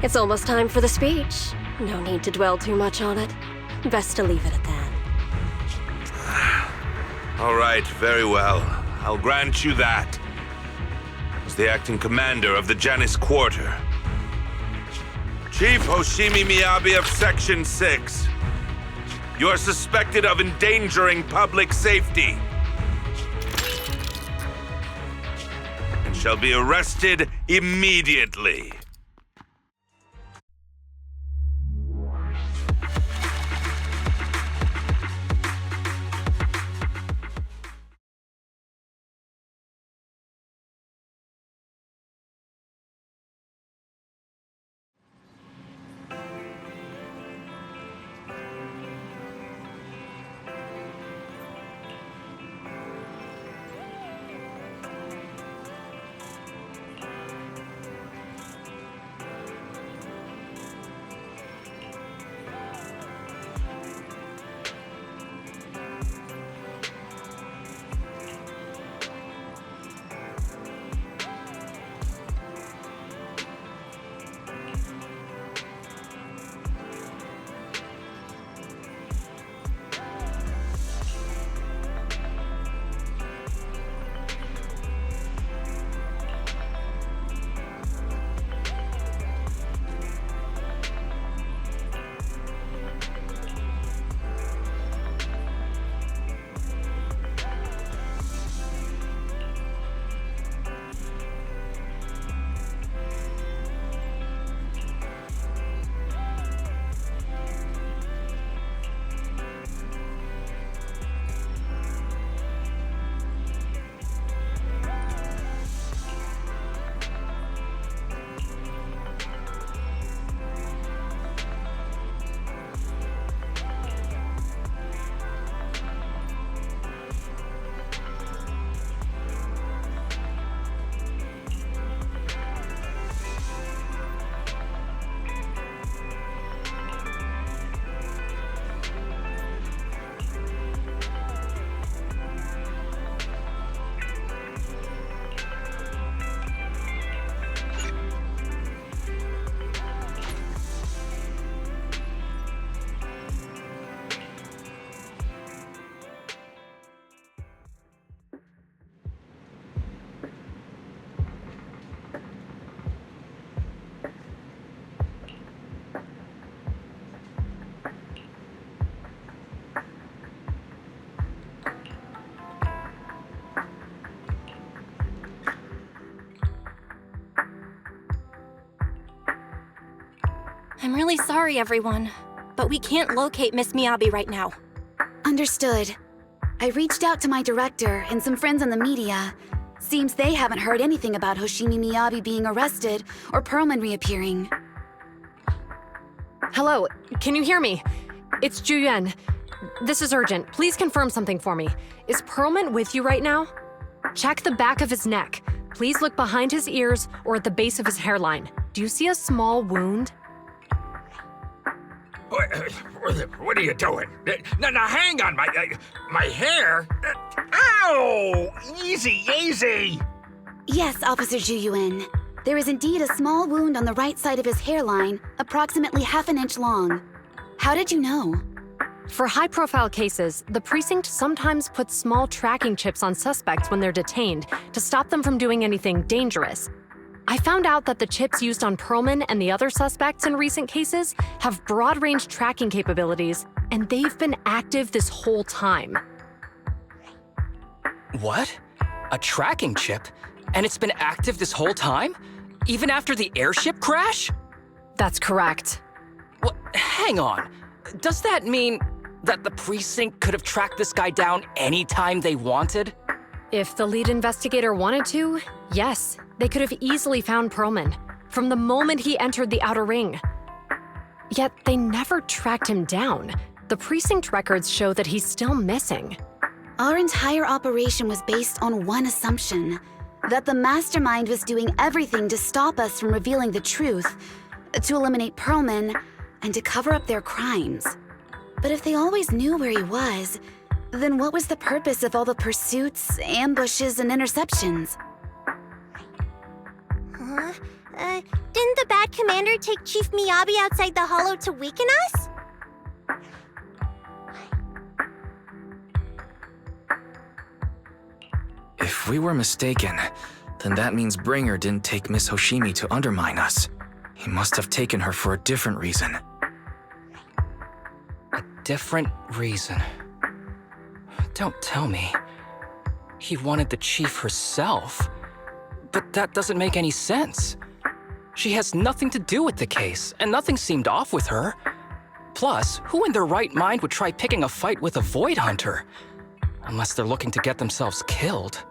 It's almost time for the speech. No need to dwell too much on it. Best to leave it at that. All right, very well. I'll grant you that. As the acting commander of the Janus Quarter. Chief Hoshimi Miyabi of Section 6. You are suspected of endangering public safety. And shall be arrested immediately. I'm really sorry, everyone, but we can't locate Miss Miyabi right now. Understood. I reached out to my director and some friends in the media. Seems they haven't heard anything about Hoshimi Miyabi being arrested or Perlman reappearing. Hello, can you hear me? It's Juyuan. This is urgent. Please confirm something for me. Is Perlman with you right now? Check the back of his neck. Please look behind his ears or at the base of his hairline. Do you see a small wound? What are you doing? Now hang on, my hair? Ow! Easy, easy! Yes, Officer Juyuan. There is indeed a small wound on the right side of his hairline, approximately half an inch long. How did you know? For high-profile cases, the precinct sometimes puts small tracking chips on suspects when they're detained to stop them from doing anything dangerous. I found out that the chips used on Perlman and the other suspects in recent cases have broad-range tracking capabilities, and they've been active this whole time. What? A tracking chip? And it's been active this whole time? Even after the airship crash? That's correct. What? Hang on. Does that mean that the precinct could have tracked this guy down anytime they wanted? If the lead investigator wanted to, yes. They could have easily found Perlman from the moment he entered the outer ring. Yet they never tracked him down. The precinct records show that he's still missing. Our entire operation was based on one assumption, that the mastermind was doing everything to stop us from revealing the truth, to eliminate Perlman, and to cover up their crimes. But if they always knew where he was, then what was the purpose of all the pursuits, ambushes, and interceptions? Didn't the bad commander take Chief Miyabi outside the hollow to weaken us? If we were mistaken, then that means Bringer didn't take Miss Hoshimi to undermine us. He must have taken her for a different reason. A different reason? Don't tell me. He wanted the chief herself. But that doesn't make any sense. She has nothing to do with the case, and nothing seemed off with her. Plus, who in their right mind would try picking a fight with a Void Hunter? Unless they're looking to get themselves killed.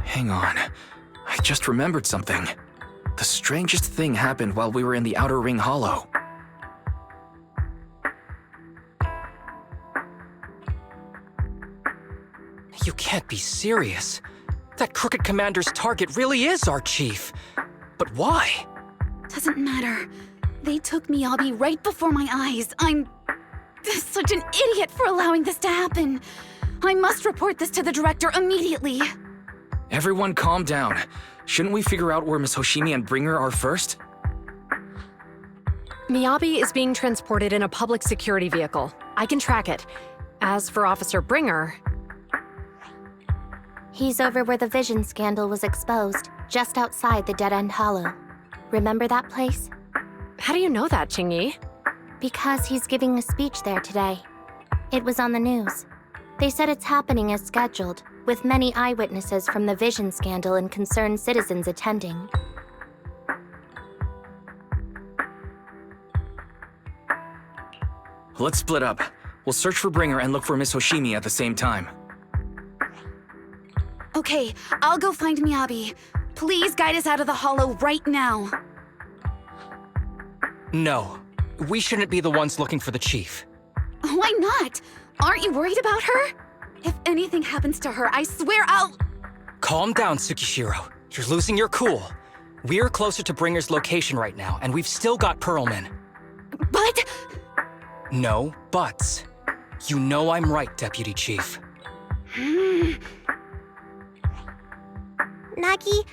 Hang on. I just remembered something. The strangest thing happened while we were in the Outer Ring Hollow. You can't be serious. That crooked commander's target really is our chief. But why? Doesn't matter. They took Miyabi right before my eyes. I'm such an idiot for allowing this to happen. I must report this to the director immediately. Everyone calm down. Shouldn't we figure out where Miss Hoshimi and Bringer are first? Miyabi is being transported in a public security vehicle. I can track it. As for Officer Bringer... He's over where the vision scandal was exposed, just outside the Dead End Hollow. Remember that place? How do you know that, Qingyi? Because he's giving a speech there today. It was on the news. They said it's happening as scheduled, with many eyewitnesses from the vision scandal and concerned citizens attending. Let's split up. We'll search for Bringer and look for Miss Hoshimi at the same time. Okay, I'll go find Miyabi. Please guide us out of the hollow right now. No. We shouldn't be the ones looking for the chief. Why not? Aren't you worried about her? If anything happens to her, I swear I'll... Calm down, Tsukishiro. You're losing your cool. We're closer to Bringer's location right now, and we've still got Perlman. But... No buts. You know I'm right, Deputy Chief. Nagi,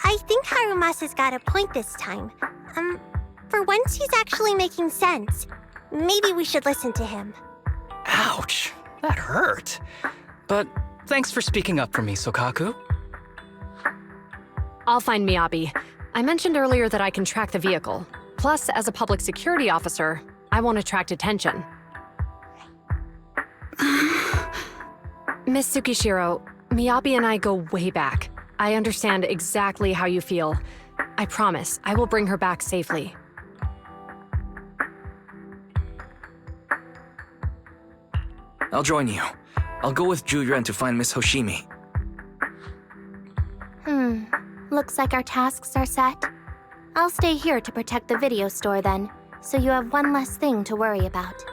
I think Harumasa's got a point this time. For once he's actually making sense. Maybe we should listen to him. Ouch, that hurt. But thanks for speaking up for me, Sokaku. I'll find Miyabi. I mentioned earlier that I can track the vehicle. Plus, as a public security officer, I won't attract attention. Miss Tsukishiro, Miyabi and I go way back. I understand exactly how you feel. I promise, I will bring her back safely. I'll join you. I'll go with Ju-Yuan to find Miss Hoshimi. Looks like our tasks are set. I'll stay here to protect the video store then, so you have one less thing to worry about.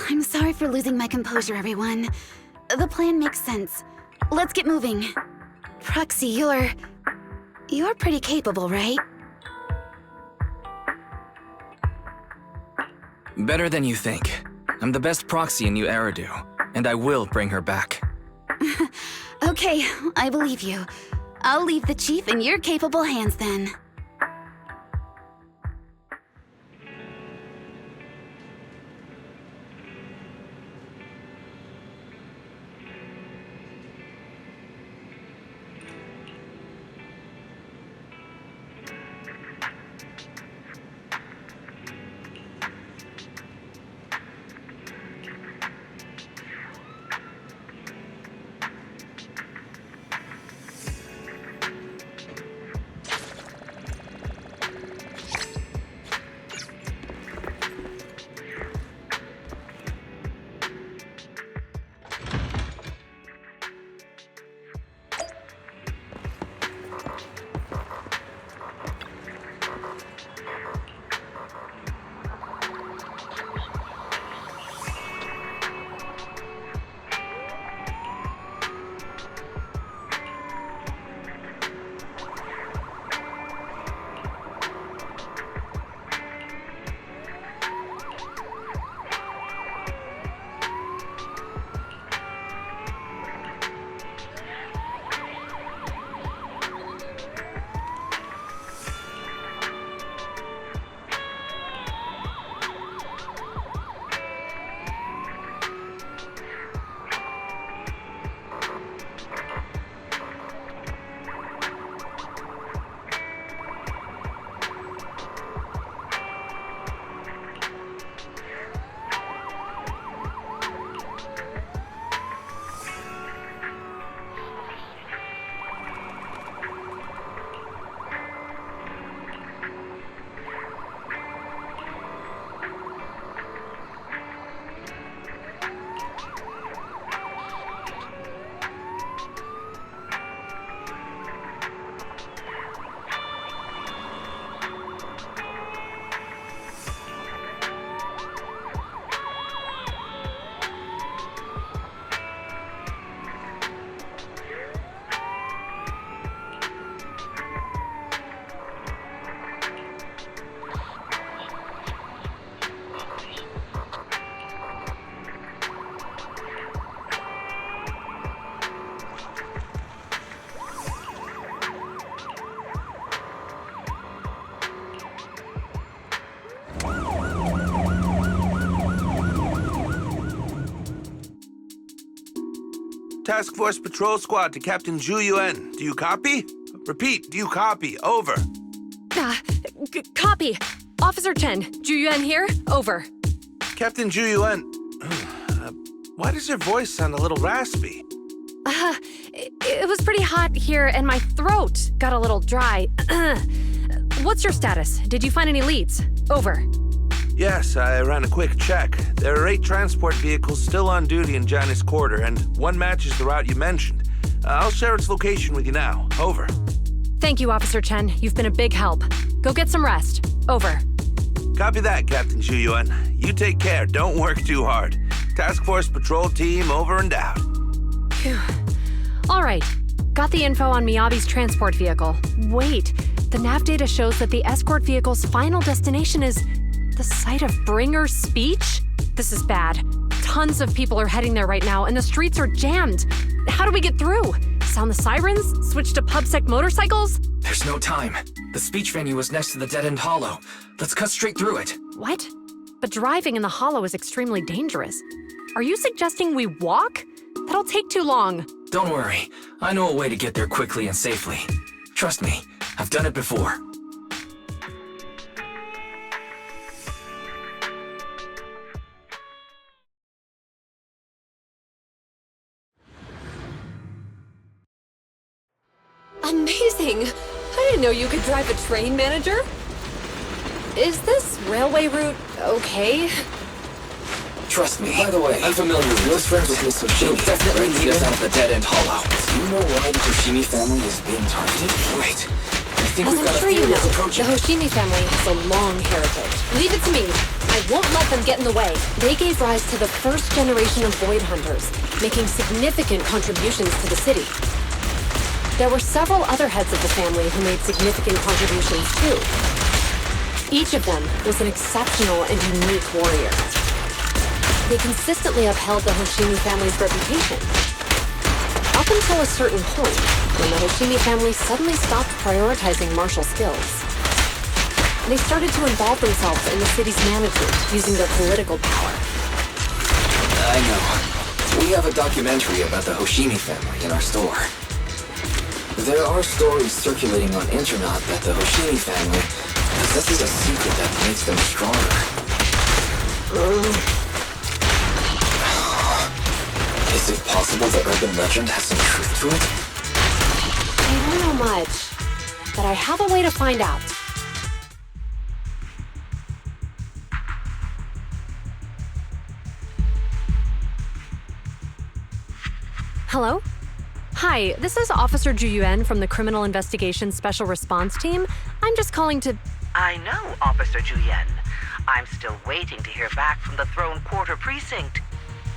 I'm sorry for losing my composure, everyone. The plan makes sense. Let's get moving. Proxy, you're pretty capable, right? Better than you think. I'm the best proxy in New Eridu, and I will bring her back. Okay, I believe you. I'll leave the chief in your capable hands then. Task Force Patrol Squad to Captain Ju-Yuan. Do you copy? Repeat, do you copy? Over. Copy. Officer Chen, Ju-Yuan here. Over. Captain Ju-Yuan, why does your voice sound a little raspy? It was pretty hot here and my throat got a little dry. What's your status? Did you find any leads? Over. Yes, I ran a quick check. There are 8 transport vehicles still on duty in Janice Quarter, and one matches the route you mentioned. I'll share its location with you now. Over. Thank you, Officer Chen. You've been a big help. Go get some rest. Over. Copy that, Captain Ju-Yuan. You take care. Don't work too hard. Task Force Patrol Team over and out. Phew. All right. Got the info on Miyabi's transport vehicle. Wait, the nav data shows that the escort vehicle's final destination is the site of Bringer's speech? This is bad. Tons of people are heading there right now, and the streets are jammed. How do we get through? Sound the sirens? Switch to PubSec motorcycles? There's no time. The speech venue was next to the dead-end hollow. Let's cut straight through it. What? But driving in the hollow is extremely dangerous. Are you suggesting we walk? That'll take too long. Don't worry. I know a way to get there quickly and safely. Trust me, I've done it before. drive a train, manager? Is this railway route okay? Trust me. By the way, I'm familiar with those friends with Miss Hoshimi. Definitely meet us out at the dead-end hollow. Do you know why the Hoshimi family is being targeted? Wait. I think As we've got I'm a sure you theory know, that's the approaching. Hoshimi family has a long heritage. Leave it to me. I won't let them get in the way. They gave rise to the first generation of Void Hunters, making significant contributions to the city. There were several other heads of the family who made significant contributions too. Each of them was an exceptional and unique warrior. They consistently upheld the Hoshimi family's reputation. Up until a certain point, when the Hoshimi family suddenly stopped prioritizing martial skills. They started to involve themselves in the city's management using their political power. I know. We have a documentary about the Hoshimi family in our store. There are stories circulating on internet that the Hoshimi family possesses a secret that makes them stronger. Is it possible the urban legend has some truth to it? I don't know much, but I have a way to find out. Hello? Hi, this is Officer Ju Yuan from the Criminal Investigations Special Response Team. I'm just calling to... I know, Officer Ju Yuan. I'm still waiting to hear back from the Throne Quarter Precinct.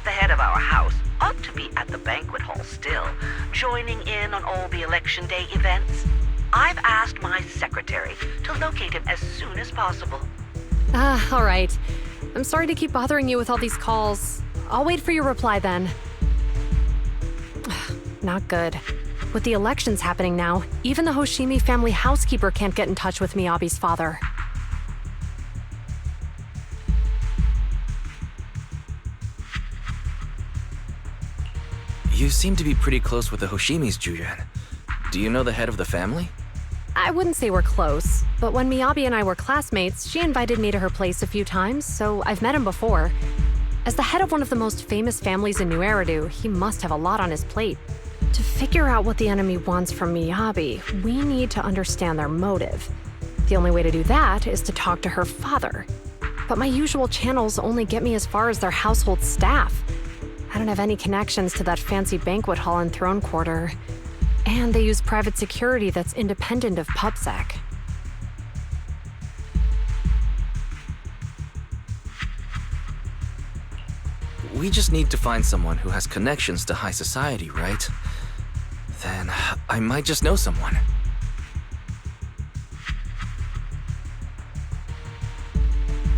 The head of our house ought to be at the banquet hall still, joining in on all the Election Day events. I've asked my secretary to locate him as soon as possible. All right. I'm sorry to keep bothering you with all these calls. I'll wait for your reply then. Not good. With the elections happening now, even the Hoshimi family housekeeper can't get in touch with Miyabi's father. You seem to be pretty close with the Hoshimis, Juyan. Do you know the head of the family? I wouldn't say we're close, but when Miyabi and I were classmates, she invited me to her place a few times, so I've met him before. As the head of one of the most famous families in New Eridu, he must have a lot on his plate. To figure out what the enemy wants from Miyabi, we need to understand their motive. The only way to do that is to talk to her father. But my usual channels only get me as far as their household staff. I don't have any connections to that fancy banquet hall in Throne Quarter. And they use private security that's independent of PubSec. We just need to find someone who has connections to high society, right? Then I might just know someone.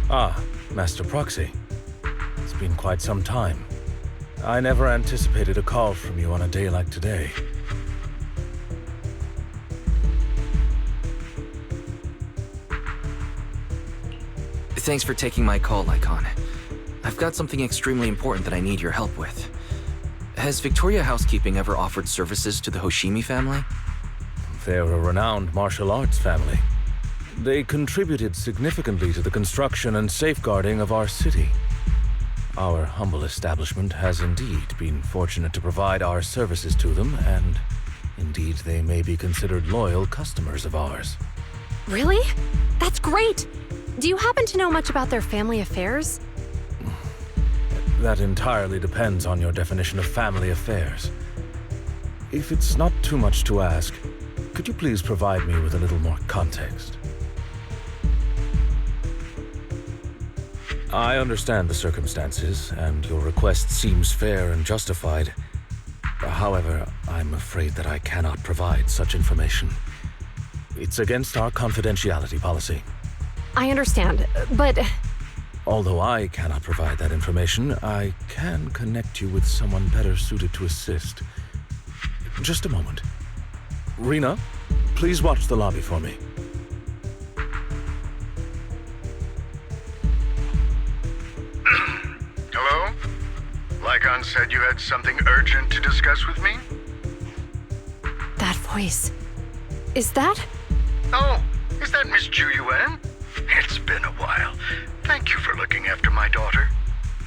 Ah, Master Proxy. It's been quite some time. I never anticipated a call from you on a day like today. Thanks for taking my call, Lycon. I've got something extremely important that I need your help with. Has Victoria Housekeeping ever offered services to the Hoshimi family? They're a renowned martial arts family. They contributed significantly to the construction and safeguarding of our city. Our humble establishment has indeed been fortunate to provide our services to them, and indeed they may be considered loyal customers of ours. Really? That's great! Do you happen to know much about their family affairs? That entirely depends on your definition of family affairs. If it's not too much to ask, could you please provide me with a little more context? I understand the circumstances, and your request seems fair and justified. However, I'm afraid that I cannot provide such information. It's against our confidentiality policy. I understand, but... Although I cannot provide that information, I can connect you with someone better suited to assist. Just a moment. Rena, please watch the lobby for me. Hello? Lycon said you had something urgent to discuss with me? That voice... Is that... Oh, is that Miss Ju Yuan? It's been a while. Thank you for looking after my daughter.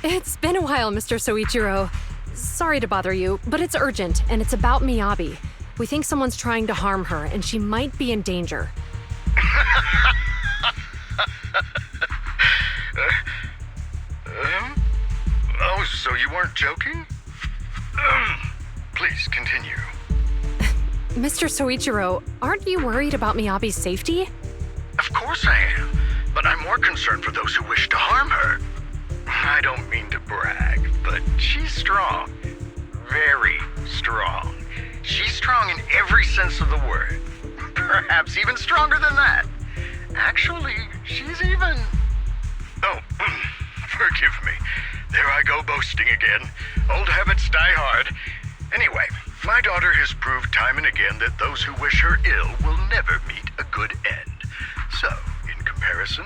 It's been a while, Mr. Soichiro. Sorry to bother you, but it's urgent, and it's about Miyabi. We think someone's trying to harm her, and she might be in danger. not joking? Please continue. Mr. Soichiro, aren't you worried about Miyabi's safety? Of course I am, but I'm more concerned for those who wish to harm her. I don't mean to brag, but she's strong. Very strong. She's strong in every sense of the word. Perhaps even stronger than that. Actually, she's even... Oh, forgive me. There I go boasting again. Old habits die hard. Anyway, my daughter has proved time and again that those who wish her ill will never meet a good end. So, in comparison,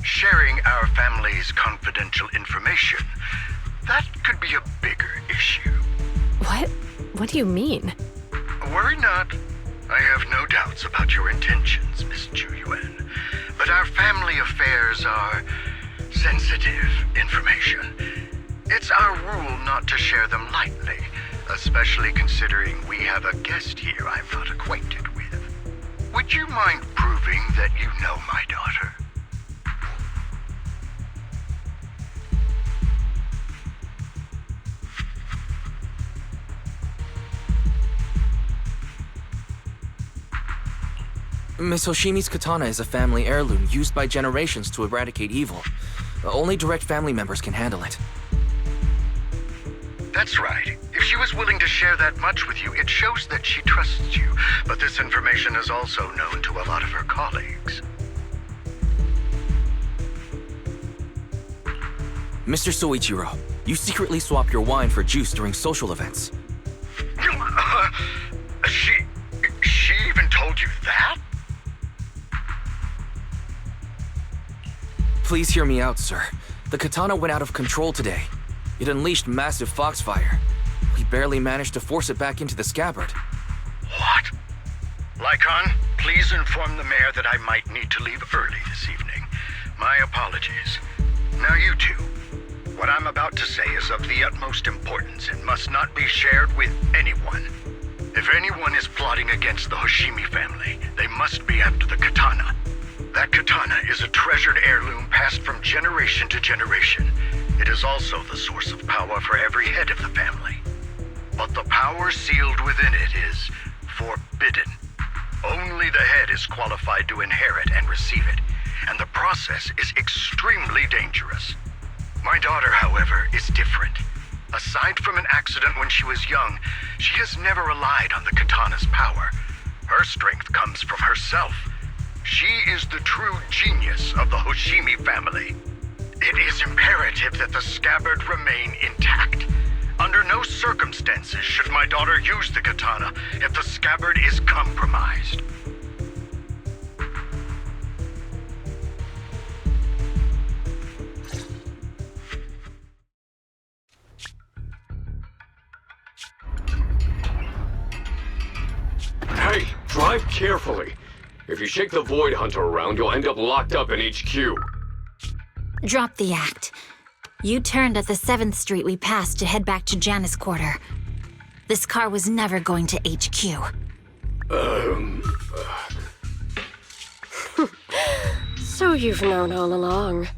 sharing our family's confidential information, that could be a bigger issue. What? What do you mean? Worry not. I have no doubts about your intentions, Miss Ju-Yuan. But our family affairs are sensitive information. It's our rule not to share them lightly, especially considering we have a guest here I'm not acquainted with. Would you mind proving that you know my daughter? Miss Hoshimi's katana is a family heirloom used by generations to eradicate evil. Only direct family members can handle it. That's right. If she was willing to share that much with you, it shows that she trusts you. But this information is also known to a lot of her colleagues. Mr. Soichiro, you secretly swap your wine for juice during social events. She even told you that? Please hear me out, sir. The katana went out of control today. It unleashed massive foxfire. We barely managed to force it back into the scabbard. What? Lycon, please inform the mayor that I might need to leave early this evening. My apologies. Now you two. What I'm about to say is of the utmost importance and must not be shared with anyone. If anyone is plotting against the Hoshimi family, they must be after the katana. That katana is a treasured heirloom passed from generation to generation. It is also the source of power for every head of the family. But the power sealed within it is forbidden. Only the head is qualified to inherit and receive it, and the process is extremely dangerous. My daughter, however, is different. Aside from an accident when she was young, she has never relied on the katana's power. Her strength comes from herself. She is the true genius of the Hoshimi family. It is imperative that the scabbard remain intact. Under no circumstances should my daughter use the katana if the scabbard is compromised. Hey, drive carefully. If you shake the Void Hunter around, you'll end up locked up in HQ. Drop the act. You turned at the 7th Street we passed to head back to Janus Quarter. This car was never going to HQ. So you've known all along.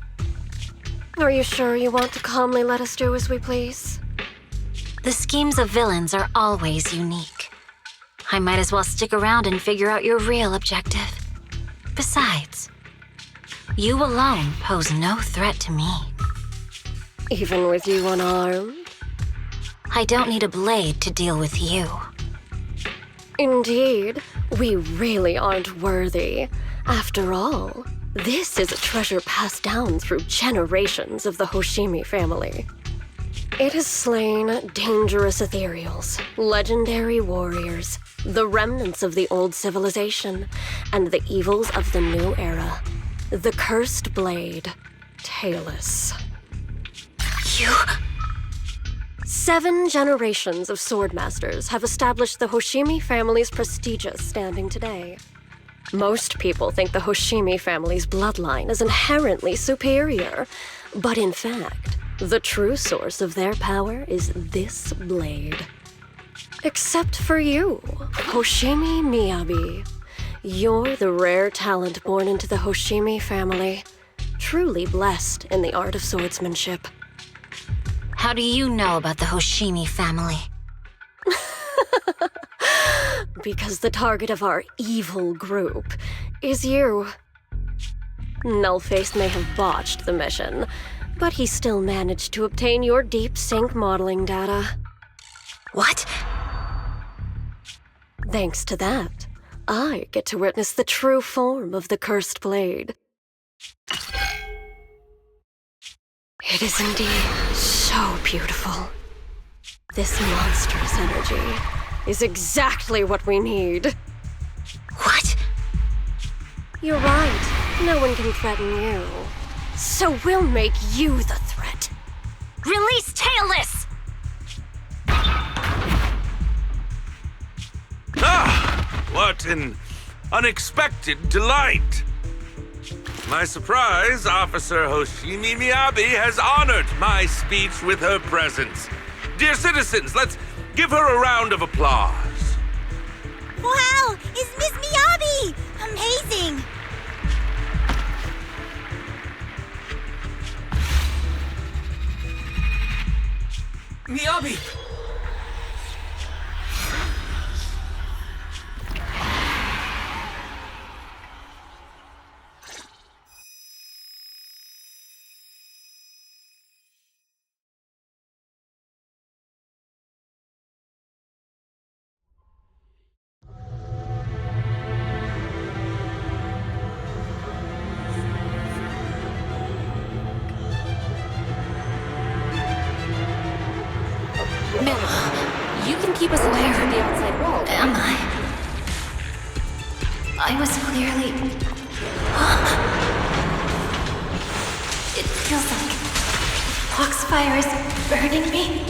Are you sure you want to calmly let us do as we please? The schemes of villains are always unique. I might as well stick around and figure out your real objective. Besides, you alone pose no threat to me. Even with you unarmed? I don't need a blade to deal with you. Indeed, we really aren't worthy. After all, this is a treasure passed down through generations of the Hoshimi family. It has slain dangerous ethereals, legendary warriors, the remnants of the old civilization, and the evils of the new era. The cursed blade, Talus. You... 7 generations of swordmasters have established the Hoshimi family's prestigious standing today. Most people think the Hoshimi family's bloodline is inherently superior, but in fact, the true source of their power is this blade. Except for you, Hoshimi Miyabi. You're the rare talent born into the Hoshimi family, truly blessed in the art of swordsmanship. How do you know about the Hoshimi family? Because the target of our evil group is you. Nullface may have botched the mission, but he still managed to obtain your deep sync modeling data. What? Thanks to that, I get to witness the true form of the cursed blade. It is indeed so beautiful. This monstrous energy is exactly what we need. What? You're right. No one can threaten you. So we'll make you the threat. Release Tailless! Ah! What an unexpected delight! My surprise, Officer Hoshimi Miyabi has honored my speech with her presence. Dear citizens, let's give her a round of applause. Wow! It's Miss Miyabi! Amazing! Miyabi! You can keep us away from the outside world. Am I? I was clearly... It feels like... Foxfire is burning me.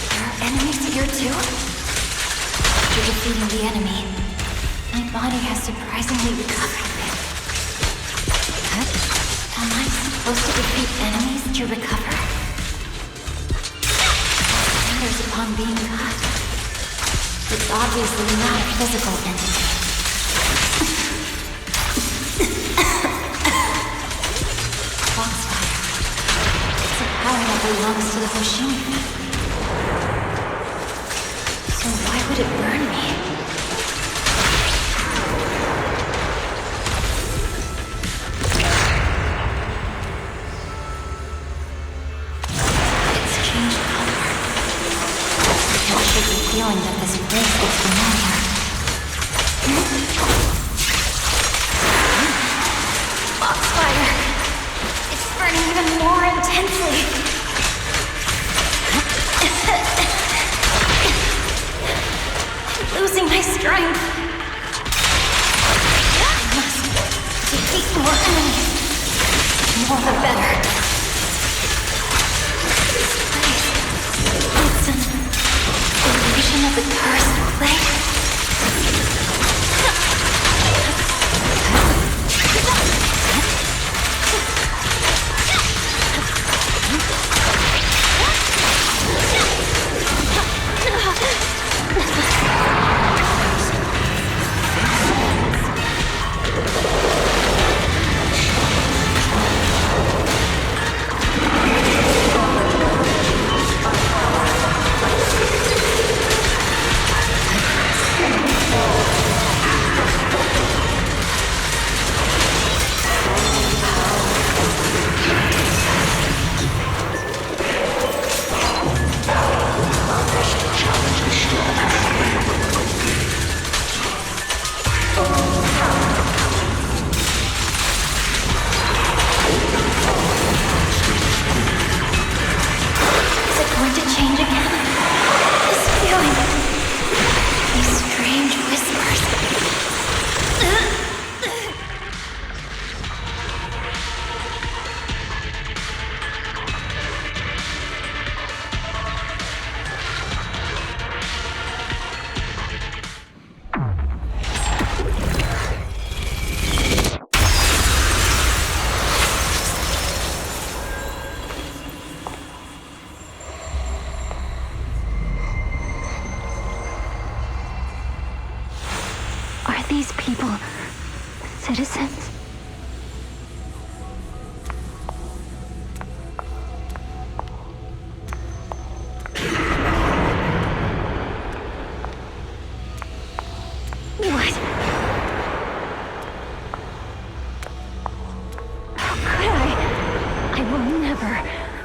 There are enemies here too? After defeating the enemy, my body has surprisingly recovered a bit. Am I supposed to defeat enemies to recover? Upon being cut. It's obviously not a physical entity. Foxfire. It's a power that belongs to the Hoshimi. So why would it burn me? Feeling that this place is familiar. Foxfire! It's burning even more intensely. I'm losing my strength. I must defeat more enemies. The more the better. This place, it's an illusion of the cursed blade?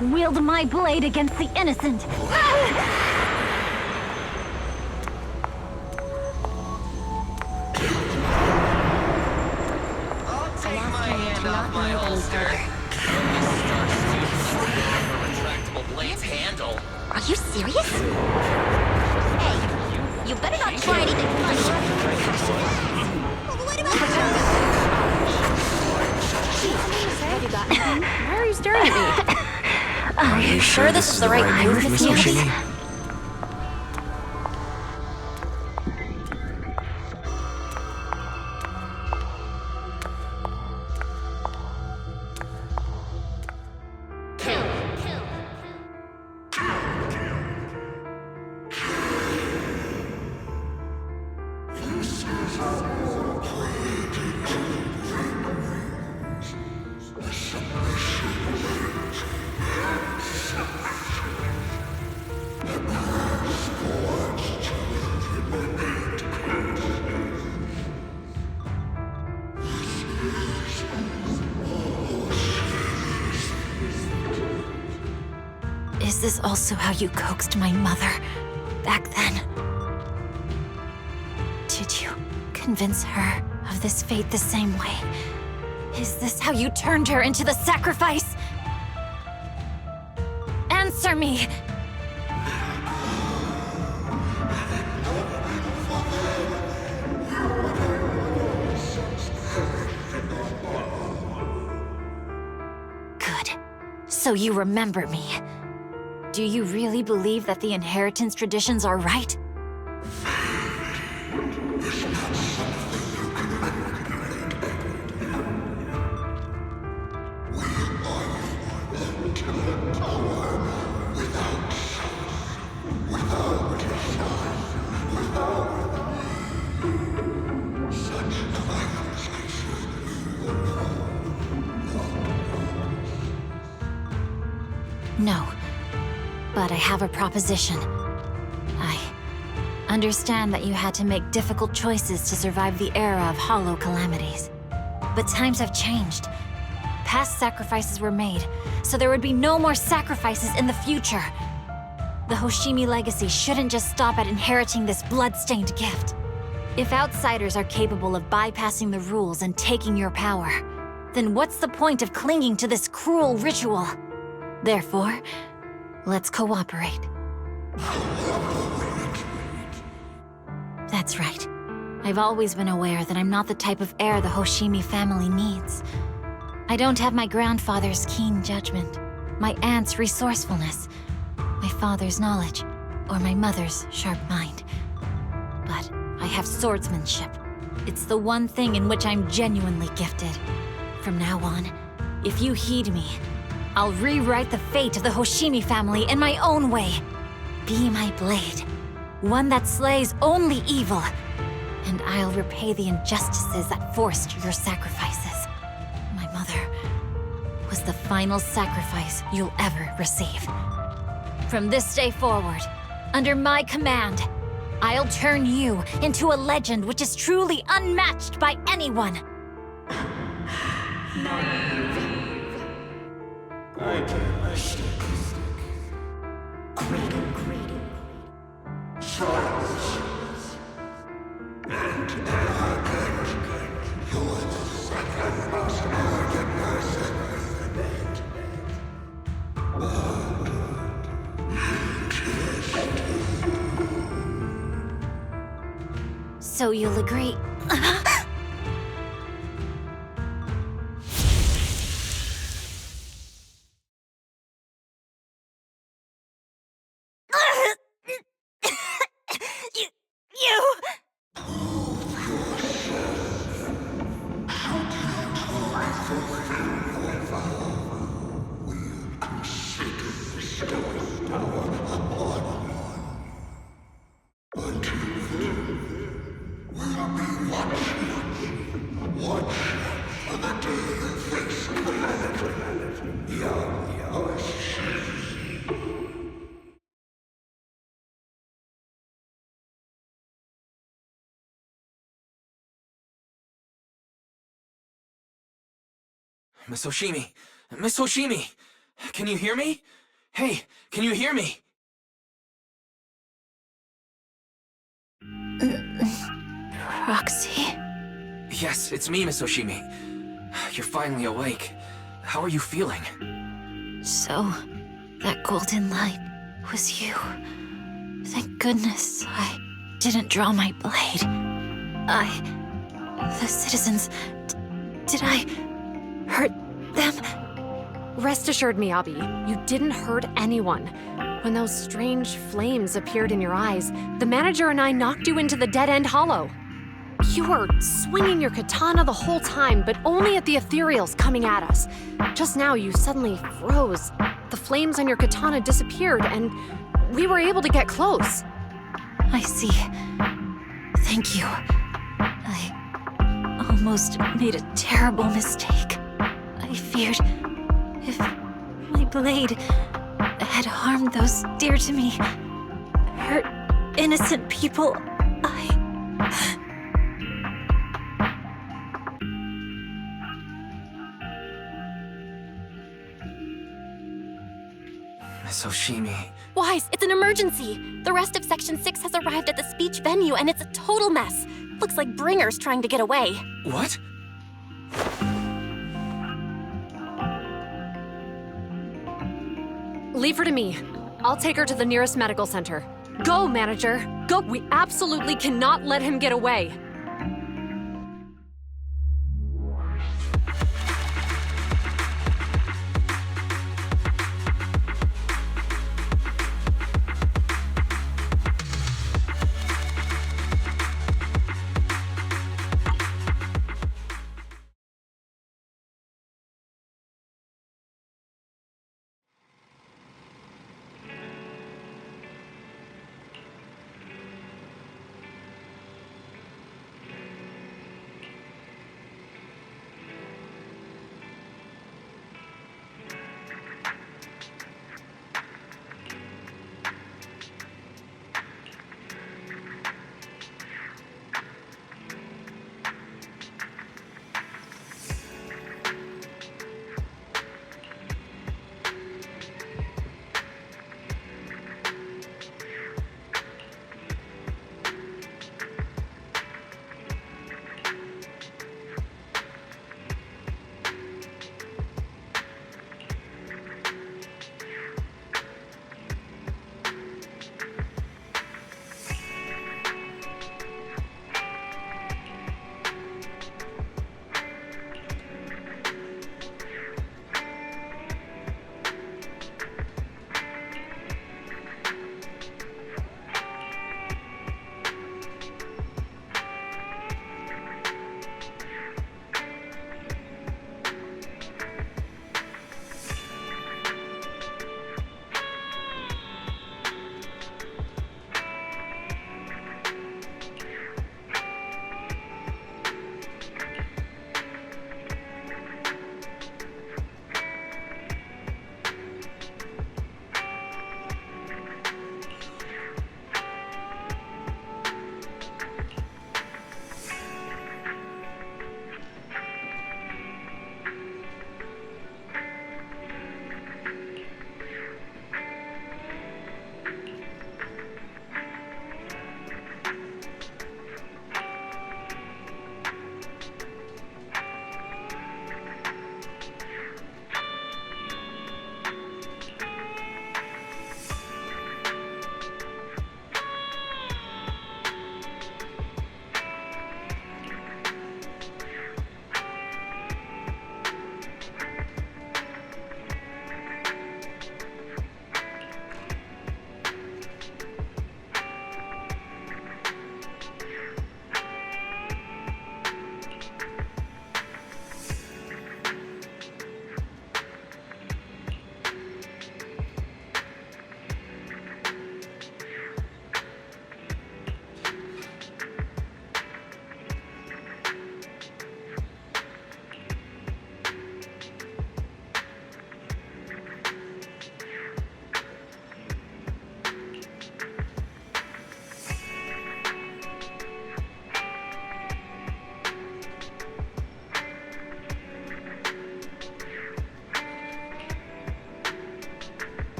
wield my blade against the innocent. I'll take my hand off my holster. Star student lets go of her retractable blade's handle. Are you serious? Hey, you better not try anything funny. What about Have you got anything? Why are you staring at me? Are you sure this is the right move, Miss Miss Oshimi? Is this also how you coaxed my mother back then? Did you convince her of this fate the same way? Is this how you turned her into the sacrifice? Answer me! Good. So you remember me. Do you really believe that the inheritance traditions are right? No. But I have a proposition. I understand that you had to make difficult choices to survive the era of hollow calamities. But times have changed. Past sacrifices were made, so there would be no more sacrifices in the future. The Hoshimi legacy shouldn't just stop at inheriting this blood-stained gift. If outsiders are capable of bypassing the rules and taking your power, then what's the point of clinging to this cruel ritual? Therefore, let's cooperate. That's right. I've always been aware that I'm not the type of heir the Hoshimi family needs. I don't have my grandfather's keen judgment, my aunt's resourcefulness, my father's knowledge, or my mother's sharp mind. But I have swordsmanship. It's the one thing in which I'm genuinely gifted. From now on, if you heed me, I'll rewrite the fate of the Hoshimi family in my own way. Be my blade, one that slays only evil, and I'll repay the injustices that forced your sacrifices. My mother was the final sacrifice you'll ever receive. From this day forward, under my command, I'll turn you into a legend which is truly unmatched by anyone. Idealistic. Cradle. Silence. And arrogant. You're the second most arrogant person I've met. But So you'll agree? Miss Oshimi! Miss Oshimi! Can you hear me? Hey, can you hear me? Proxy? Yes, it's me, Miss Oshimi. You're finally awake. How are you feeling? So, that golden light was you. Thank goodness I didn't draw my blade. The citizens... did I hurt them? Rest assured, Miyabi, you didn't hurt anyone. When those strange flames appeared in your eyes, the manager and I knocked you into the dead-end hollow. You were swinging your katana the whole time, but only at the ethereals coming at us. Just now, you suddenly froze. The flames on your katana disappeared, and we were able to get close. I see. Thank you. I almost made a terrible mistake. I feared if my blade had harmed those dear to me, hurt innocent people, Miss Oshimi. Wise, it's an emergency! The rest of Section 6 has arrived at the speech venue, and it's a total mess. Looks like Bringer's trying to get away. What? Leave her to me. I'll take her to the nearest medical center. Go, manager! Go! We absolutely cannot let him get away!